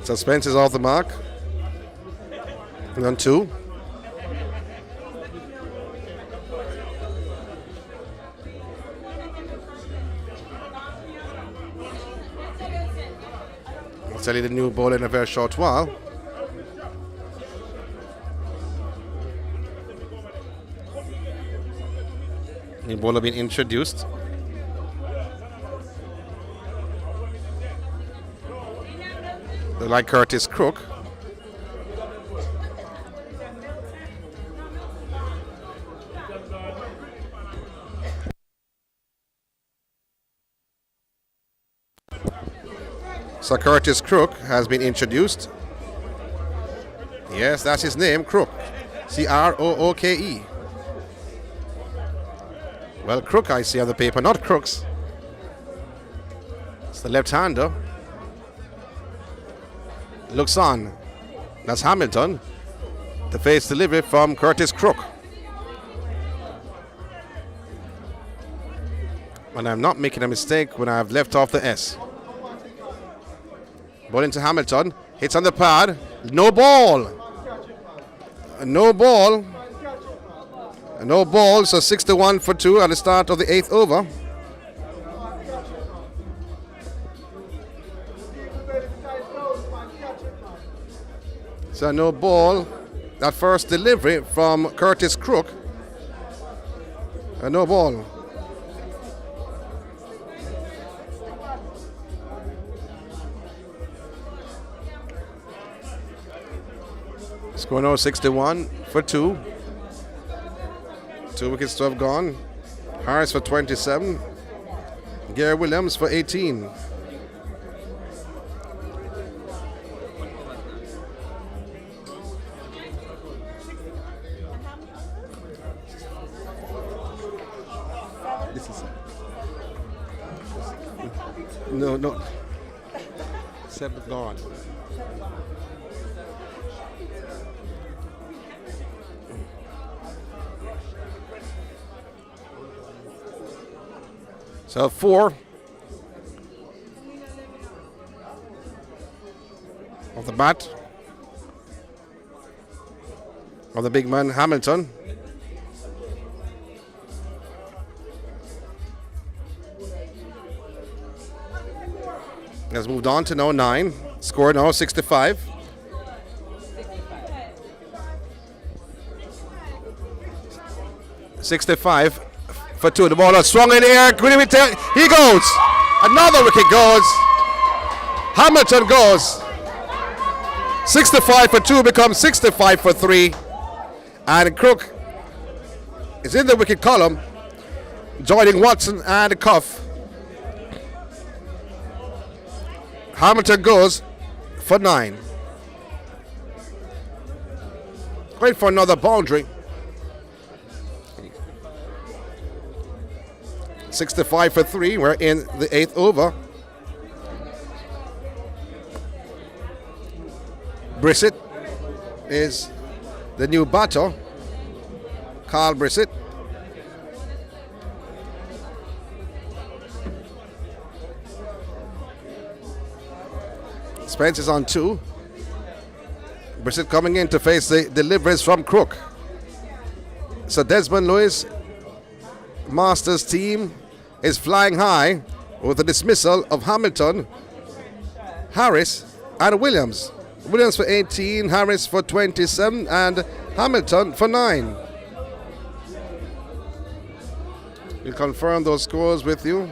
So Spence is off the mark. On 2. I'll tell you the new ball in a very short while. New ball has been introduced. Like Curtis Crook. So Curtis Crook has been introduced. Yes, that's his name, Crook. Crooke. Well, Crook I see on the paper, not Crooks. It's the left-hander. Looks on. That's Hamilton. The face delivery from Curtis Crook. And I'm not making a mistake when I've left off the S. Ball into Hamilton. Hits on the pad. No ball. No ball. No ball. So 61 for 2 at the start of the 8th over. So no ball. That first delivery from Curtis Crook. No ball. Score now 61 for 2. 2 wickets to have gone. Harris for 27. Gary Williams for 18. This is no. 7 gone. So 4 of the bat of the big man Hamilton. Has moved on to now 9. Score now 65. For 2. The ball is swung in the air. He goes. Another wicket goes. Hamilton goes. 65 for 2 becomes 65 for 3. And Crook is in the wicket column, joining Watson and Cuff. Hamilton goes for 9. Going for another boundary. 65 for 3. We're in the 8th over. Brissett is the new batter. Carl Brissett. Spence is on 2. Brissett coming in to face the deliveries from Crook. So Desmond Lewis Masters team is flying high with the dismissal of Hamilton, Harris and Williams. Williams for 18, Harris for 27 and Hamilton for 9. We'll confirm those scores with you.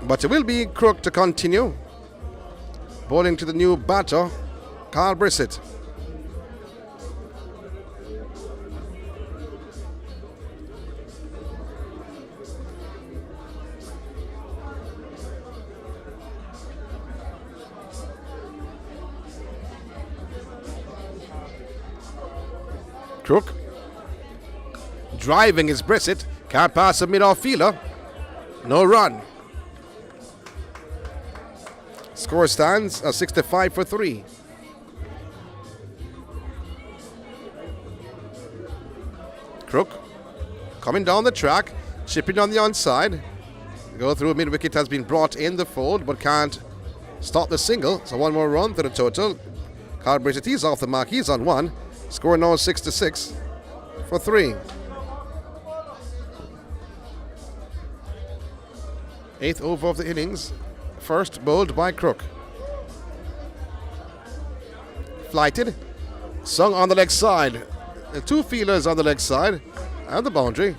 But it will be Crook to continue. Bowling to the new batter, Carl Brissett. Crook driving is Brissett. Can't pass a mid-off fielder. No run. Score stands 65 for 3. Crook coming down the track, chipping on the onside. Go through mid-wicket has been brought in the fold, but can't stop the single. So 1 more run to the total. Carl Brissett, he's off the mark. He's on 1. Score now 66 for 3. 8th over of the innings. First bowled by Crook. Flighted. Sung on the leg side. The 2 fielders on the leg side and the boundary.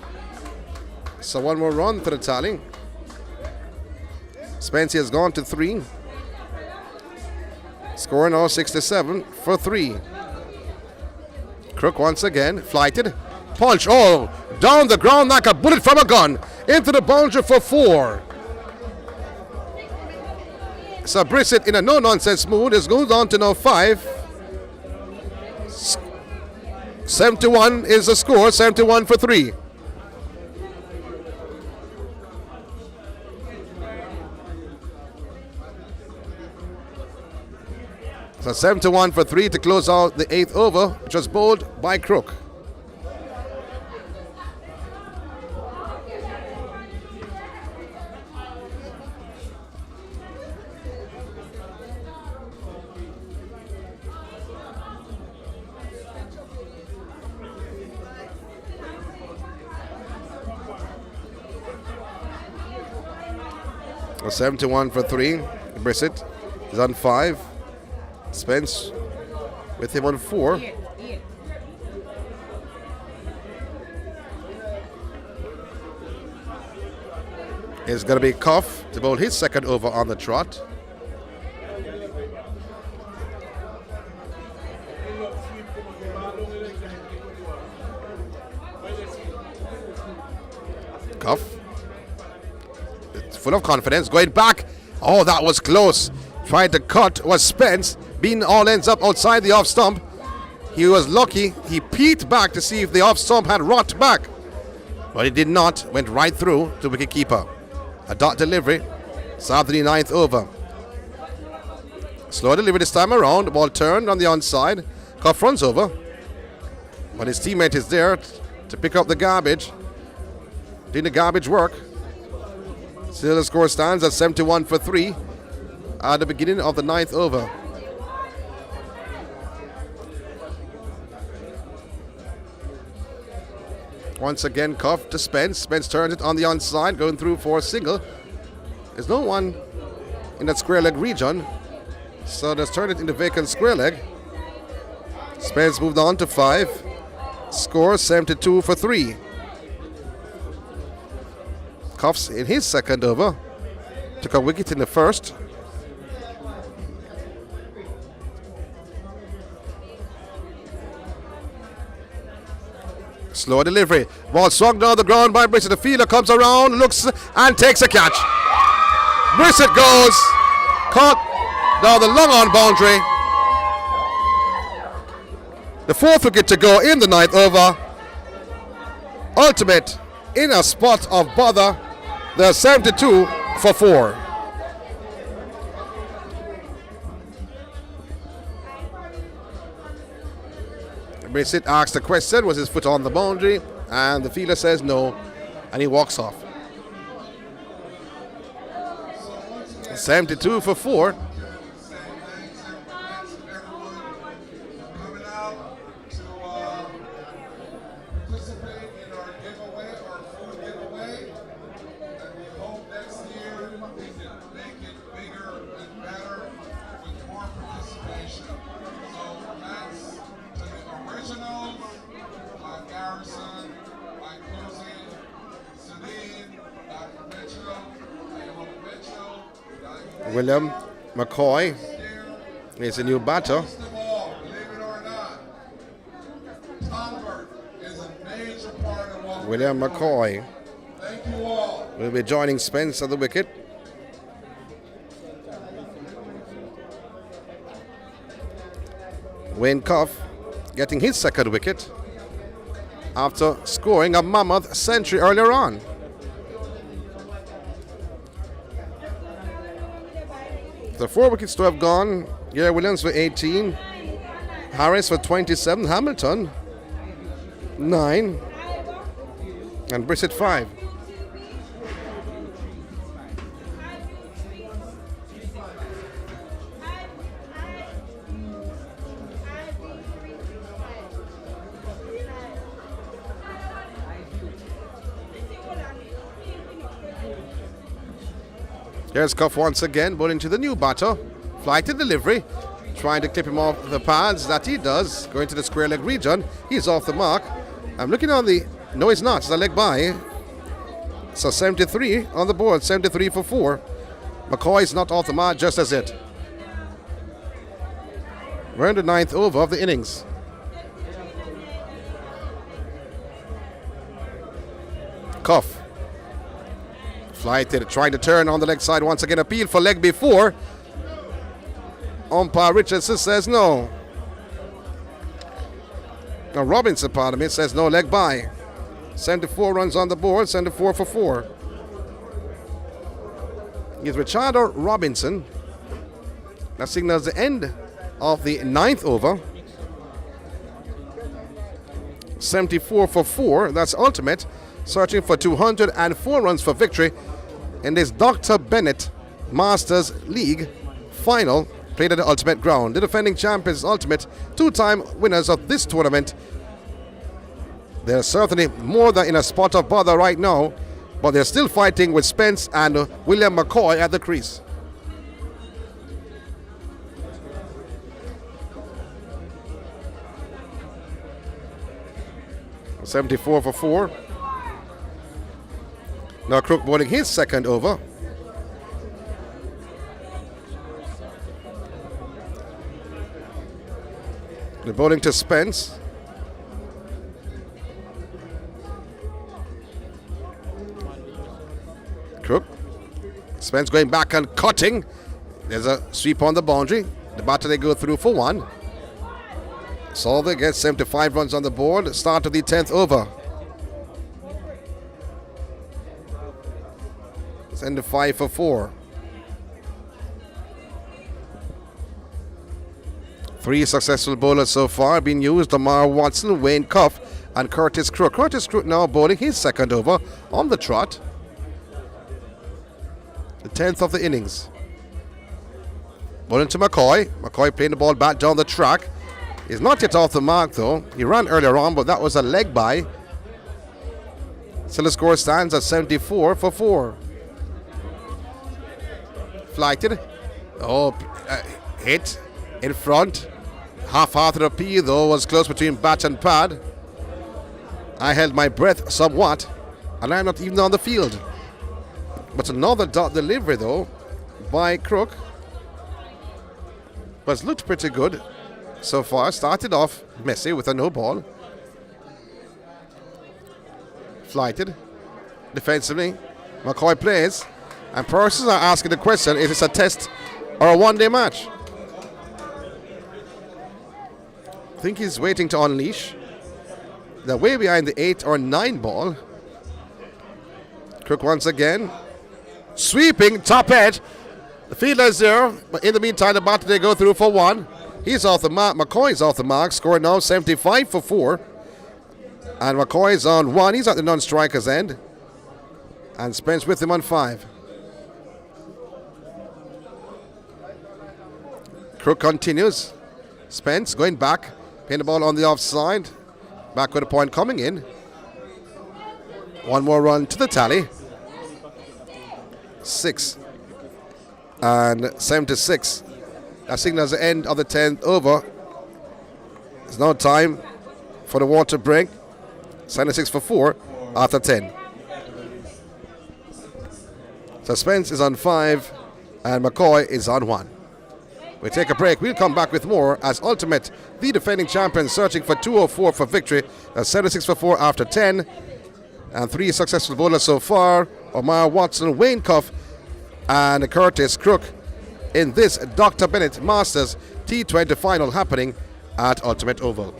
So 1 more run to the tally. Spencer has gone to 3. Score now 67 for 3. Crook once again, flighted, punch, down the ground like a bullet from a gun, into the boundary for 4. So Brissett in a no-nonsense mood is moved on to now 5. 71 is the score, 71 for 3. So 71 for 3 to close out the 8th over, which was bowled by Crook. So 71 for 3. Brissett is on 5. Spence with him on 4. It's going to be Cuff to bowl his second over on the trot. Cuff. It's full of confidence. Going back. Oh, that was close. Tried to cut was Spence. Bean all ends up outside the off stump. He was lucky. He peeked back to see if the off stump had rocked back. But it did not. Went right through to wicketkeeper. A dot delivery. South of the 9th over. Slow delivery this time around. The ball turned on the onside. Cuff runs over. But his teammate is there to pick up the garbage. Doing the garbage work. Still the score stands at 71 for 3 at the beginning of the 9th over. Once again, Cuff to Spence. Spence turns it on the onside, going through for a single. There's no one in that square leg region, so let's turn it into vacant square leg. Spence moved on to 5. Score 72 for 3. Cuffs in his second over. Took a wicket in the first. Slow delivery. Ball swung down the ground by Brissett. The fielder comes around, looks and takes a catch. Brissett goes. Caught down the long on boundary. The 4th wicket to go in the 9th over. Ultimate in a spot of bother. They're 72 for 4. Brissett asks the question, was his foot on the boundary? And the fielder says no, and he walks off. 72 for 4. William McCoy is a new batter. William McCoy will be joining Spence at the wicket. Wayne Cuff getting his second wicket after scoring a mammoth century earlier on. The 4 wickets to have gone. Gary Williams for 18. Harris for 27. Hamilton 9. And Brissett 5. Here's Cuff once again, bowling to the new batter. Flighted delivery, trying to clip him off the pads. That he does, going to the square leg region. He's off the mark. I'm looking on the, no he's not, it's a leg by. So 73 on the board, 73 for 4. McCoy's not off the mark, just as it. We're in the 9th over of the innings. Cuff. Flighted, trying to turn on the leg side once again. Appeal for leg before. Umpire Richardson says no. Robinson, pardon me, says no leg by. 74 runs on the board, 74 for 4. Is Richardo Robinson. That signals the end of the 9th over. 74 for 4. That's ultimate. Searching for 204 runs for victory in this Dr. Benett Masters League final played at the Ultimate Ground. The defending champions, Ultimate, 2-time winners of this tournament. They're certainly more than in a spot of bother right now, but they're still fighting with Spence and William McCoy at the crease. .74 for 4. Now Crook bowling his second over. The bowling to Spence. Crook. Spence going back and cutting. There's a sweep on the boundary. The batter they go through for 1. Solver gets 75 runs on the board. Start of the 10th over. Send to 5 for 4. 3 successful bowlers so far being used. Amar Watson, Wayne Cuff, and Curtis Crook. Curtis Crook now bowling his second over on the trot. The 10th of the innings. Bowling to McCoy. McCoy playing the ball back down the track. He's not yet off the mark though. He ran earlier on, but that was a leg by. Still the score stands at 74 for 4. Flighted. Oh, hit in front. Half-hearted appeal though, was close between bat and pad. I held my breath somewhat, and I'm not even on the field. But another dot delivery though by Crook. But it's looked pretty good so far. Started off messy with a no ball. Flighted. Defensively, McCoy plays. And persons are asking the question, is this a test or a one-day match? I think he's waiting to unleash. They're way behind the 8 or 9 ball. Crook once again. Sweeping, top edge. The fielder is there, but in the meantime, the batter they go through for 1. He's off the mark. McCoy's off the mark. Score now 75 for 4. And McCoy's on 1. He's at the non-striker's end. And Spence with him on 5. Crook continues. Spence going back. Playing the ball on the offside. Back with a point coming in. 1 more run to the tally. 6. And 76. That signals the end of the 10th over. There's no time for the water break. 76 for 4 after 10. So Spence is on 5 and McCoy is on 1. We take a break. We'll come back with more as Ultimate, the defending champion, searching for 204 for victory. 76 for 4 after 10. And 3 successful bowlers so far. Omar Watson, Wayne Cuff, and Curtis Crook in this Dr. Benett Masters T20 final happening at Ultimate Oval.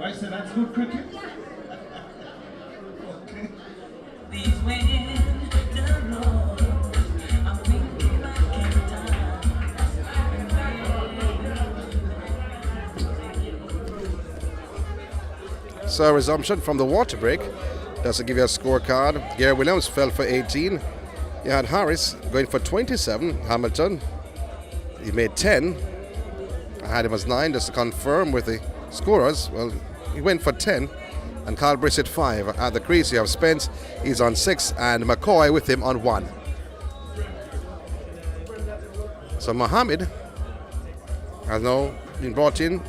I said that's good cricket. Okay. These wind the road. I'm thinking back in time. So resumption from the water break. Doesn't give you a scorecard. Gary Williams fell for 18. You had Harris going for 27. Hamilton, he made 10. I had him as 9 just to confirm with the scorers. Well, he went for 10. And Carl Brissett 5. At the crease, you have Spence. He's on 6. And McCoy with him on 1. So Mohammed has now been brought in.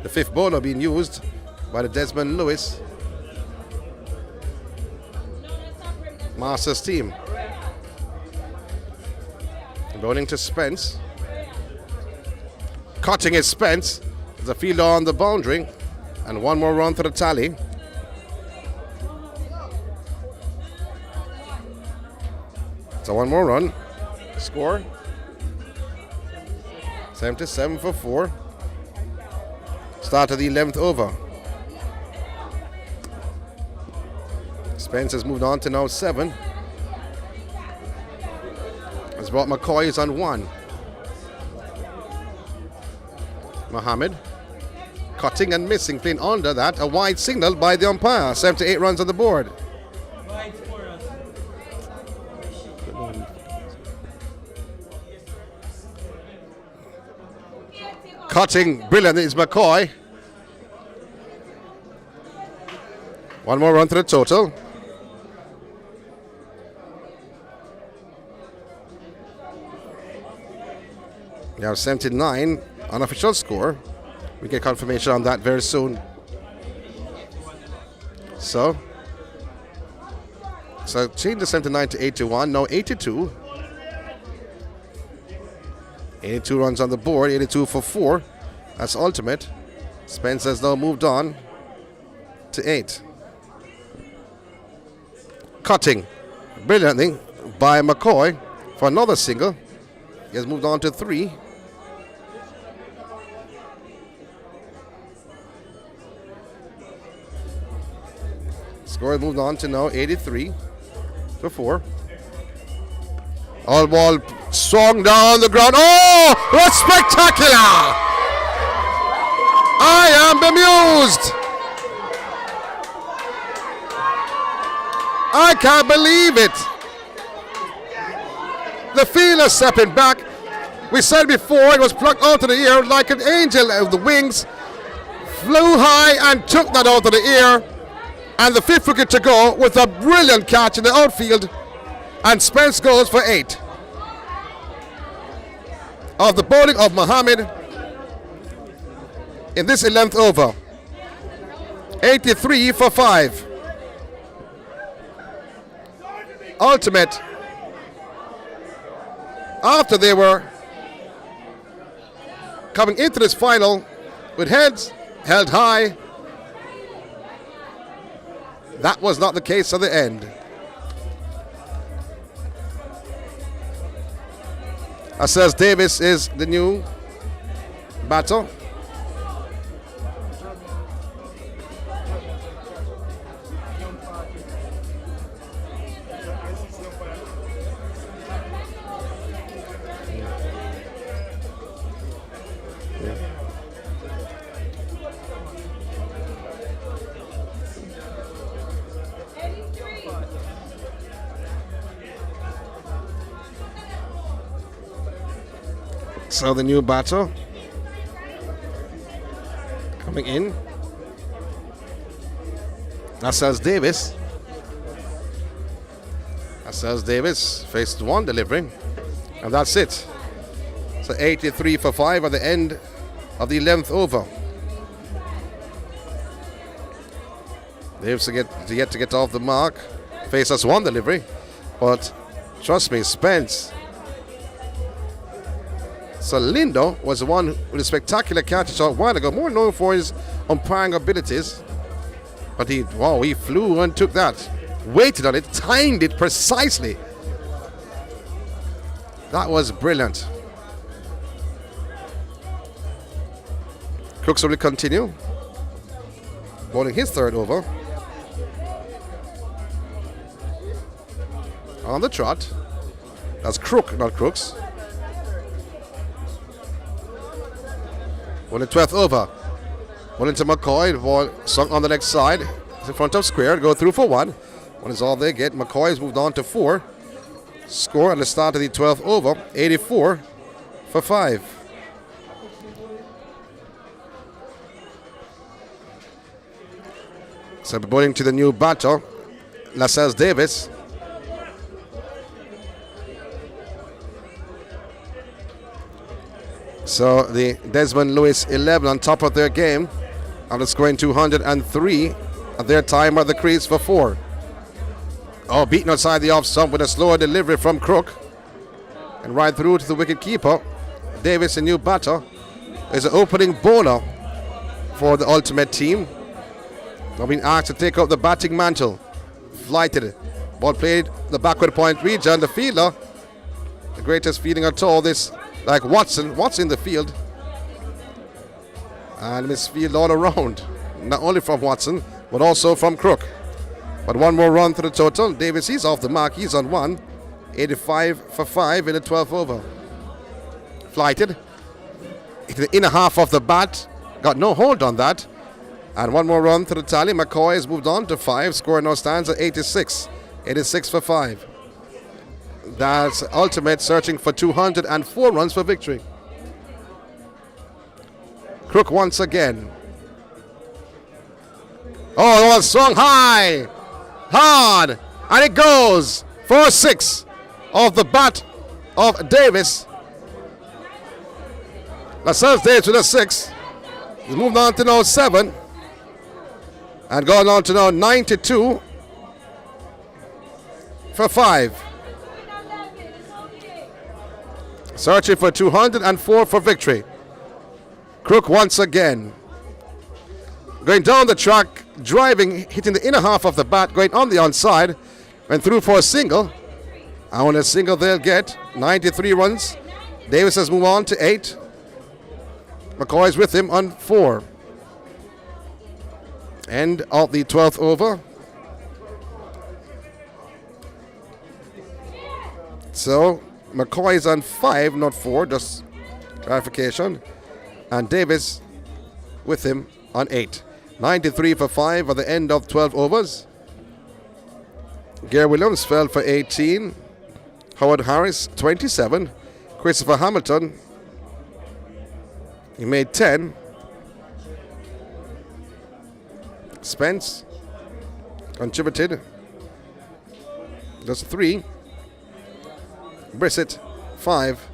The 5th bowler being used by the Desmond Lewis Masters team. Bowling to Spence. Cutting is Spence. There's a fielder on the boundary. And one more run to the tally. So one more run. Score 77 for 4. Start of the 11th over. Spence has moved on to now 7. Has brought McCoy is on 1. Mohammed cutting and missing, playing under that. A wide signal by the umpire. 78 runs on the board. Cutting brilliant is McCoy. One more run to the total. You have 79 unofficial score. We get confirmation on that very soon. So change the 79 to 81. Now 82. 82 runs on the board. 82 for 4. That's ultimate. Spence has now moved on to 8. Cutting brilliantly by McCoy for another single. He has moved on to 3. Score has moved on to now 83 for 4. All ball swung down the ground. Oh, what spectacular! I am bemused. I can't believe it. The fielder stepping back. We said before it was plucked out of the air like an angel of the wings. Flew high and took that out of the air. And the 5th wicket to go with a brilliant catch in the outfield. And Spence goes for 8. Of the bowling of Mohammed in this 11th over. 83 for 5. Ultimate. After they were coming into this final with heads held high, that was not the case at the end. Says Davis is the new batter. So the new batter coming in. Says Davis. Says Davis faced 1 delivering. And that's it. So 83 for 5 at the end of the 11th over. Davis yet to get off the mark. Faces 1 delivery. But trust me, Spence. So Lindo was the one with a spectacular catch a shot while ago, more known for his umpiring abilities. But he flew and took that. Waited on it, timed it precisely. That was brilliant. Crooks will continue. Bowling his third over. On the trot. That's Crook, not Crooks. Bowling 12th over. Bowling to McCoy. The ball sunk on the next side. It's in front of square. Go through for 1. 1 is all they get. McCoy has moved on to 4. Score at the start of the 12th over. 84 for 5. So bowling to the new batter, Lascelles Davis. So the Desmond Lewis 11 on top of their game after scoring 203 at their time at the crease for 4. Oh, beaten outside the off stump with a slower delivery from Crook. And right through to the wicket keeper. Davis, a new batter, is an opening bowler for the ultimate team. Now being asked to take up the batting mantle. Flighted. Ball played the backward point region. The fielder, the greatest fielding at all, this like Watson. What's in the field? And misfield all around. Not only from Watson, but also from Crook. But 1 more run to the total. Davis, he's off the mark. He's on 1. 85 for 5 in the 12th over. Flighted. Into the inner half of the bat. Got no hold on that. And 1 more run to the tally. McCoy has moved on to 5. Score now stands at 86. 86 for 5. That's ultimate searching for 204 runs for victory. Crook once again. Oh, swung high. Hard. And it goes for 6 off the bat of Davis. Lascelles Davis with a 6. He's moved on to now 7. And going on to now 92 for 5. Searching for 204 for victory. Crook once again. Going down the track, driving, hitting the inner half of the bat, going on the onside. Went through for a single. And on a single they'll get 93 runs. Davis has moved on to 8. McCoy's with him on 4. End of the 12th over. So McCoy is on 5, not 4, just clarification. And Davis with him on 8. 93 for 5 at the end of 12 overs. Gary Williams fell for 18. Howard Harris 27. Christopher Hamilton, he made 10. Spence contributed just 3. Brissett 5.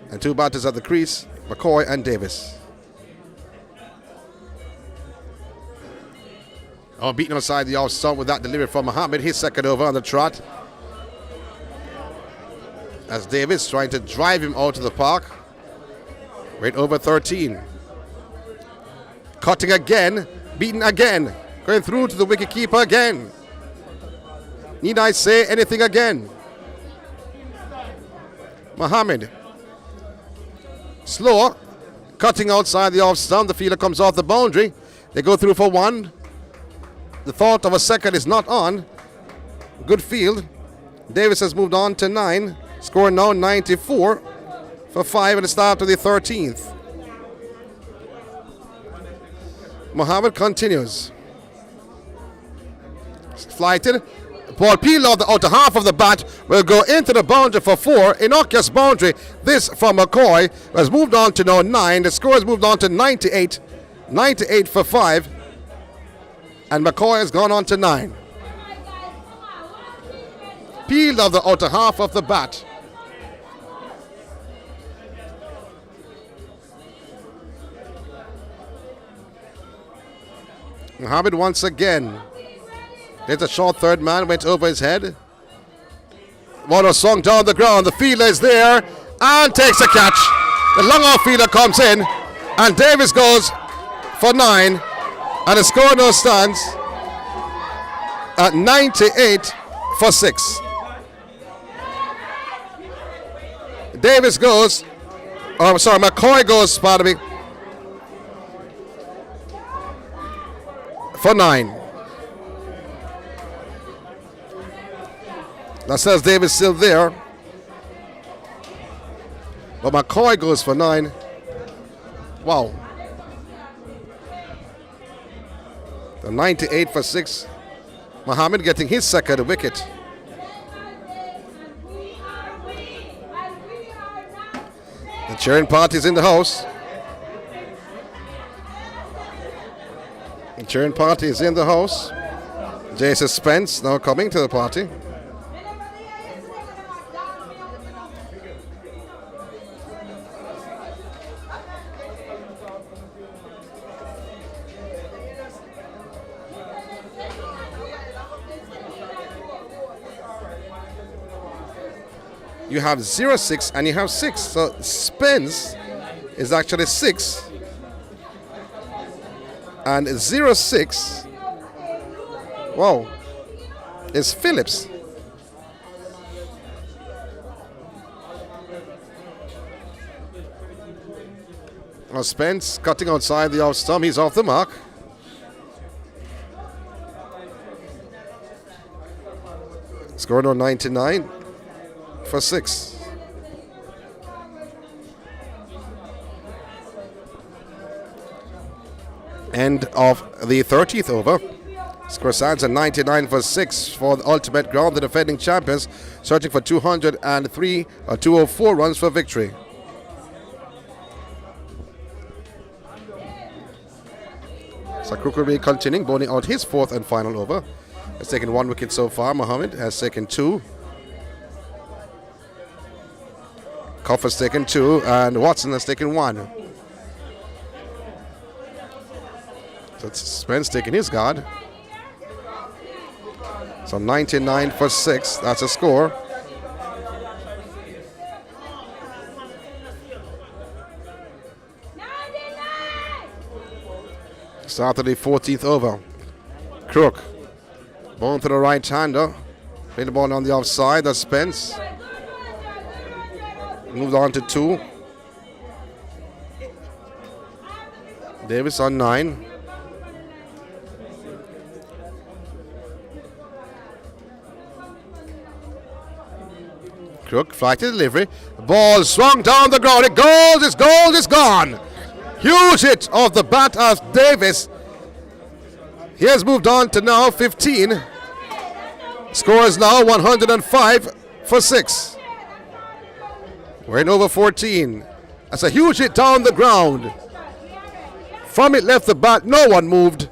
And 2 batters at the crease, McCoy and Davis. Oh, beaten outside the off stump with that delivery from Mohammed. His second over on the trot. As Davis trying to drive him out of the park. Right over 13. Cutting again. Beaten again. Going through to the wicketkeeper again. Need I say anything again? Mohammed. Slower. Cutting outside the off stump. The fielder comes off the boundary. They go through for 1. The thought of a second is not on. Good field. Davis has moved on to 9. Score now 94 for 5 at the start of the 13th. Mohammed continues. Flighted. Ball peeled out the outer half of the bat. Will go into the boundary for 4. Innocuous boundary. This from McCoy. Has moved on to now 9. The score has moved on to 98. 98 for 5. And McCoy has gone on to 9. Peeled out the outer half of the bat. Mohammed once again. There's a short third man, went over his head. Water swung down the ground. The fielder is there and takes a catch. The long off fielder comes in and Davis goes for 9. And the score now stands at 98 for 6. Davis goes, McCoy goes, pardon me. for 9. That says Davis still there. But McCoy goes for 9. Wow. The 98 for 6. Muhammad getting his second wicket. The cheering party is in the house. The cheering party is in the house. Jason Spence now coming to the party. You have 0-6 and you have 6. So Spence is actually 6. And 0-6, wow, is Phillips. Now Spence cutting outside the off stump. He's off the mark. Scored on 99 for 6. End of the 30th over. Score stands at 99 for 6 for the ultimate ground. The defending champions searching for 203 or 204 runs for victory. So Crook will be continuing, bowling out his 4th and final over. Has taken 1 wicket so far. Mohammed has taken 2. Koff has taken 2 and Watson has taken 1. So Spence taking his guard. So 99 for 6. That's a score. Start of the 14th over. Crook. Ball to the right-hander. Play the ball on the offside. That's Spence. Moved on to 2. Davis on 9. Crook, flight to delivery. Ball swung down the ground. It goes, it's goal, it's gone. Huge hit off the bat of Davis. He has moved on to now 15. Score is now 105 for 6. We're in over 14. That's a huge hit down the ground. From it left the bat, no one moved.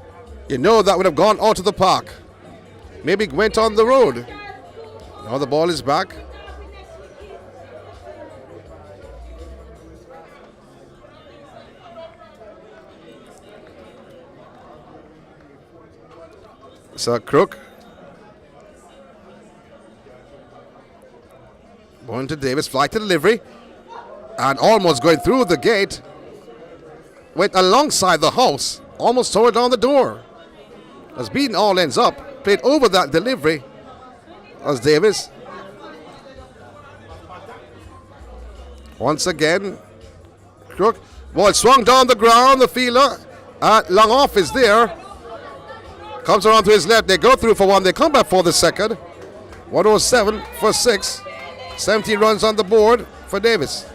You know that would have gone out of the park. Maybe went on the road. Now the ball is back. So Crook. Going to Davis, flight to delivery. And almost going through the gate. Went alongside the house. Almost tore it down the door. Has beaten all ends up. Played over that delivery. As Davis. Once again. Crook. Ball swung down the ground. The fielder. Long off is there. Comes around to his left. They go through for 1. They come back for the second. 107 for 6. 17 runs on the board for Davis.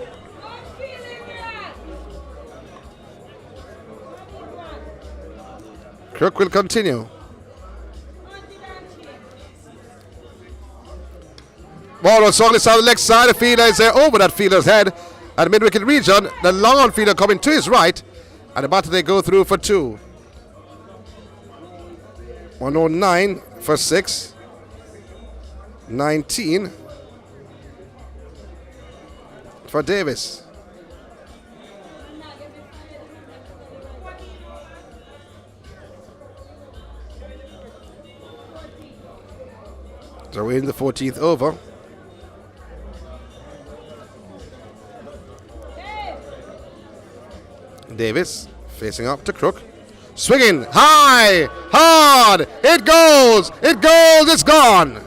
Crook will continue. Ball was swung inside the leg side. The fielder is there over that fielder's head at the mid-wicket region. The long on fielder coming to his right. And the batter they go through for 2. 109 for 6. 19 for Davis. So we're in the 14th over. Davis facing up to Crook. Swinging high, hard. It goes, it's gone.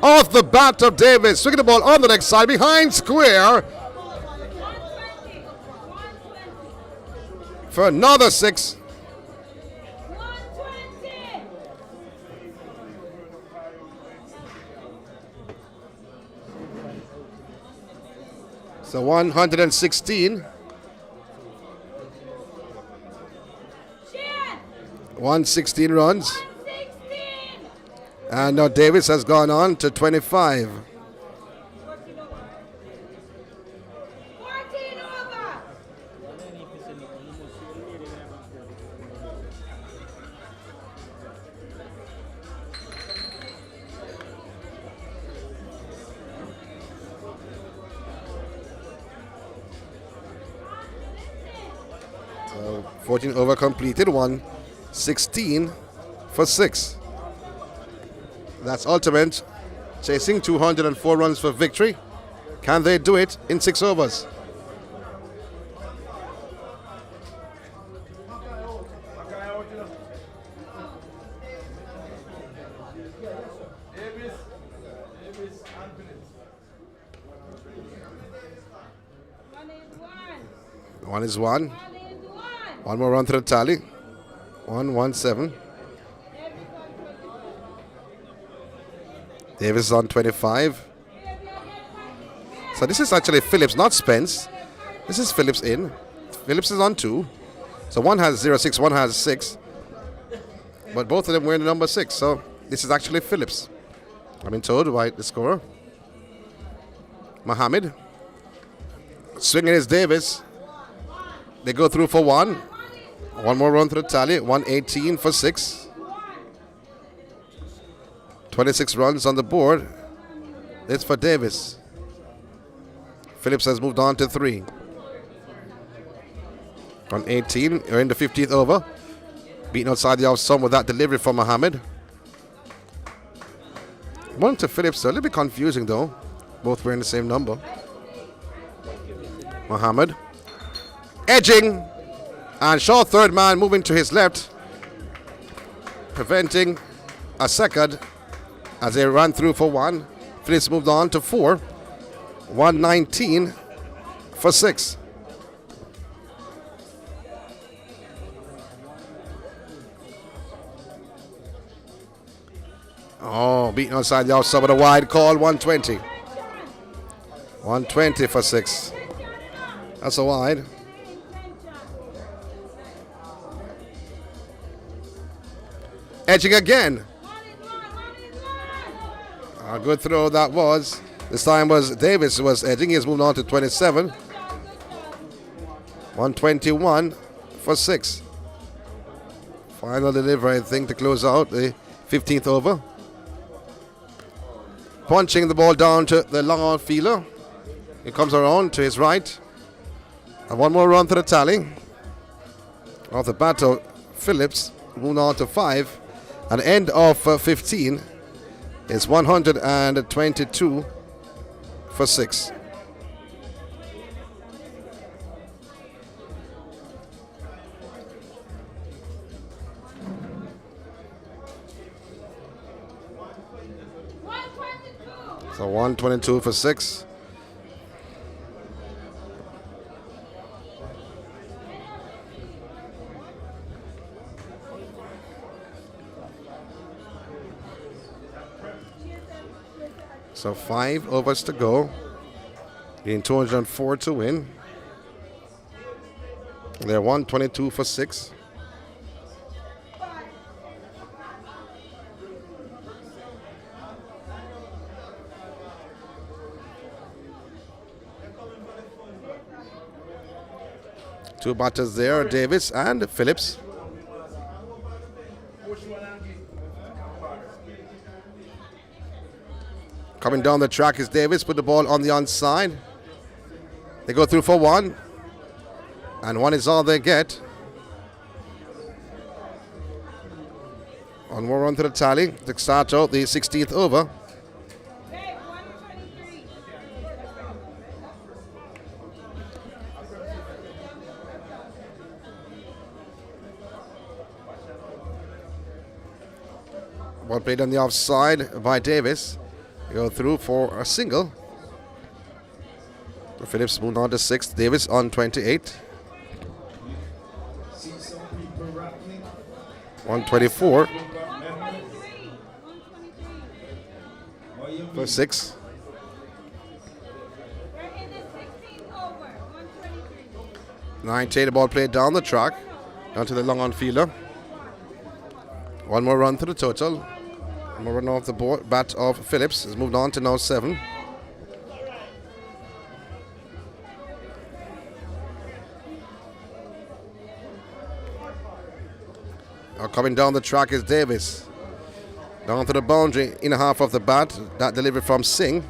Off the bat of Davis. Swinging the ball on the next side behind square. For another 6. So 116. 116 runs. 116. And now Davis has gone on to 25. 14 over. So 14 over completed. 116 for 6. That's ultimate. Chasing 204 runs for victory. Can they do it in 6 overs? One is one. One more run to the tally. 117. Davis is on 25. So this is actually Phillips, not Spence. This is Phillips in. Phillips is on 2. So one has 0-6, one has 6. But both of them were in the number 6. So this is actually Phillips. I've been told by the scorer. Mohammed. Swinging is Davis. They go through for 1. One more run to the tally. 118 for 6. 26 runs on the board. It's for Davis. Phillips has moved on to 3. On 18, we're in the 15th over. Beaten outside the off stump with that delivery from Mohammed. One to Phillips, a little bit confusing though. Both were in the same number. Mohammed. Edging. And short third man moving to his left. Preventing a second as they ran through for 1. Phillips moved on to 4. 119 for 6. Oh, beaten outside the outside with a wide call. 120. 120 for 6. That's a wide. Edging again. A good throw that was. This time was Davis was edging. He has moved on to 27. 121 for 6. Final delivery, I think, to close out the 15th over. Punching the ball down to the long on fielder. He comes around to his right. And one more run to the tally. Off the battle, Phillips moved on to 5. An end of 15 is 122 for 6. So 122 for 6. So 5 overs to go. Being 204 to win. They're 122 for 6. Two batters there, Davis and Phillips. Coming down the track is Davis, put the ball on the onside. They go through for 1. And 1 is all they get. One more run to the tally to start out the 16th over. Ball played on the offside by Davis. Go through for a single. Phillips moved on to 6. Davis on 28. 124 for 6. 9-8, the ball played down the track, down to the long on fielder. One more run to the total. One more run off the bat of Phillips. Has moved on to now 7. Now coming down the track is Davis. Down to the boundary, in half of the bat. That delivery from Singh.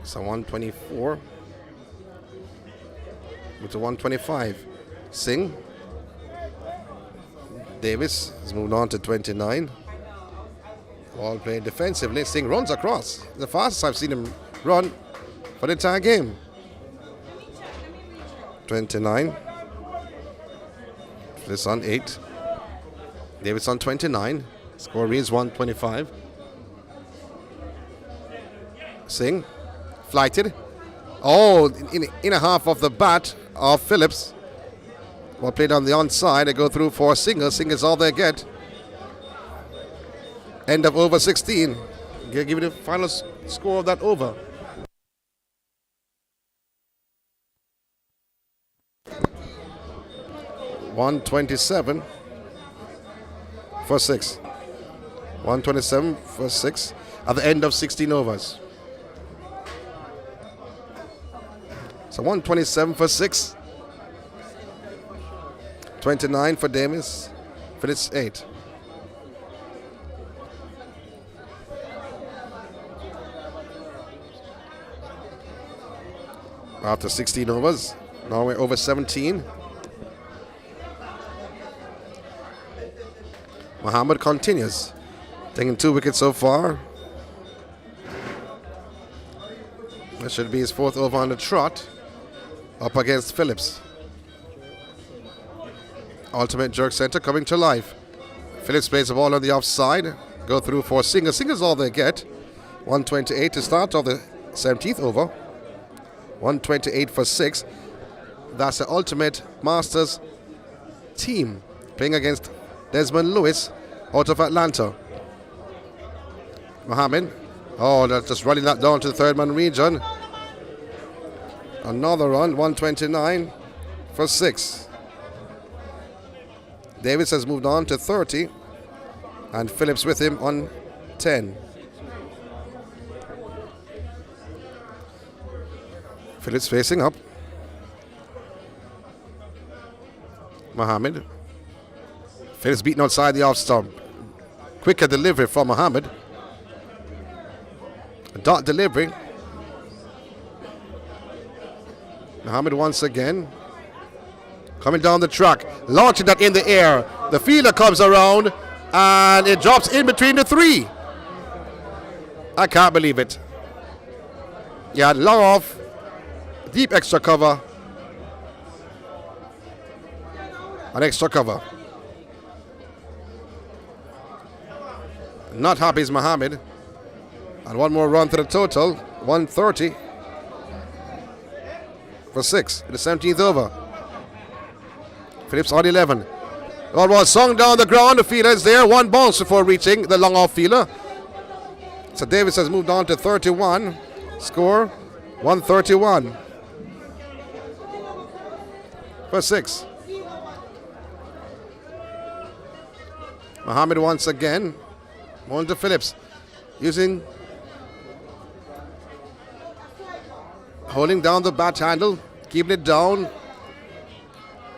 So 124 with the 125. Singh. Davis has moved on to 29. Ball played defensively. Singh runs across. The fastest I've seen him run for the entire game. 29. This on 8. Davis on 29. Score reads 125. Singh. Flighted. Oh, in a half of the bat of Phillips. Well played on the onside. They go through for Singer. Singer's all they get. End of over 16. Give you the final score of that over. $127 for 6. 127 for 6 at the end of 16 overs. So 127 for 6. 29 for Davis. Phillips 8. After 16 overs, now we're over 17. Muhammad continues, taking 2 wickets so far. That should be his 4th over on the trot, up against Phillips. Ultimate jerk center coming to life. Phillips plays the ball on the offside. Go through for Singer. Singer's all they get. 128 to start of the 17th over. 128 for 6. That's the Ultimate Masters team playing against Desmond Lewis out of Atlanta. Muhammad. Oh, that's just running that down to the 3rd man region. Another run, 129 for 6. Davis has moved on to 30, and Phillips with him on 10. Phillips facing up. Muhammad. Phillips beaten outside the off stump. Quicker delivery from Muhammad. A dot delivery. Muhammad once again. Coming down the track. Launching that in the air. The fielder comes around and it drops in between the 3. I can't believe it. Yeah, long off. Deep extra cover. An extra cover. Not happy is Muhammad. And one more run to the total. 130 for 6 in the 17th over. Phillips on 11. Ball was sung down the ground. The fielder is there. 1 bounce before reaching the long off fielder. So Davis has moved on to 31. Score 131 for 6. Muhammad once again. On to Phillips. Holding down the bat handle. Keeping it down.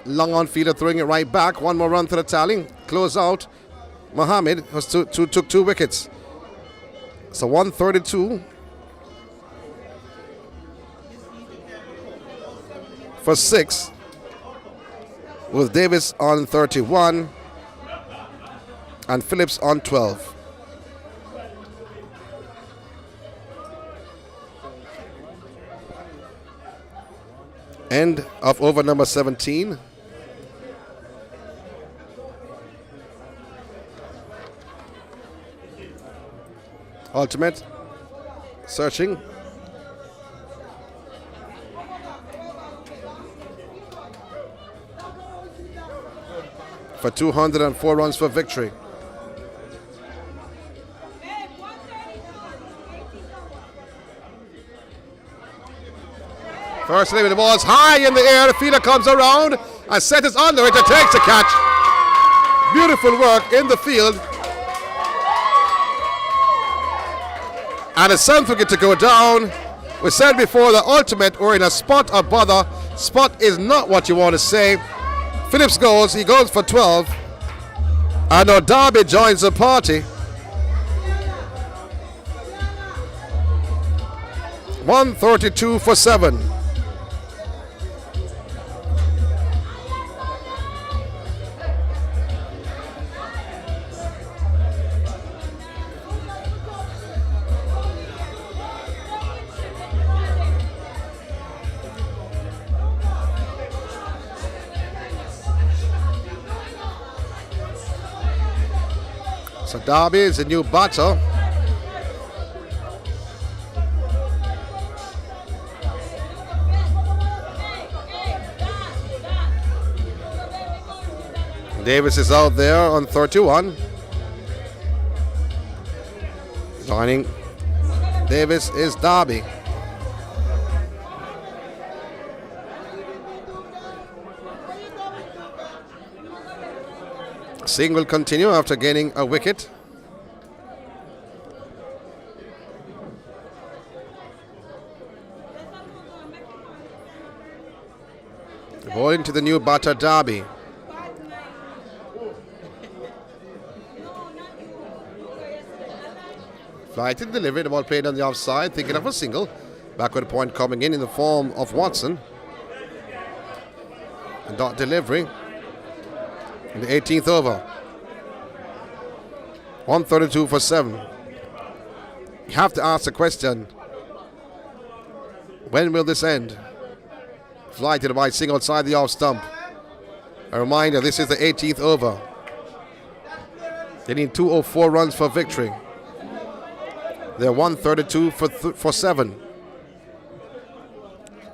Long on fielder throwing it right back. 1 more run to the tally. Close out. Muhammad took 2 wickets. So 132 for 6. With Davis on 31 and Phillips on 12. End of over number 17. Ultimate searching. For 204 runs for victory. First delivery, the ball is high in the air. The fielder comes around and set is under it and takes a catch. Beautiful work in the field. And a 7th wicket to go down. We said before the ultimate, we're in a spot of bother. Spot is not what you want to say. Phillips goes, he goes for 12. And now Derby joins the party. 132 for 7. So Derby is a new batter. Davis is out there on 31. Joining Davis is Derby. Singh will continue after gaining a wicket. Bowling to the new batter Derby. Flighted delivery, the ball played on the offside, thinking of a single. Backward point coming in the form of Watson. A dot delivery in the 18th over. 132 for 7. You have to ask the question, when will this end? Flighted by Singh outside the off stump. A reminder, this is the 18th over. They need 204 runs for victory. They're 132 for 7.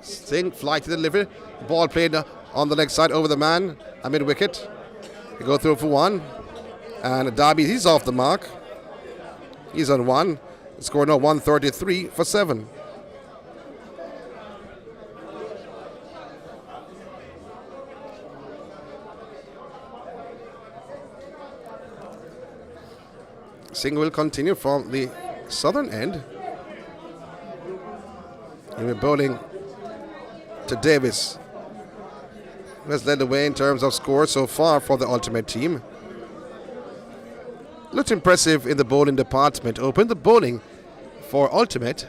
Singh flighted delivery. Ball played on the leg side over the man. A mid wicket. They go through for 1. And Derby, he's off the mark. He's on 1. Score now 133 for 7. Singh will continue from the southern end. And we're bowling to Davis. Has led the way in terms of scores so far for the ultimate team. Looked impressive in the bowling department. Opened the bowling for ultimate.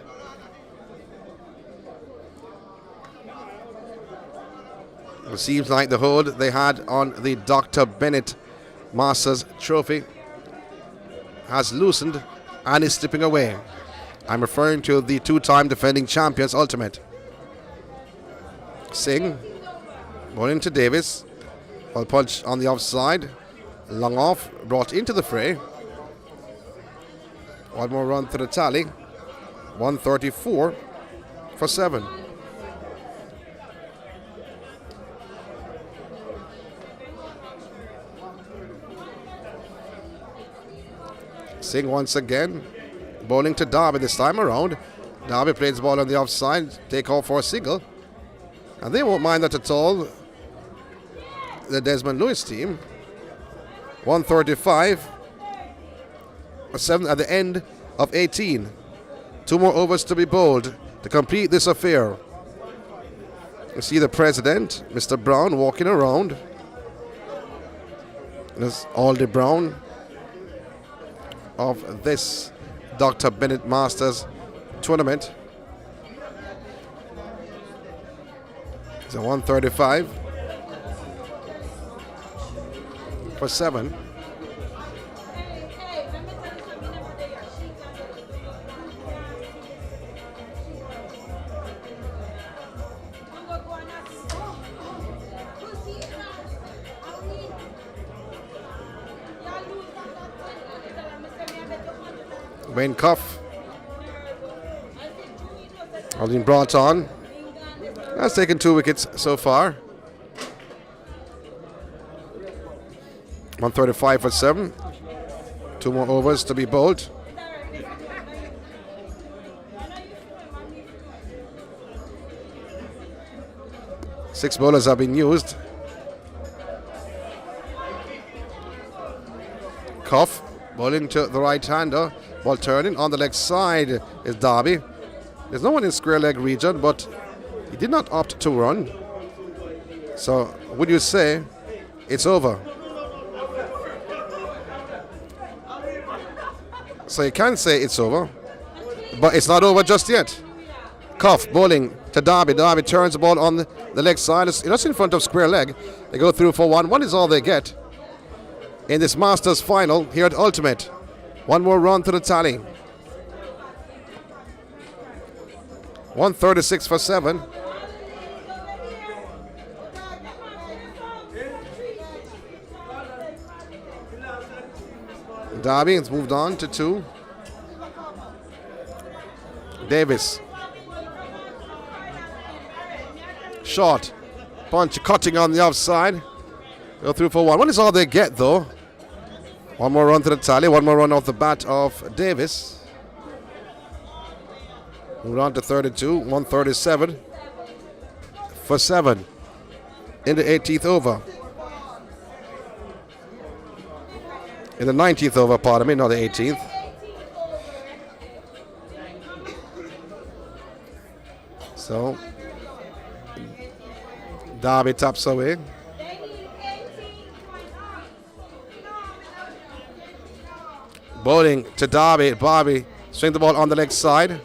It seems like the hold they had on the Dr. Benett Masters trophy has loosened and is slipping away. I'm referring to the 2-time defending champions ultimate. Singh bowling to Davis. Ball punch on the offside. Long off, brought into the fray. One more run to the tally. 134 for 7. Singh once again bowling to Derby this time around. Derby plays the ball on the offside, take off for a single. And they won't mind that at all, the Desmond Lewis team. 135 for 7 at the end of 18. 2 more overs to be bowled to complete this affair. You see the president, Mr. Brown, walking around. There's Aldi Brown of this Dr. Benett Masters tournament. So 135 for 7. Wayne Cuff has been brought on. Has taken 2 wickets so far. 135 for 7. 2 more overs to be bowled. 6 bowlers have been used. Cuff bowling to the right-hander. Ball turning on the leg side is Derby. There's no one in square leg region, but he did not opt to run. So would you say it's over? So you can say it's over, but it's not over just yet. Cuff bowling to Derby. Derby turns the ball on the leg side. It's just in front of square leg. They go through for one. One is all they get in this Masters final here at Ultimate. One more run to the tally. 136 for 7. Derby has moved on to 2. Davis. Short. Punch cutting on the offside. Go through for 1. One is all they get though. One more run to the tally. One more run off the bat of Davis. Moved on to 32. 137 for 7 in the 18th over. In the 19th over, pardon me, not the 18th. So, Derby taps away. Bowling to Derby. Derby swing the ball on the leg side.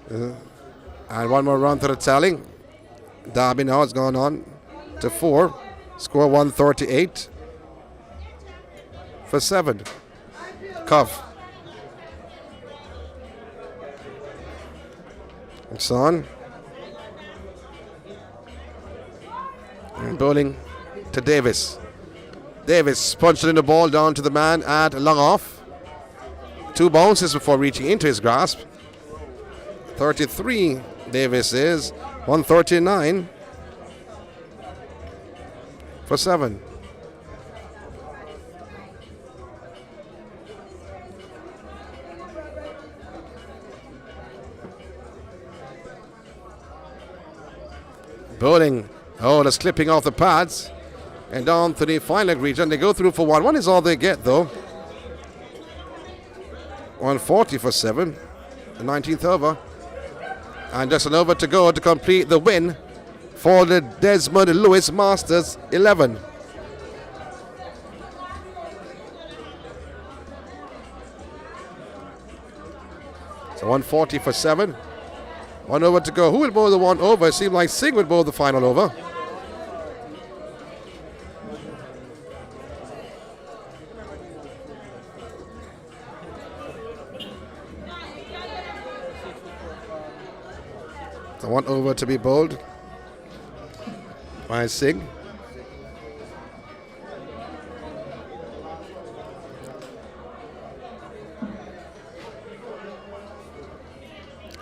And one more run to the tally. Derby now has gone on to 4. Score 138 for 7. Cuff. It's on. And bowling to Davis. Davis punching the ball down to the man at long off. 2 bounces before reaching into his grasp. 33 Davis is 139 for 7. Bowling. Oh, that's clipping off the pads. And down to the fine leg region. They go through for 1. 1 is all they get, though. 140 for 7. The 19th over. And just an over to go to complete the win for the Desmond Lewis Masters 11. So 140 for 7. 1 over to go. Who will bowl the 1 over? It seemed like Singh would bowl the final over. So 1 over to be bowled by Singh.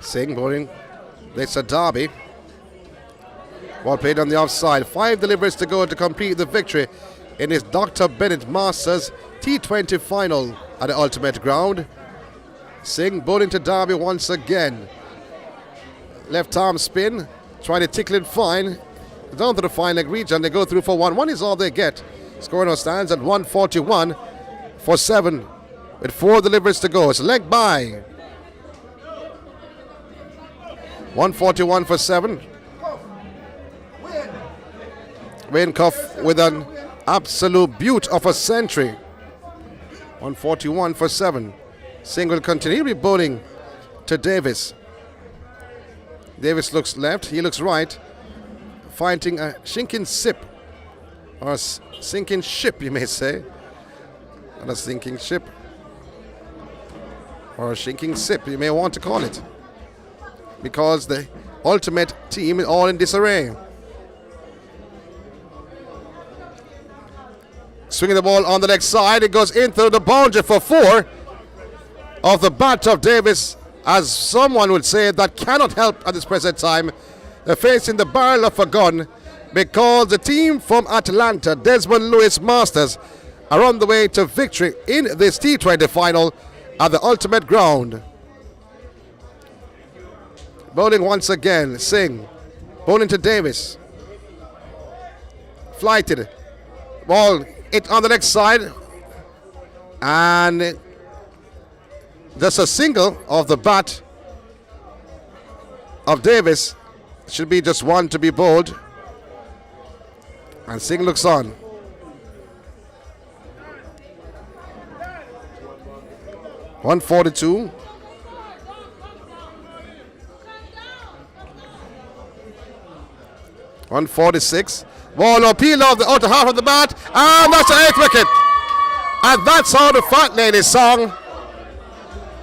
Singh bowling. It's a Derby. Ball played on the offside. 5 deliveries to go to complete the victory in this Dr. Benett Masters T20 final at the Ultimate Ground. Singh bowling to Derby once again. Left arm spin. Trying to tickle it fine. Down to the fine leg region. They go through for 1. 1 is all they get. Score now stands at 141 for 7 with 4 deliveries to go. It's leg by. 141 for 7. Wayne Cuff with an absolute beaut of a century. 141 for 7. Singh will continue to be bowling to Davis. Davis looks left, he looks right. Finding a sinking ship. Or a sinking ship, you may say. Not a sinking ship. Or a sinking sip, you may want to call it. Because the Ultimate team is all in disarray. Swinging the ball on the leg side. It goes into the boundary for 4 of the bat of Davis. As someone would say, that cannot help at this present time. They're facing the barrel of a gun because the team from Atlanta, Desmond Lewis Masters, are on the way to victory in this T20 final at the Ultimate Ground. Bowling once again, Singh. Bowling to Davis. Flighted. Ball hit on the next side. And just a single of the bat of Davis. Should be just one to be bowled. And Singh looks on. .142. .146. Ball appeal off the outer half of the bat, and that's the 8th wicket. And that's how the fat lady song.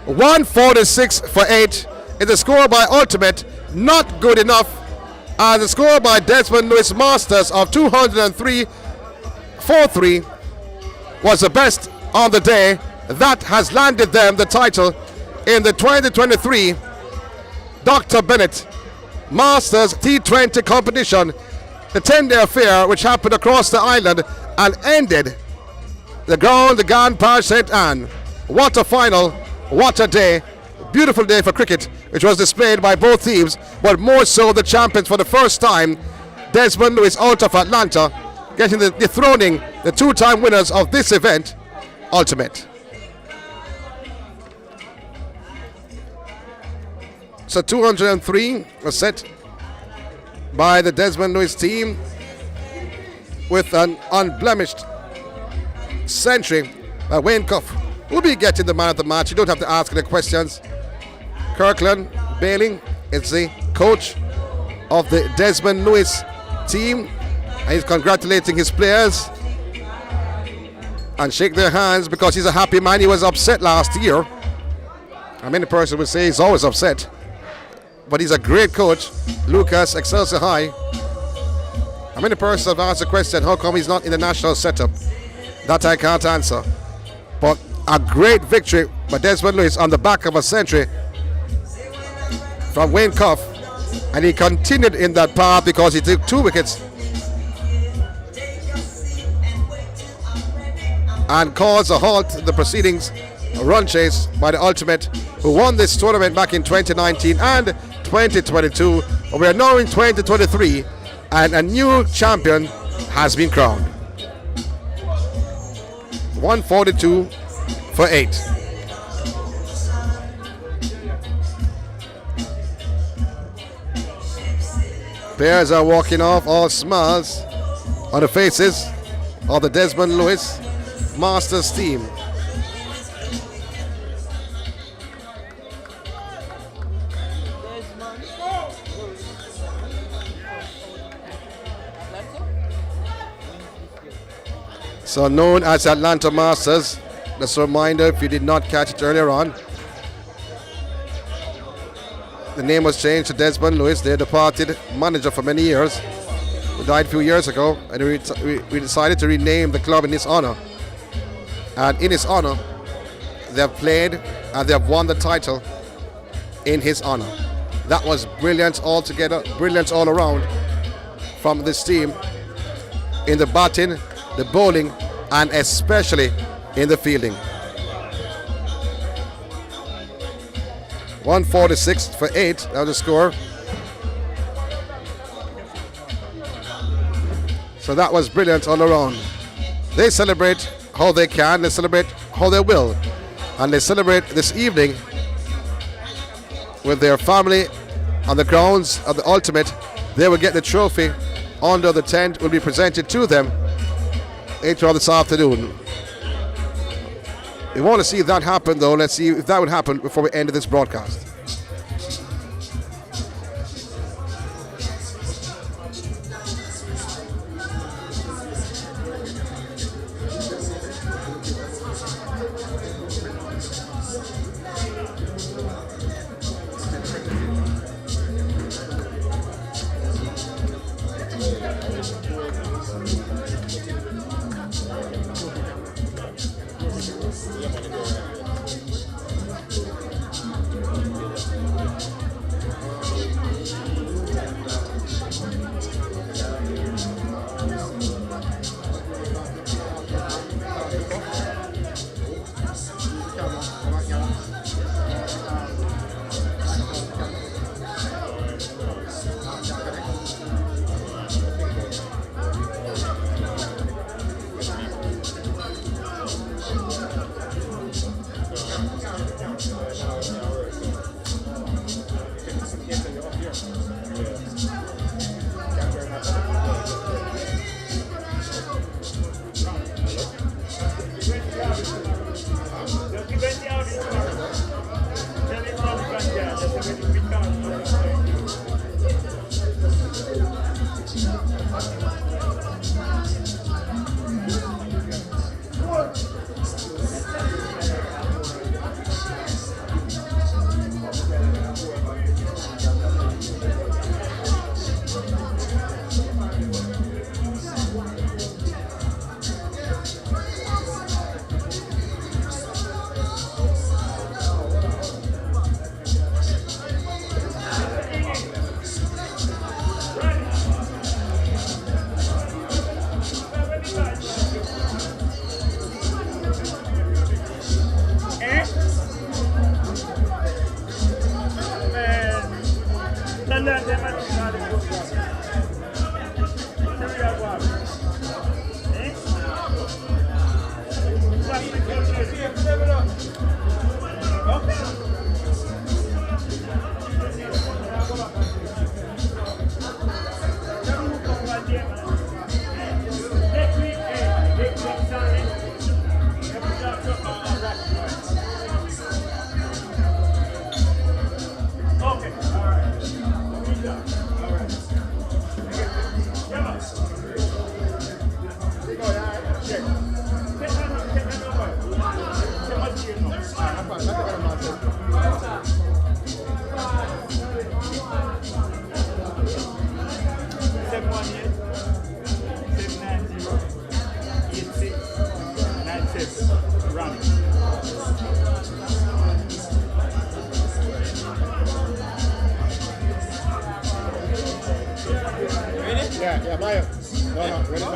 146 for 8 is the score by Ultimate. Not good enough. And the score by Desmond Lewis Masters of 203 for 3 was the best on the day. That has landed them the title in the 2023 Dr. Benett Masters T20 competition, the 10-day affair which happened across the island and ended the Grand Parish St. Anne. What a final, what a day. Beautiful day for cricket, which was displayed by both teams, but more so the champions for the first time, Desmond Lewis out of Atlanta, getting dethroning the two-time winners of this event, Ultimate. So 203 was set by the Desmond Lewis team with an unblemished century by Wayne Cuff. Who will be getting the man of the match? You don't have to ask any questions. Kirkland Bailey is the coach of the Desmond Lewis team, and he's congratulating his players and shake their hands because he's a happy man. He was upset last year. I mean, the person would say he's always upset, but he's a great coach. Lucas, Excelsior High. How many persons have asked the question, how come he's not in the national setup? That I can't answer. But a great victory by Desmond Lewis on the back of a century from Wayne Cuff. And he continued in that path because he took 2 wickets and caused a halt in the proceedings, a run chase by the Ultimate, who won this tournament back in 2019 and 2022. We are now in 2023 and a new champion has been crowned. 142 for 8. Players are walking off, all smiles on the faces of the Desmond Lewis Masters team. So known as Atlanta Masters, just a reminder if you did not catch it earlier on, the name was changed to Desmond Lewis, their departed manager for many years, who died a few years ago, and we decided to rename the club in his honor. And in his honor, they have played and they have won the title in his honor. That was brilliant altogether, brilliant all around from this team in the batting, the bowling, and especially in the fielding. 146 for 8, that was the score. So that was brilliant all around. They celebrate how they can, they celebrate how they will, and they celebrate this evening with their family on the grounds of the Ultimate. They will get the trophy under the tent, will be presented to them later on this afternoon. We want to see if that happen though. Let's see if that would happen before we end this broadcast. Yeah, Maya. No, ready now.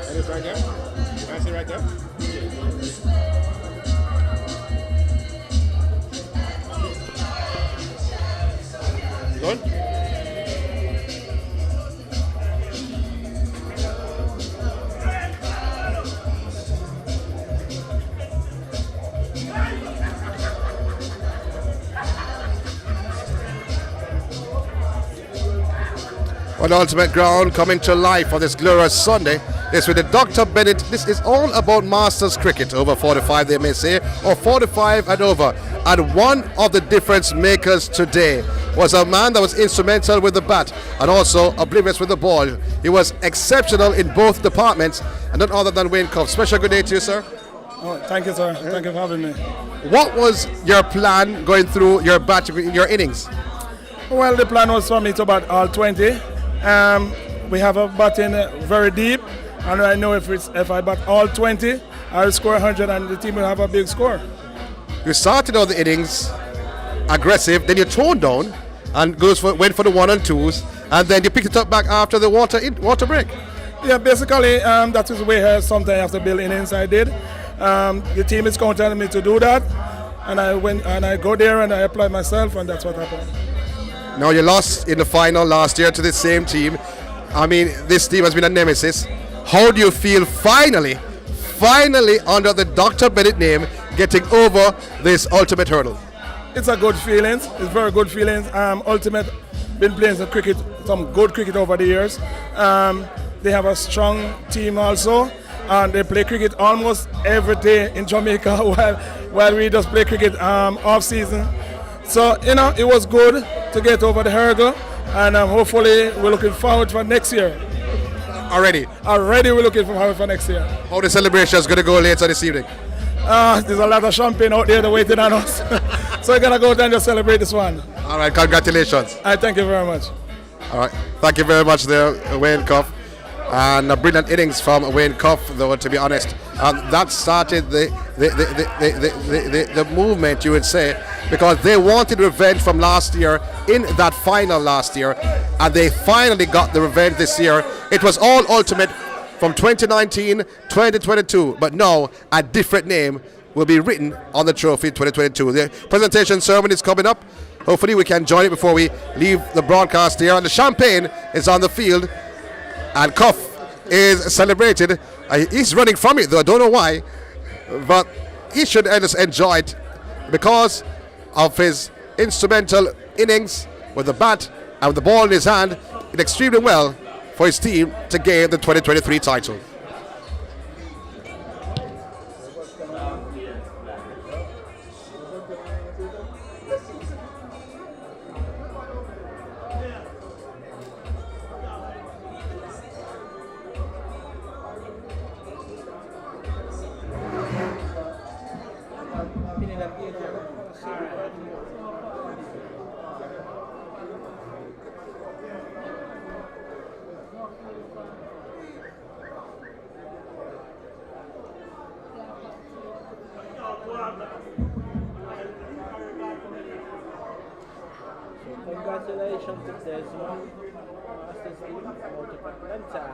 And it's right there. Can I see right there? Good? On Ultimate Ground, coming to life on this glorious Sunday. This with the Dr. Benett. This is all about Masters cricket, over 45 they may say, or 45 and over. And one of the difference makers today was a man that was instrumental with the bat and also oblivious with the ball. He was exceptional in both departments, and none other than Wayne Cuff. Special good day to you, sir. Oh, thank you, sir. Thank you for having me. What was your plan going through your bat, your innings? Well, the plan was for me to bat all 20. We have a batting very deep, and I know if I bat all 20, I'll score 100 and the team will have a big score. You started out the innings aggressive, then you toned down and went for the 1 and 2s, and then you picked it up back after the water break. Yeah, basically that is the way sometimes I have to build innings. I did. The team is counting on me to do that, and I went and I go there and I apply myself, and that's what happened. Now you lost in the final last year to the same team. I mean, this team has been a nemesis. How do you feel finally under the Dr. Benett name, getting over this ultimate hurdle? It's a good feeling. It's very good feeling. Ultimate been playing some good cricket over the years. They have a strong team also, and they play cricket almost every day in Jamaica while we just play cricket off season. So, it was good to get over the hurdle, and hopefully we're looking forward for next year. Already we're looking forward for next year. How the celebration is going to go later this evening? There's a lot of champagne out there waiting on us. So we're going to go there and just celebrate this one. All right, congratulations. Thank you very much. All right, thank you very much there, Wayne Cuff. And a brilliant innings from Wayne Cuff, though, to be honest. That started the movement, you would say, because they wanted revenge from last year in that final last year, and they finally got the revenge this year. It was all ultimate from 2019, 2022, but now a different name will be written on the trophy 2022. The presentation ceremony is coming up. Hopefully we can join it before we leave the broadcast here. And the champagne is on the field, and Cuff is celebrated. He's running from it, though I don't know why, but he should just enjoy it, because of his instrumental innings with the bat and with the ball in his hand, did extremely well for his team to gain the 2023 title. Congratulations to Desmond Masters team out of Atlanta.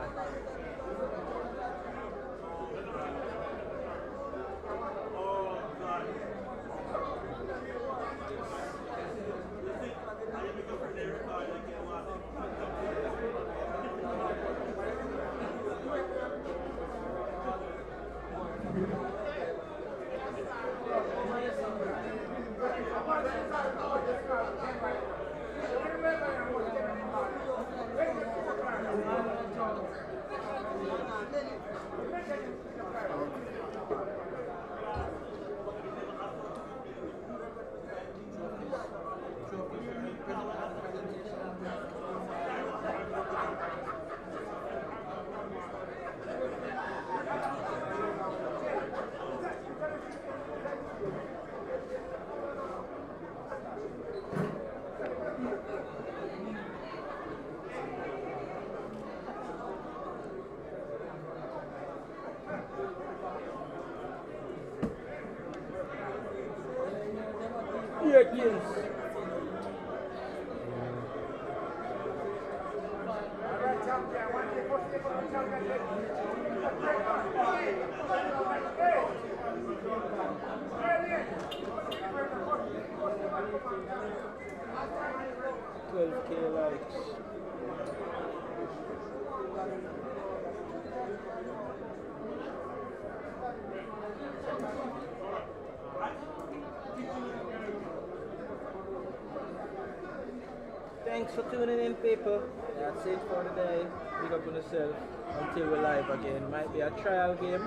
Thanks for tuning in, people. That's it for today. Big up on yourself until we're live again. Might be a trial game,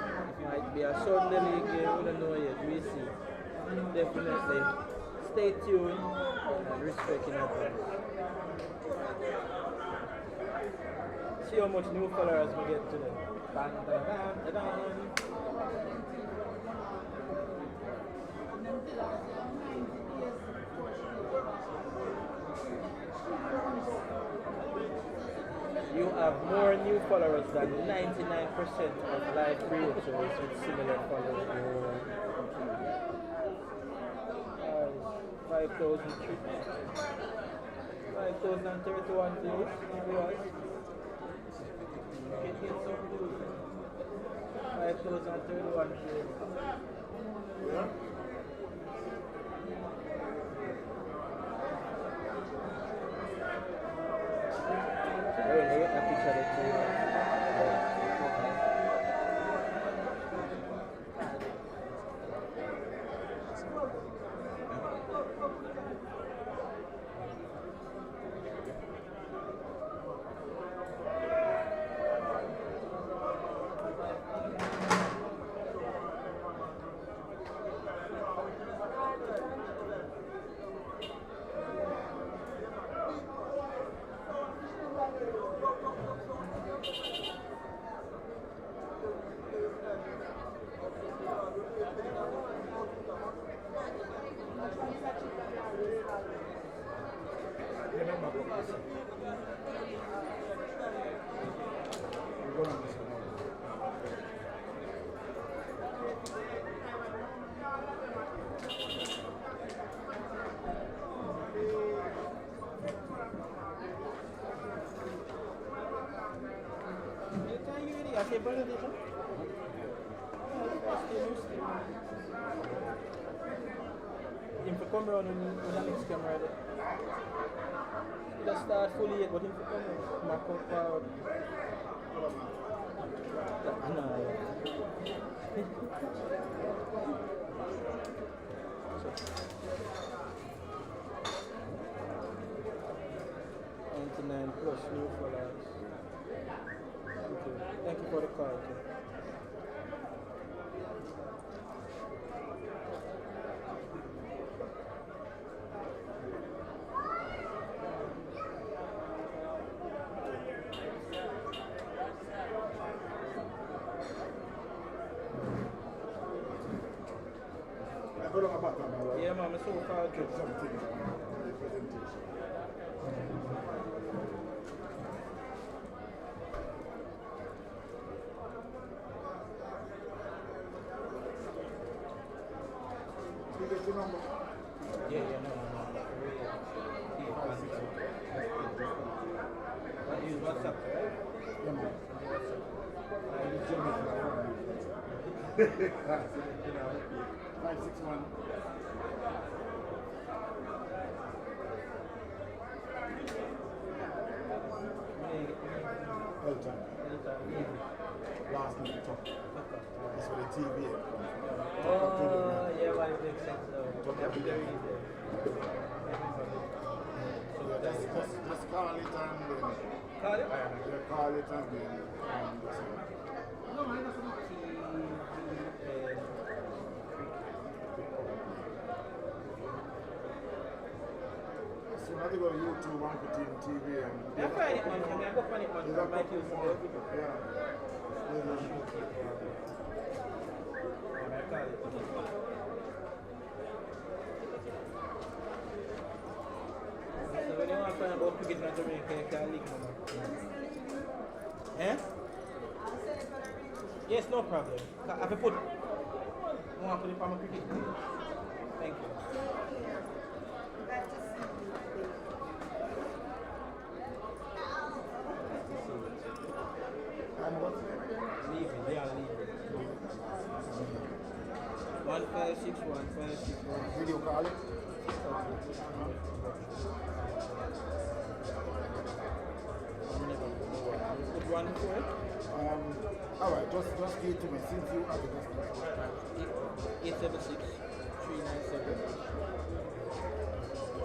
might be a Sunday league game, we don't know yet. We'll see. Definitely stay tuned and respect in advance. See how much new followers we get today. Bang, bang, bang, bang, bang. You have more new followers than 99% of live creators with similar followers. 5,031 views. 5,031 views. Him for come around with the next camera there. He just start fully yet, but him for come around. Mark out forward. No. First new for us. Thank you for the call. Too. Yeah, man, it's so far good. Something on the presentation. You get the number? Yeah, no. I use WhatsApp, right? Yeah, man. I use Gmail. 561. Well time. Last minute talk. That's for the TV. Oh, yeah, well, it makes sense though. Talk every day. So just call it and then. Call it? Yeah, call it and then. No, I don't know. So now they go to YouTube and put in TV and. I find it one. I go find it one. I might use more. Yeah. So when you want to find about cricket in Jamaica, you can link them. Eh? Yes, no problem. Have you put? I want to put it on my cricket. Thank you. And what's the name again? Leaving, they are leaving. 1561, 561. Video call it. Put one for it. Alright, just give it to me since you have it. 876 397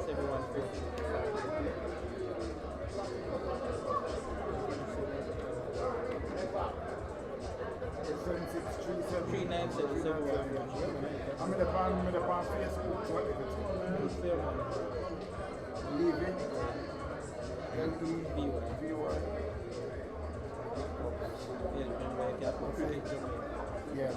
7150. Three nine seven seven. I'm in the pan Facebook. What is it? Leaving. L-E-V-Y. Yeah. Yeah,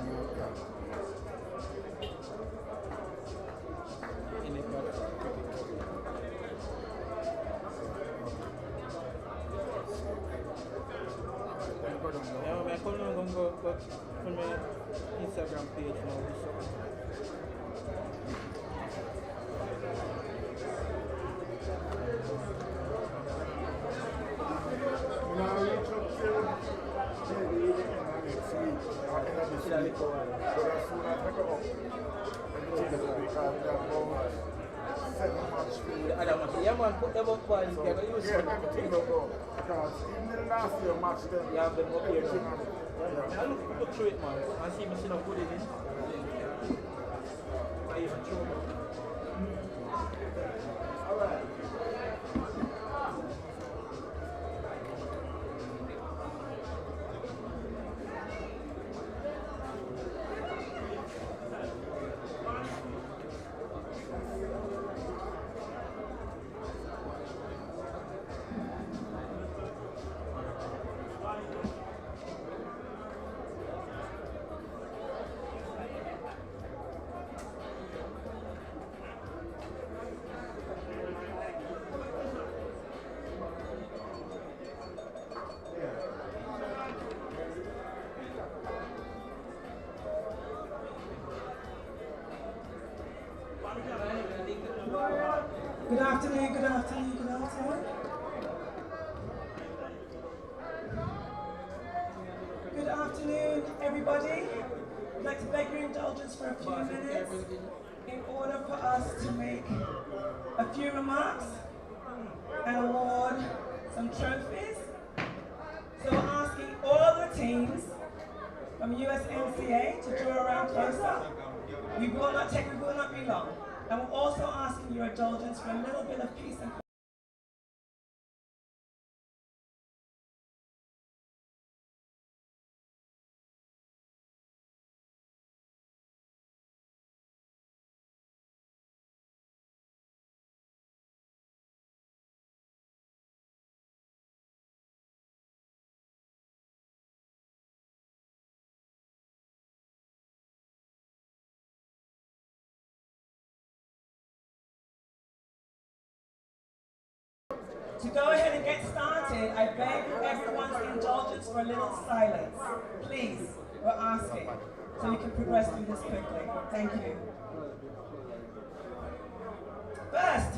I'm going to go from my Instagram page now. Now reach up to maybe next week or end of this week. But as soon as I go up, everything will be calmed down about 7 months. Yeah, man, put them up while So, you can use yeah, everything will go. Because even the last year match, then you have them up here. everything on it. I look through it, man, and see if I see no good in it. I even throw it. Alright. Good afternoon, good afternoon, good afternoon. Good afternoon, everybody. I'd like to beg your indulgence for a few minutes in order for us to make a few remarks and award some trophies. So we're asking all the teams from USMCA to draw around closer. We will not be long. And we're also asking your indulgence for a little bit of peace and To go ahead and get started, I beg everyone's indulgence for a little silence. Please, we're asking, so we can progress through this quickly. Thank you. First,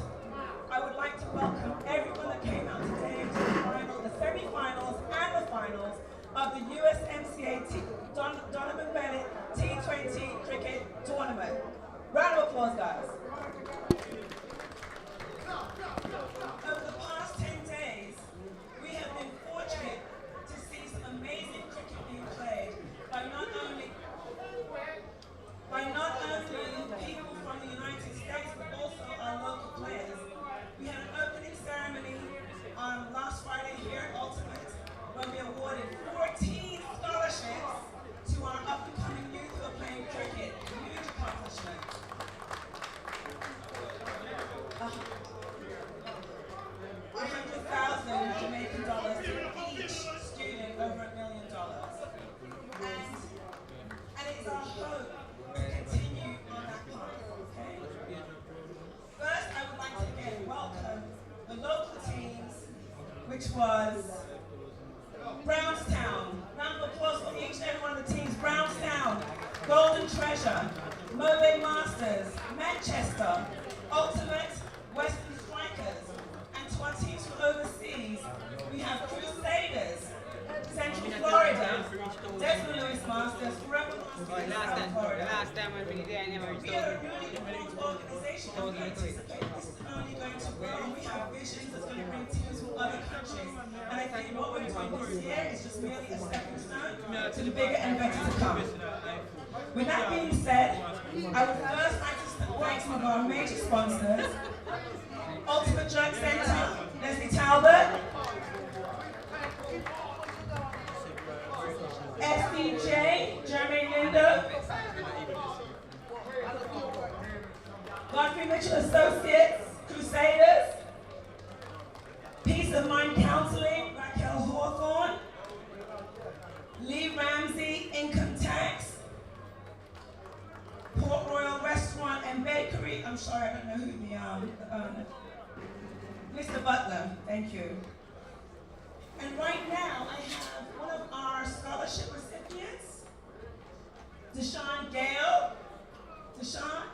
I would like to welcome everyone that came out today to the semi-finals and the finals of the USMCA Donovan Benett T20 cricket tournament. Round of applause, guys. Over the past 10 days, we have been fortunate to see some amazing cricket being played by not only people from the United States, but also our local players. We had an opening ceremony on last Friday here at Ultimate, where we awarded 14 scholarships to our up-and-coming youth who are playing cricket. Huge accomplishment. 100,000 Jamaican dollars to each student, over $1 million. And it's our hope to continue on that path, okay? First, I would like to again welcome the local teams, which was Brownstown. Round of applause for each and every one of the teams. Brownstown, Golden Treasure, Mid-innings Masters, Manchester, Ultimate, Western Strikers, and to our teams from overseas, we have Crusaders, Central Florida, Desmond Lewis Masters, Rebel Masters, South Florida. We are a really important organization and we anticipate this is only going to grow. We have visions that's going to bring teams from other countries. And I think what we're doing this year is just merely a stepping stone to the bigger and better to come. With that being said, I would first like to thank some of our major sponsors, Ultimate Drug Center, Leslie Talbot, SDJ, Jeremy Lindo, Godfrey Mitchell Associates, Crusaders, Peace of Mind Counseling, Raquel Hawthorne, Lee Ramsey, Income Tax, Port Royal Restaurant and Bakery. I'm sorry, I don't know who the owner. Mr. Butler, thank you. And right now, I have one of our scholarship recipients, Deshaun Gale. Deshaun?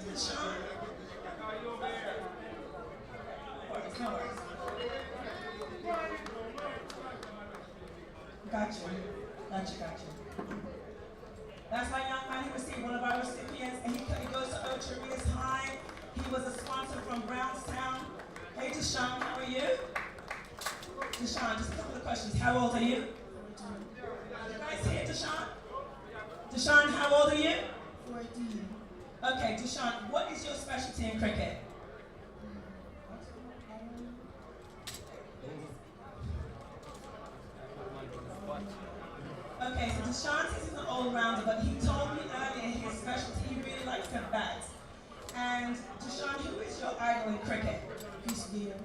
Deshaun? No worries. Gotcha. That's my young man. He received one of our recipients, and he goes to Ocherias High. He was a sponsor from Brownstown. Hey, Deshaun, how are you? Deshaun, just a couple of questions. How old are you? You guys hear Deshaun? Deshaun, how old are you? 14. Okay, Deshaun, what is your specialty in cricket? Okay, so Deshaun says he's an all-rounder, but he told me earlier his specialty, he really likes to bat. And Deshaun, who is your idol in cricket? Chris Gale.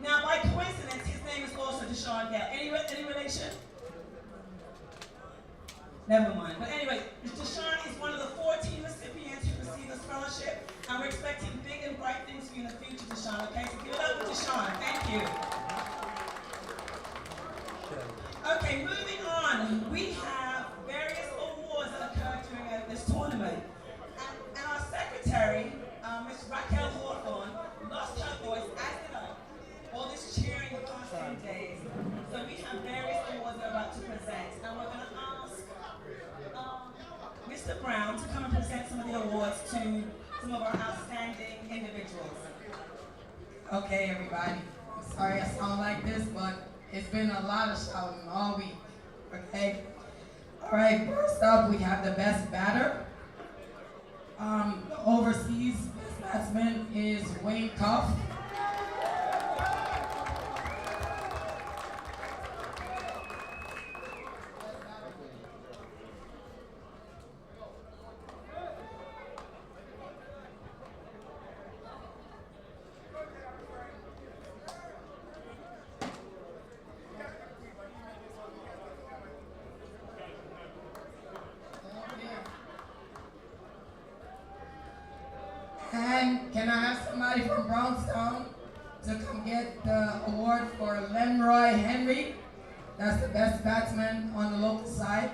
Now, by coincidence, his name is also Deshaun Gale. Any relation? Never mind. But anyway, Deshaun is one of the 14 recipients who received a scholarship, and we're expecting big and bright things for you in the future, Deshaun. Okay, so give it up for Deshaun. Thank you. Okay, moving on. We have various awards that occurred during this tournament. And our secretary, Ms. Raquel Hawthorne, lost her voice, as did I, all this cheering the past 10 days. So we have various awards we're about to present. And we're going to ask Mr. Brown to come and present some of the awards to some of our outstanding individuals. Okay, everybody. I'm sorry I sound like this, but it's been a lot of shouting all week. Okay? All right, first up, we have the best batter. The overseas best batsman is Wayne Cuff. then can I have somebody from Brownstown to come get the award for Lenroy Henry? That's the best batsman on the local side.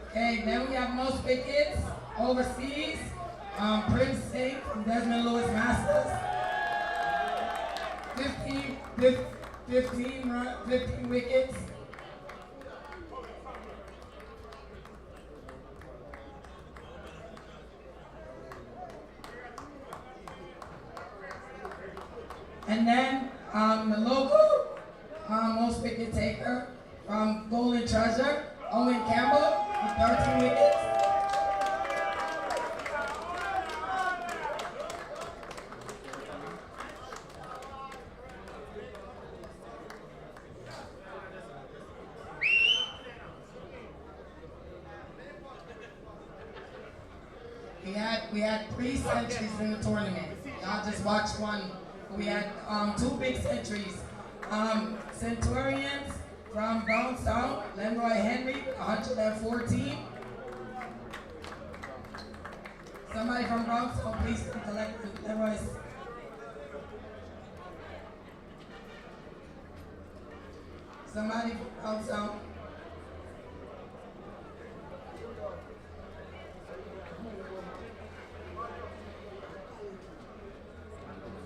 Okay, then we have most wickets overseas. Prince Singh from Desmond Lewis Masters. 15 wickets. And then the local most wicket taker from Golden Treasure, Owen Campbell, with 13 wickets. We had 3 centuries in the tournament. Y'all just watched one. We had 2 big centuries. Centurions from Brownstown, Lenroy Henry, 114. Somebody from Brownstown, please come collect Lenroy's. Somebody from Brownstown.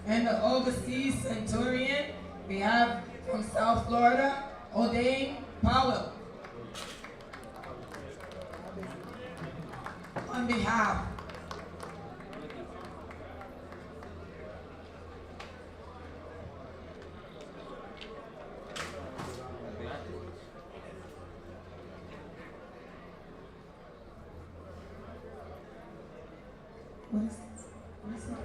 And the overseas Centurion, we have from South Florida, O'Dane Powell. On behalf. What is this? What is that?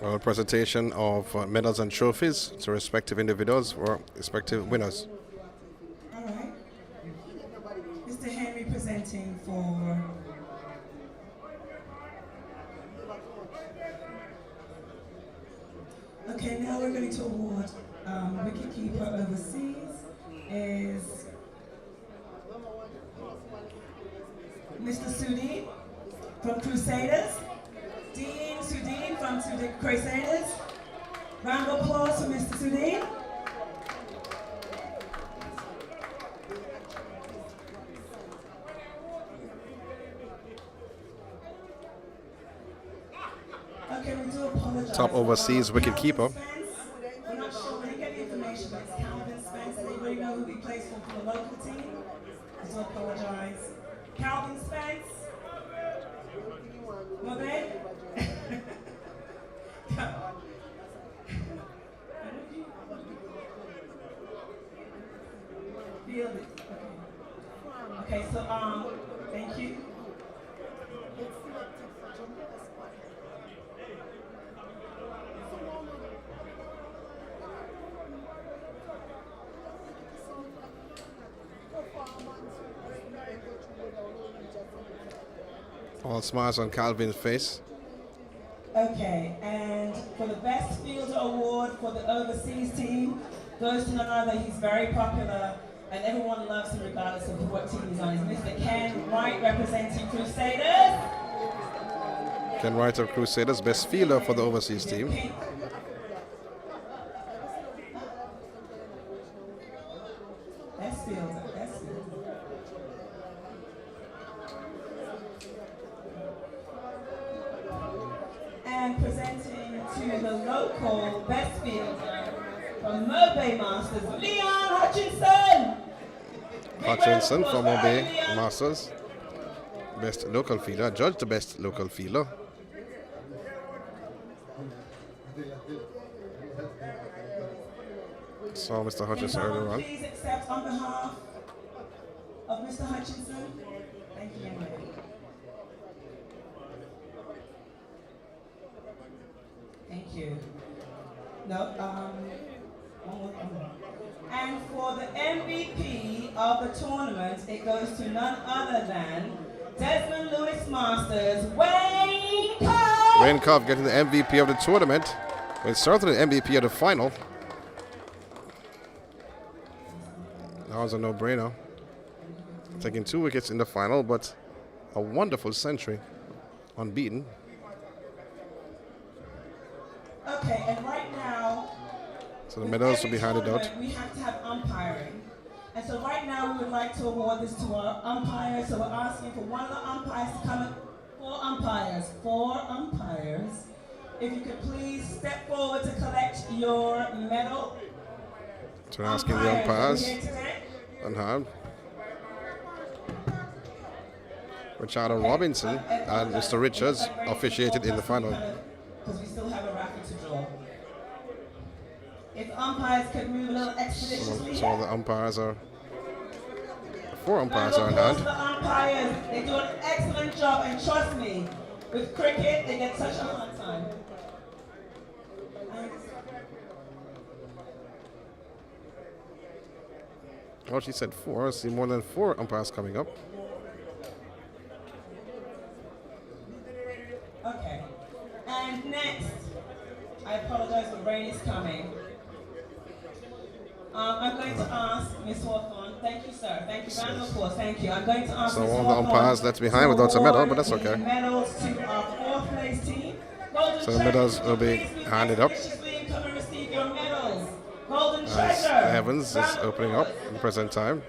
Well, presentation of medals and trophies to respective individuals or respective winners. All right. Mr. Henry presenting for okay, now we're going to award wicketkeeper overseas is Mr. Sudeen from Crusaders. Dean Sudeen from Crusaders. Round of applause for Mr. Sudeen. Okay, we do apologize. Top overseas wicketkeeper. We're not sure, we didn't get the information, but it's Calvin Spence. Anybody know who he plays for the local team? I do apologize. Calvin Spence. Mohamed? Feel it. Okay, so thank you. All smiles on Calvin's face. Okay, and for the best fielder award for the overseas team goes to none other. He's very popular and everyone loves him regardless of what team he's on. He's Mr. Ken Wright representing Crusaders. Ken Wright of Crusaders, best fielder for the overseas team. Best fielder, best fielder. And presenting to the local best fielder from Mobay Masters, Leon Hutchinson. Hutchinson from Mobay Masters, best local fielder, judged the best local fielder. Saw Mr. Hutchinson earlier on. Please accept on behalf of Mr. Hutchinson. Thank you, young lady. Thank you. No, And for the MVP of the tournament, it goes to none other than Desmond Lewis Masters, Wayne Cobb! Wayne Cobb getting the MVP of the tournament. Well, certainly the MVP of the final. That was a no-brainer. Taking 2 wickets in the final, but a wonderful century. Unbeaten. Okay, and right now, So the medals will be handed out. we have to have umpiring. And so right now we would like to award this to our umpires. So we're asking for one of the umpires to come in. 4 umpires. If you could please step forward to collect your medal. So we're asking the umpires on hand. Richard Robinson and Mr. Richards officiated in the final. Because we still have a raffle to draw. If umpires could move a little expeditiously. So the umpires are, 4 umpires are on hand. The umpires, they do an excellent job, and trust me, with cricket, they get such a hard time. Oh, she said 4. I see more than 4 umpires coming up. Okay. And next, I apologize, but rain is coming. I'm going to ask Ms. Hawthorne. Thank you, sir. Thank you. Round of applause. Thank you. I'm going to ask So Ms. one of the Hawthorne umpires left behind without a medal, but that's to award okay. the medals to our 4th place team. Golden So the medals will be handed up. Come and receive your medals. Golden As treasure. the heavens is opening up in the present time.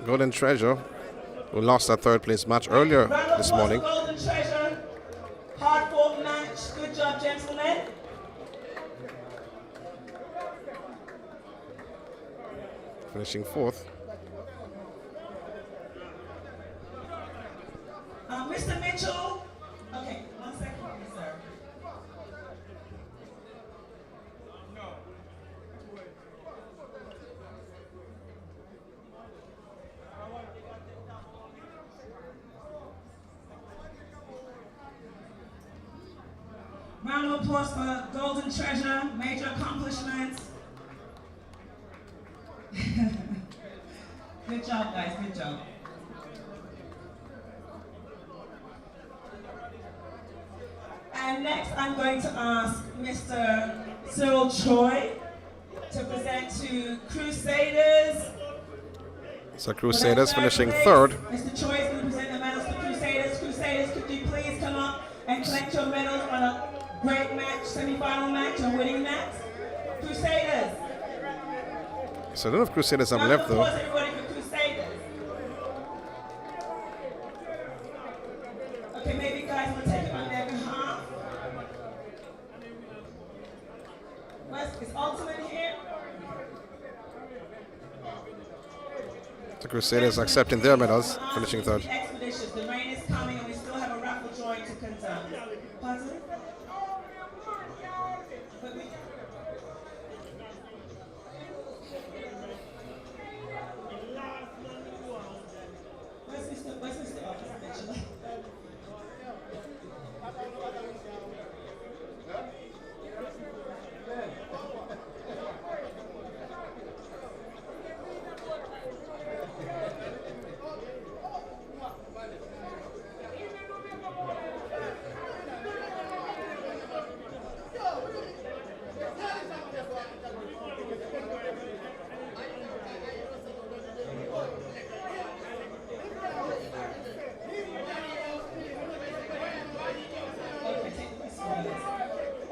Golden Treasure, who lost that 3rd place match earlier Round of this applause morning. for Golden treasure. Hard fought match. Good job, gentlemen. Finishing 4th. Mr. Mitchell. Okay, 1 second, please, sir. Round of applause for Golden Treasure, major accomplishments. Good job, guys, good job. And next, I'm going to ask Mr. Cyril Troy to present to Crusaders. So Crusaders finishing 3rd. Mr. Troy is going to present the medals to Crusaders. Crusaders, could you please come up and collect your medals on a great match, semi-final match, a winning match? Crusaders. So I don't know if Crusaders have left though. Everybody for Crusaders. Okay, maybe guys will take it on their behalf. Is Ultimate here? The Crusaders accepting their medals, finishing 3rd. Expeditious. The rain is coming and we still have a raffle drawing to conduct. Pardon? Where's Mr. Officer Mitchell?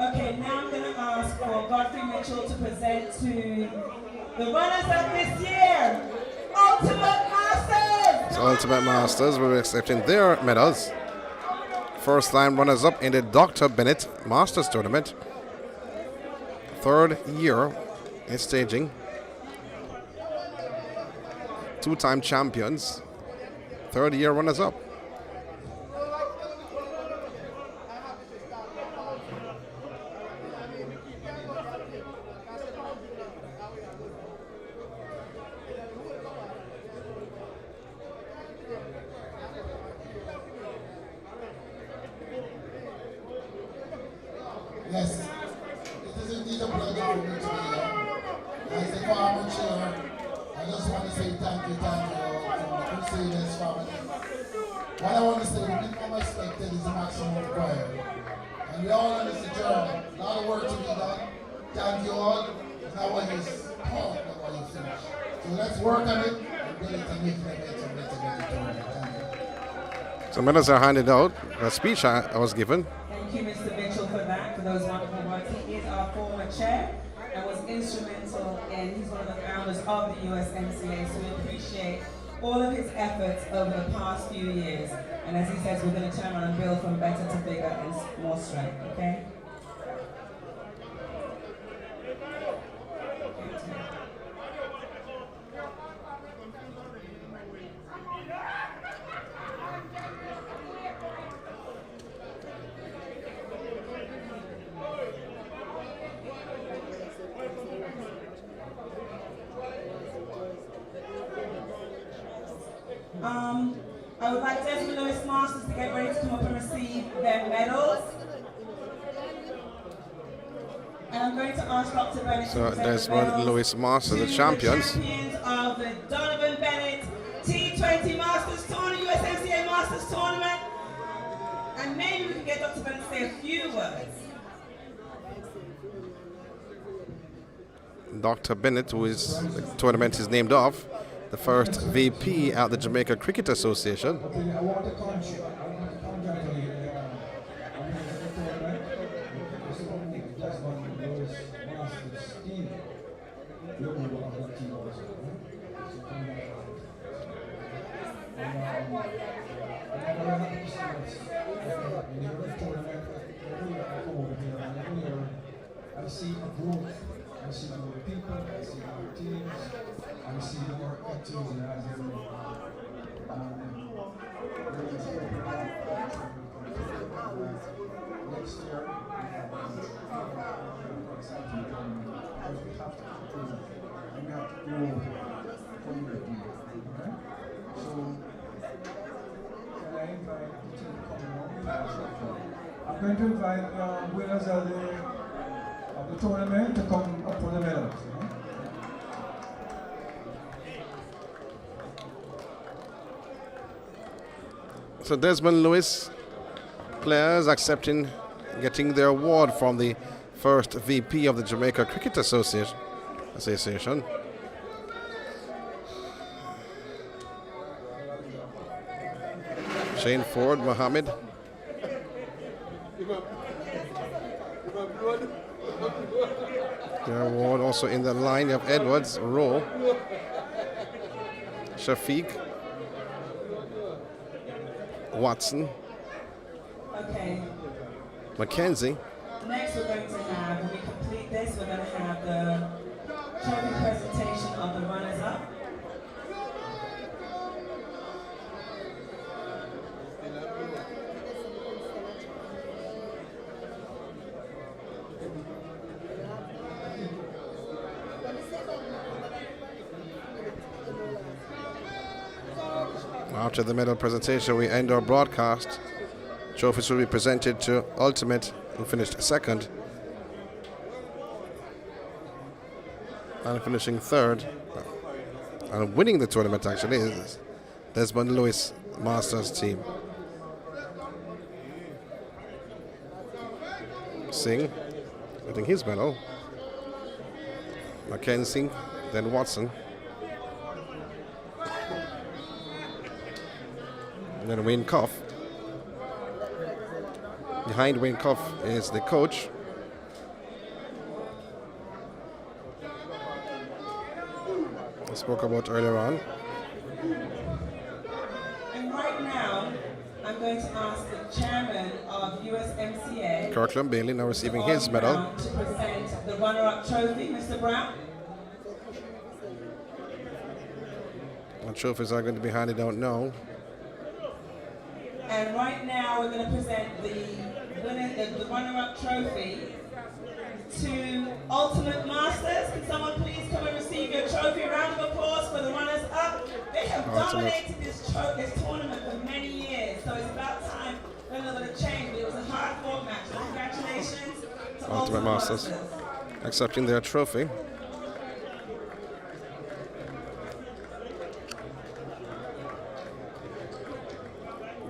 Okay, now I'm going to ask for Godfrey Mitchell to present to the runners of this year, Ultimate Masters! So Ultimate Masters will be accepting their medals. First time runners-up in the Dr. Benett Masters Tournament. 3rd year in staging. 2-time champions. 3rd year runners-up. Yes, it is indeed a pleasure for me to be here. As the former chair, I just want to say thank you from the Crusaders family. What I want to say, the minimum expected is the maximum required. And we all on this journey. A lot of work to be done. Thank you all. Now when you start, not when you finish. So let's work on it and build it and make it better. So medals are handed out. A speech I was given. Thank you, Mr. Mitchell, for that, for those wonderful words. He is our former chair and was instrumental in, he's one of the founders of the USMCA, so we appreciate all of his efforts over the past few years. And as he says, we're going to turn around and build from better to bigger and more strength, okay? I would like Desmond Lewis Masters to get ready to come up and receive their medals. And I'm going to ask Dr. Benett So to present Desmond Lewis Masters, the champions. The champions of the Donovan Benett T20 Masters Tournament, USMCA Masters Tournament. And maybe we can get Dr. Benett to say a few words. Dr. Benett, who is the tournament is named of, the first VP at the Jamaica Cricket Association. Okay, I want to congratulate Desmond Lewis Masters team. You're one of the team also. So congratulations. And I'm very happy to see what's happening in the tournament. Every year I come over here and every year I see a growth. I see more people, I see more teams, I see more enthusiasm. Next year, exciting because we have to improve and we have to grow from the team. Okay? So, can I invite the team to come on? I'm going to invite winners of the tournament to come up for the medals. So Desmond Lewis players accepting, getting their award from the first VP of the Jamaica Cricket Association. Shane Ford, Mohammed. Their award also in the line of Edwards, Rowe, Shafiq, Watson, Okay. Mackenzie. Next we're going to have, when we complete this, we're going to have the trophy presentation of the runners-up. After the medal presentation, we end our broadcast. Trophies will be presented to Ultimate, who finished second, and finishing third, and winning the tournament actually is Desmond Lewis Masters team. Singh getting his medal, Mackenzie, then Watson. And then Wayne Cuff. Behind Wayne Cuff is the coach. I spoke about earlier on. And right now, I'm going to ask the chairman of USMCA, Kirkland Bailey, now receiving his medal. to present the runner-up trophy. Mr. Brown. The trophies are going to be handed out now. And right now, we're going to present the runner-up trophy to Ultimate Masters. Can someone please come and receive your trophy? A round of applause for the runners-up. They have dominated this tournament for many years, so it's about time for another change. It was a hard-fought match. So congratulations to Ultimate Masters accepting their trophy.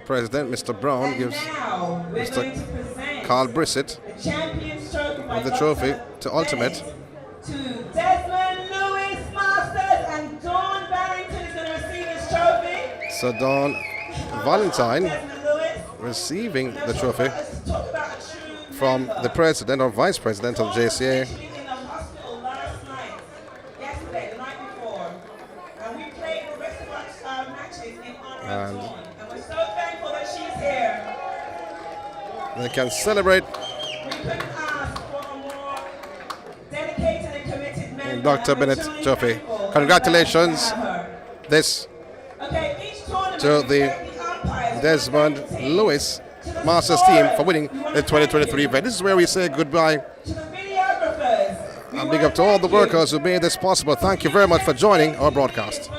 President Mr. Brown gives Mr. Carl Brissett of the trophy to Ultimate. To Desmond Lewis Masters, and Dawn Barrington is going to receive his trophy. So Dawn Valentine Desmond Lewis. receiving the trophy from the president or vice president of JCA. In the hospital last night, yesterday, the night before, and we played the rest of our matches in honor of Dawn, and we're so thankful that she's here. They can celebrate We couldn't ask for a more dedicated and committed member. Dr. and we're Benett truly trophy. thankful Congratulations to have her. this Okay, each tournament to we the thank umpires, Desmond we thank the team, Lewis to the Masters scorers, team for winning we wanna the thank 2023 you. event. This is where we say goodbye To the videographers, we and wanna big up to all thank the you. workers who made this possible. Thank you very much for joining our broadcast.